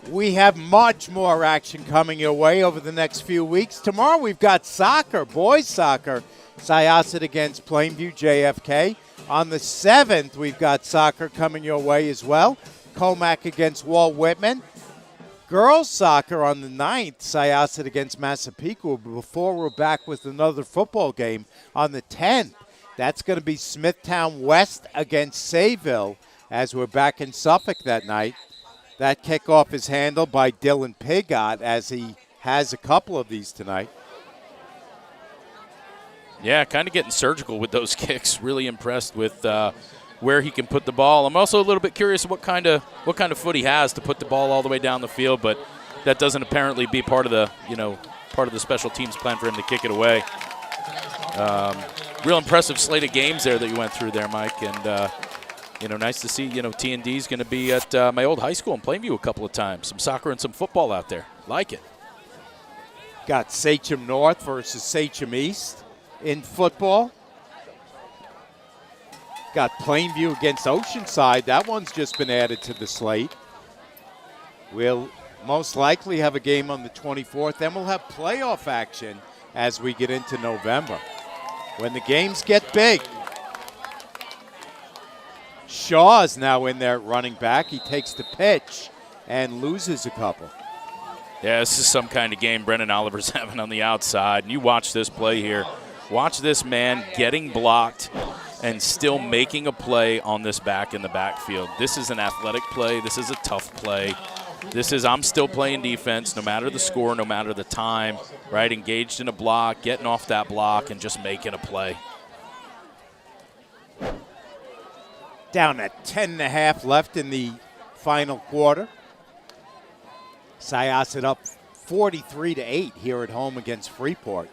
Speaker 2: We have much more action coming your way over the next few weeks. Tomorrow we've got soccer, boys soccer, Syosset against Plainview JFK. On the 7th, we've got soccer coming your way as well. Comac against Walt Whitman. Girls soccer on the 9th, Syosset against Massapequa. Before we're back with another football game on the 10th. That's going to be Smithtown West against Sayville as we're back in Suffolk that night. That kickoff is handled by Dylan Pigot as he has a couple of these tonight.
Speaker 3: Yeah, kind of getting surgical with those kicks. Really impressed with where he can put the ball. I'm also a little bit curious what kind of foot he has to put the ball all the way down the field, but that doesn't apparently be part of the special teams plan for him to kick it away. real impressive slate of games there that you went through there, Mike. And, nice to see, T&D is going to be at my old high school in Plainview a couple of times. Some soccer and some football out there. Like it.
Speaker 2: Got Sachem North versus Sachem East in football. Got Plainview against Oceanside. That one's just been added to the slate. We'll most likely have a game on the 24th. Then we'll have playoff action as we get into November, when the games get big. Shaw is now in there at running back. He takes the pitch and loses a couple.
Speaker 3: Yeah, this is some kind of game Brendan Oliver's having on the outside. And you watch this play here. Watch this man getting blocked and still making a play on this back in the backfield. This is an athletic play. This is a tough play. This is, I'm still playing defense no matter the score, no matter the time, right? Engaged in a block, getting off that block, and just making a play.
Speaker 2: Down at 10.5 left in the final quarter. Syosset up 43-8 here at home against Freeport.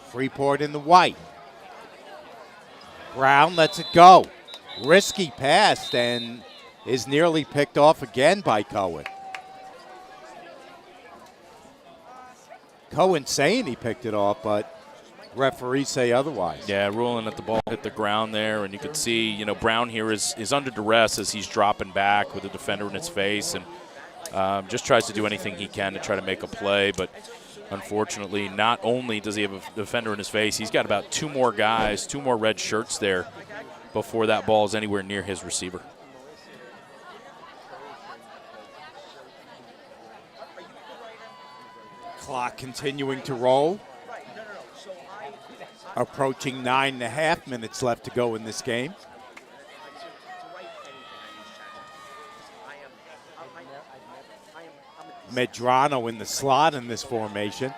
Speaker 2: Freeport in the white. Brown lets it go. Risky pass and is nearly picked off again by Cohen. Cohen saying he picked it off, but referees say otherwise.
Speaker 3: Yeah, ruling that the ball hit the ground there, and you could see, Brown here is under duress as he's dropping back with the defender in his face, and just tries to do anything he can to try to make a play. But unfortunately, not only does he have a defender in his face, he's got about two more guys, two more red shirts there before that ball is anywhere near his receiver.
Speaker 2: Clock continuing to roll. Approaching 9.5 minutes left to go in this game. Medrano in the slot in this formation.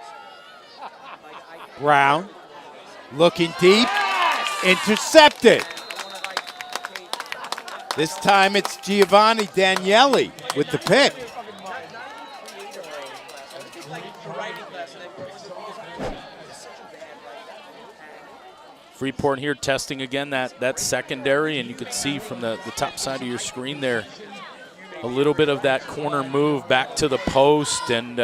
Speaker 2: Brown looking deep, intercepted. This time it's Giovanni Daniele with the pick.
Speaker 3: Freeport here testing again that secondary, and you could see from the top side of your screen there a little bit of that corner move back to the post, and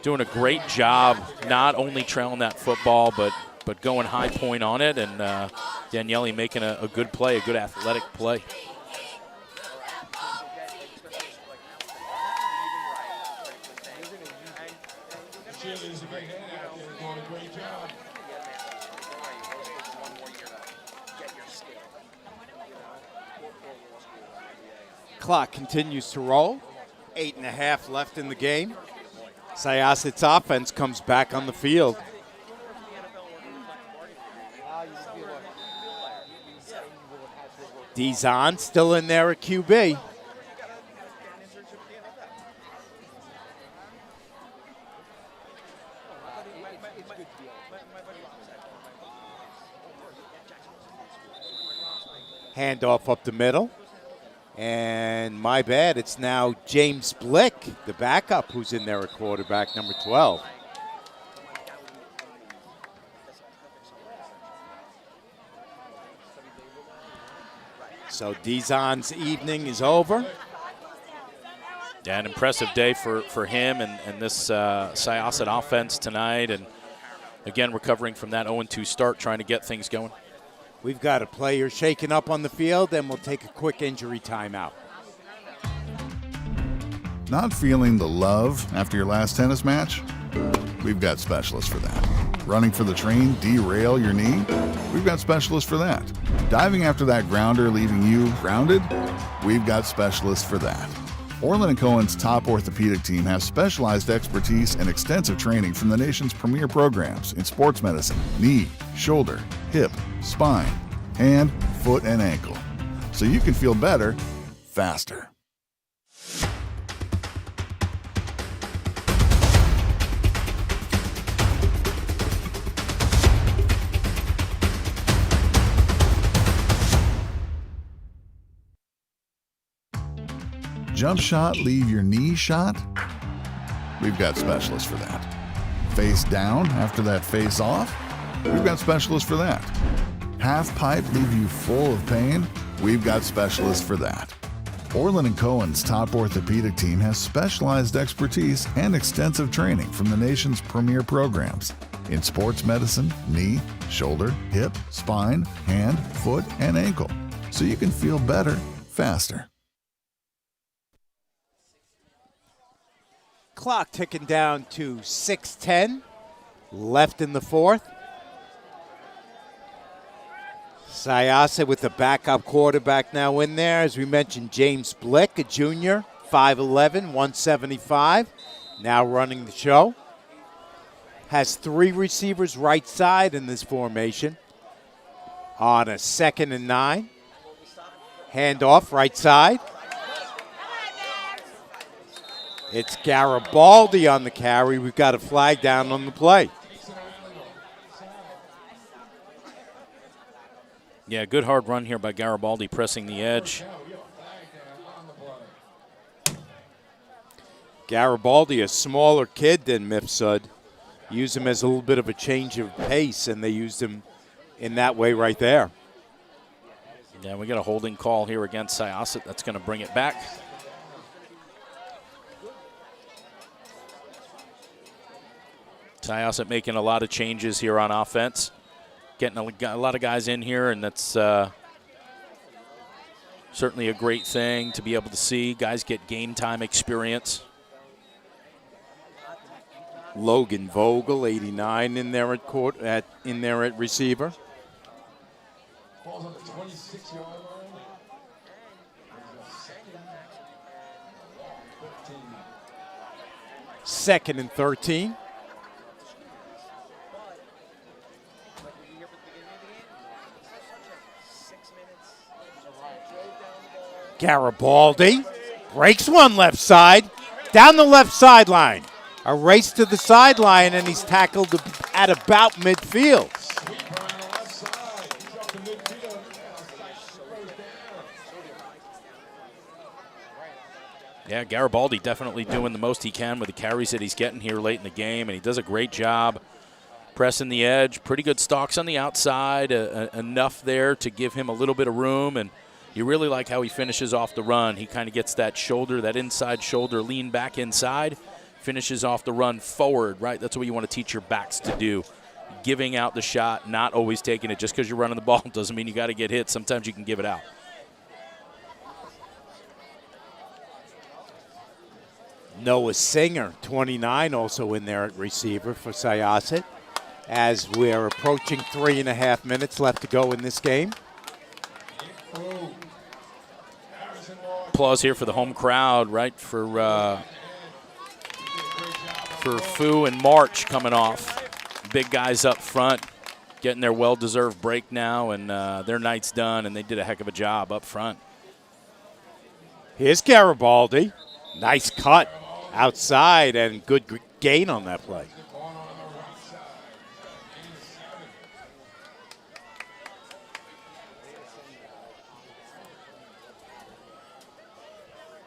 Speaker 3: doing a great job not only trailing that football but going high point on it, and Daniele making a good play, a good athletic play.
Speaker 2: Clock continues to roll. 8.5 left in the game. Syosset's offense comes back on the field. Dizon still in there at QB. Handoff up the middle. And my bad, it's now James Blick, the backup, who's in there at quarterback, number 12. So Dizon's evening is over.
Speaker 3: Yeah, an impressive day for him and this Syosset offense tonight. And again, recovering from that 0-2 start, trying to get things going.
Speaker 2: We've got a player shaken up on the field, and we'll take a quick injury timeout.
Speaker 4: Not feeling the love after your last tennis match? We've got specialists for that. Running for the train, derail your knee? We've got specialists for that. Diving after that grounder, leaving you grounded? We've got specialists for that. Orlin Cohen's top orthopedic team has specialized expertise and extensive training from the nation's premier programs in sports medicine, knee, shoulder, hip, spine, hand, foot, and ankle. So you can feel better, faster. Jump shot, leave your knee shot? We've got specialists for that. Face down after that face off? We've got specialists for that. Half pipe leave you full of pain? We've got specialists for that. Orlin Cohen's top orthopedic team has specialized expertise and extensive training from the nation's premier programs in sports medicine, knee, shoulder, hip, spine, hand, foot, and ankle, so you can feel better faster.
Speaker 2: Clock ticking down to 6:10 left in the fourth. Syosset with the backup quarterback now in there. As we mentioned, James Blick, a junior, 5'11", 175, now running the show. Has three receivers right side in this formation. On a 2nd and 9. Handoff right side. It's Garibaldi on the carry. We've got a flag down on the play.
Speaker 3: Yeah, good hard run here by Garibaldi pressing the edge.
Speaker 2: Garibaldi, a smaller kid than Mifsud. Use him as a little bit of a change of pace, and they used him in that way right there.
Speaker 3: Yeah, we got a holding call here against Syosset. That's going to bring it back. Syosset making a lot of changes here on offense. Getting a lot of guys in here, and that's certainly a great thing to be able to see. Guys get game time experience.
Speaker 2: Logan Vogel, 89, in there at receiver.
Speaker 8: Falls on the 26-yard line.
Speaker 2: 2nd and 13. Garibaldi breaks one left side, down the left sideline. A race to the sideline, and he's tackled at about midfield.
Speaker 3: Yeah, Garibaldi definitely doing the most he can with the carries that he's getting here late in the game, and he does a great job pressing the edge. Pretty good stalks on the outside, enough there to give him a little bit of room, and you really like how he finishes off the run. He kind of gets that shoulder, that inside shoulder lean back inside, finishes off the run forward, right? That's what you want to teach your backs to do. Giving out the shot, not always taking it. Just because you're running the ball doesn't mean you got to get hit. Sometimes you can give it out.
Speaker 2: Noah Singer, 29, also in there at receiver for Syosset, as we're approaching 3.5 minutes left to go in this game.
Speaker 3: Applause here for the home crowd, right? For Fu and March coming off. Big guys up front, getting their well-deserved break now, and their night's done, and they did a heck of a job up front.
Speaker 2: Here's Garibaldi. Nice cut outside and good gain on that play.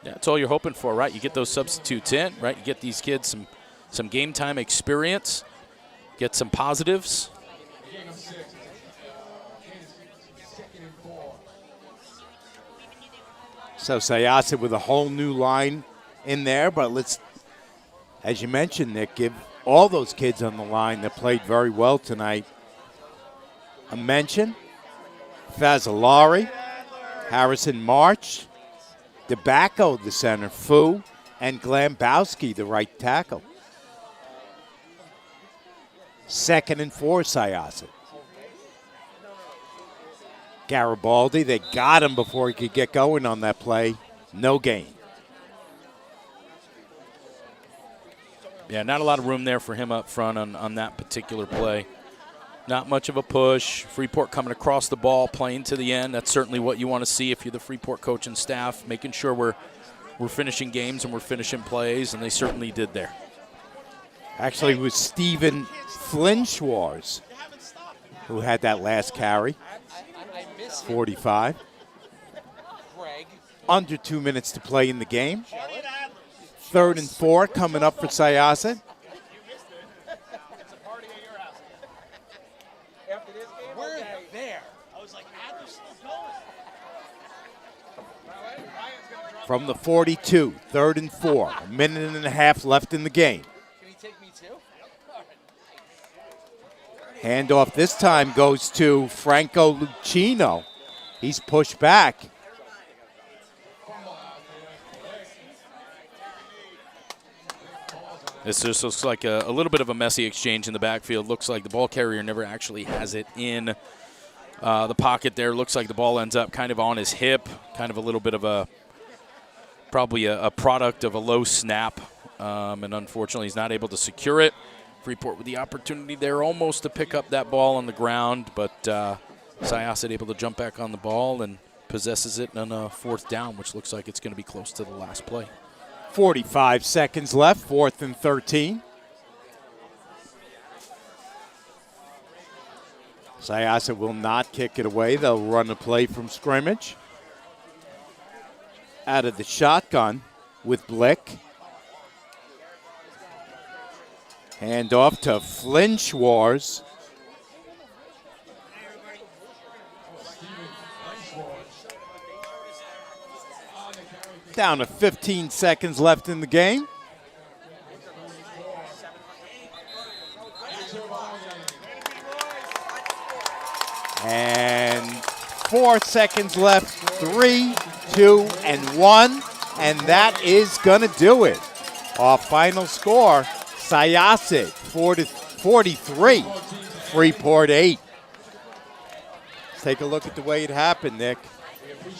Speaker 3: Yeah, that's all you're hoping for, right? You get those substitutes in, right? You get these kids some game time experience, get some positives.
Speaker 2: So Syosset with a whole new line in there, but let's, as you mentioned, Nick, give all those kids on the line that played very well tonight a mention. Fazzolari, Harrison March, DeBacco, the center, Fu, and Glambowski, the right tackle. 2nd and 4, Syosset. Garibaldi, they got him before he could get going on that play. No gain.
Speaker 3: Yeah, not a lot of room there for him up front on that particular play. Not much of a push. Freeport coming across the ball, playing to the end. That's certainly what you want to see if you're the Freeport coach and staff, making sure we're finishing games and we're finishing plays, and they certainly did there.
Speaker 2: Actually, it was Steven Flinschwars who had that last carry. 45. Under 2 minutes to play in the game. 3rd and 4 coming up for Syosset. from the 42, 3rd and 4. A minute and a half left in the game.
Speaker 7: Can he take me too?
Speaker 2: Handoff this time goes to Franco Lucchino. He's pushed back.
Speaker 3: This just looks like a little bit of a messy exchange in the backfield. Looks like the ball carrier never actually has it in the pocket there. Looks like the ball ends up kind of on his hip, kind of a little bit of probably a product of a low snap, and unfortunately he's not able to secure it. Freeport with the opportunity there almost to pick up that ball on the ground, but Syosset able to jump back on the ball and possesses it on a 4th down, which looks like it's going to be close to the last play.
Speaker 2: 45 seconds left, 4th and 13. Syosset will not kick it away. They'll run a play from scrimmage. Out of the shotgun with Blick. Hand off to Flinchwars. Down to 15 seconds left in the game. And 4 seconds left. 3, 2, and 1. And that is going to do it. Our final score, Syosset 43, Freeport 8. Let's take a look at the way it happened, Nick.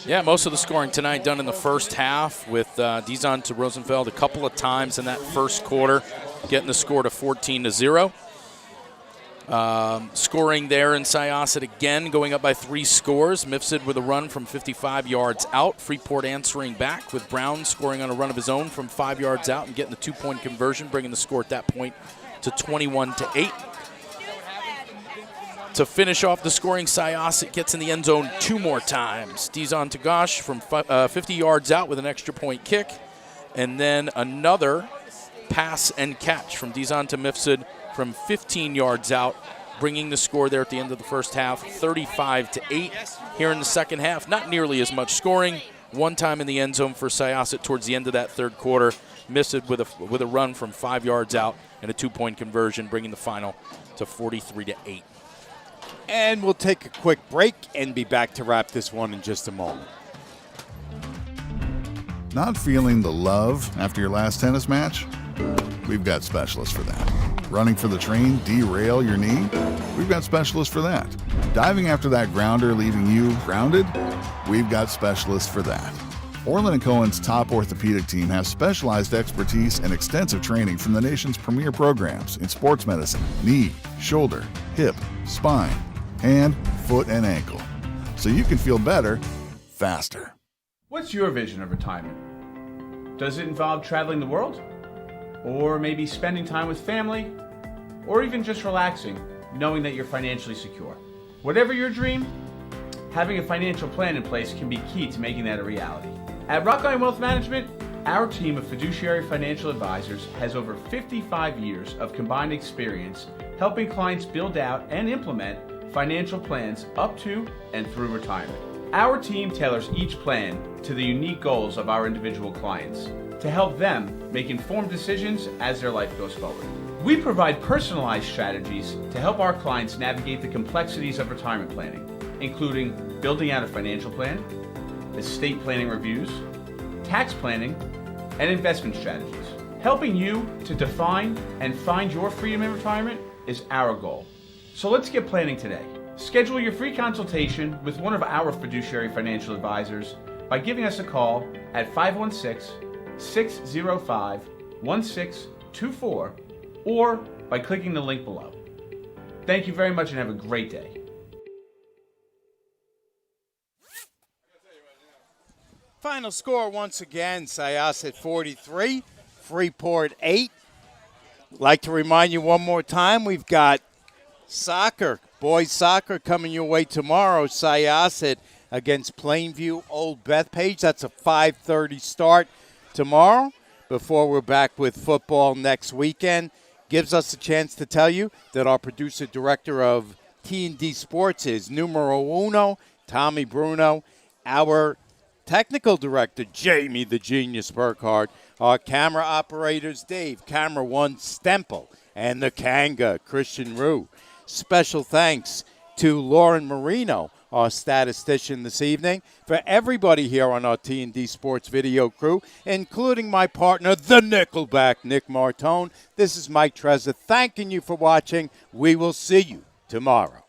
Speaker 3: Yeah, most of the scoring tonight done in the first half with Dizon to Rosenfeld a couple of times in that first quarter, getting the score to 14-0. Scoring there in Syosset again, going up by 3 scores. Mifsud with a run from 55 yards out. Freeport answering back with Brown scoring on a run of his own from 5 yards out and getting the 2-point conversion, bringing the score at that point to 21-8. To finish off the scoring, Syosset gets in the end zone 2 more times. Dizon Tagash from 50 yards out with an extra point kick. And then another pass and catch from Dizon to Mifsud from 15 yards out, bringing the score there at the end of the first half, 35-8. Here in the second half, not nearly as much scoring. 1 time in the end zone for Syosset towards the end of that third quarter. Mifsud with a run from 5 yards out and a 2-point conversion, bringing the final to 43-8.
Speaker 2: And we'll take a quick break and be back to wrap this one in just a moment.
Speaker 4: Not feeling the love after your last tennis match? We've got specialists for that. Running for the train, derail your knee? We've got specialists for that. Diving after that grounder, leaving you grounded? We've got specialists for that. Orlin Cohen's top orthopedic team has specialized expertise and extensive training from the nation's premier programs in sports medicine, knee, shoulder, hip, spine, hand, foot, and ankle. So you can feel better, faster.
Speaker 5: What's your vision of retirement? Does it involve traveling the world? Or maybe spending time with family? Or even just relaxing, knowing that you're financially secure? Whatever your dream, having a financial plan in place can be key to making that a reality. At Rockline Wealth Management, our team of fiduciary financial advisors has over 55 years of combined experience helping clients build out and implement financial plans up to and through retirement. Our team tailors each plan to the unique goals of our individual clients to help them make informed decisions as their life goes forward. We provide personalized strategies to help our clients navigate the complexities of retirement planning, including building out a financial plan, estate planning reviews, tax planning, and investment strategies. Helping you to define and find your freedom in retirement is our goal. So let's get planning today. Schedule your free consultation with one of our fiduciary financial advisors by giving us a call at 516-605-1624 or by clicking the link below. Thank you very much and have a great day.
Speaker 2: Final score once again, Syosset 43, Freeport 8. Like to remind you one more time, we've got soccer, boys soccer coming your way tomorrow. Syosset against Plainview Old Bethpage. That's a 5:30 start tomorrow before we're back with football next weekend. Gives us a chance to tell you that our producer director of T&D Sports is numero uno, Tommy Bruno. Our Technical Director Jamie the Genius Burkhardt. Our camera operators Dave, Camera One Stempel, and the Kanga, Christian Rue. Special thanks to Lauren Marino, our statistician this evening, for everybody here on our T&D Sports video crew, including my partner, the Nickelback, Nick Martone. This is Mike Trezza thanking you for watching. We will see you tomorrow.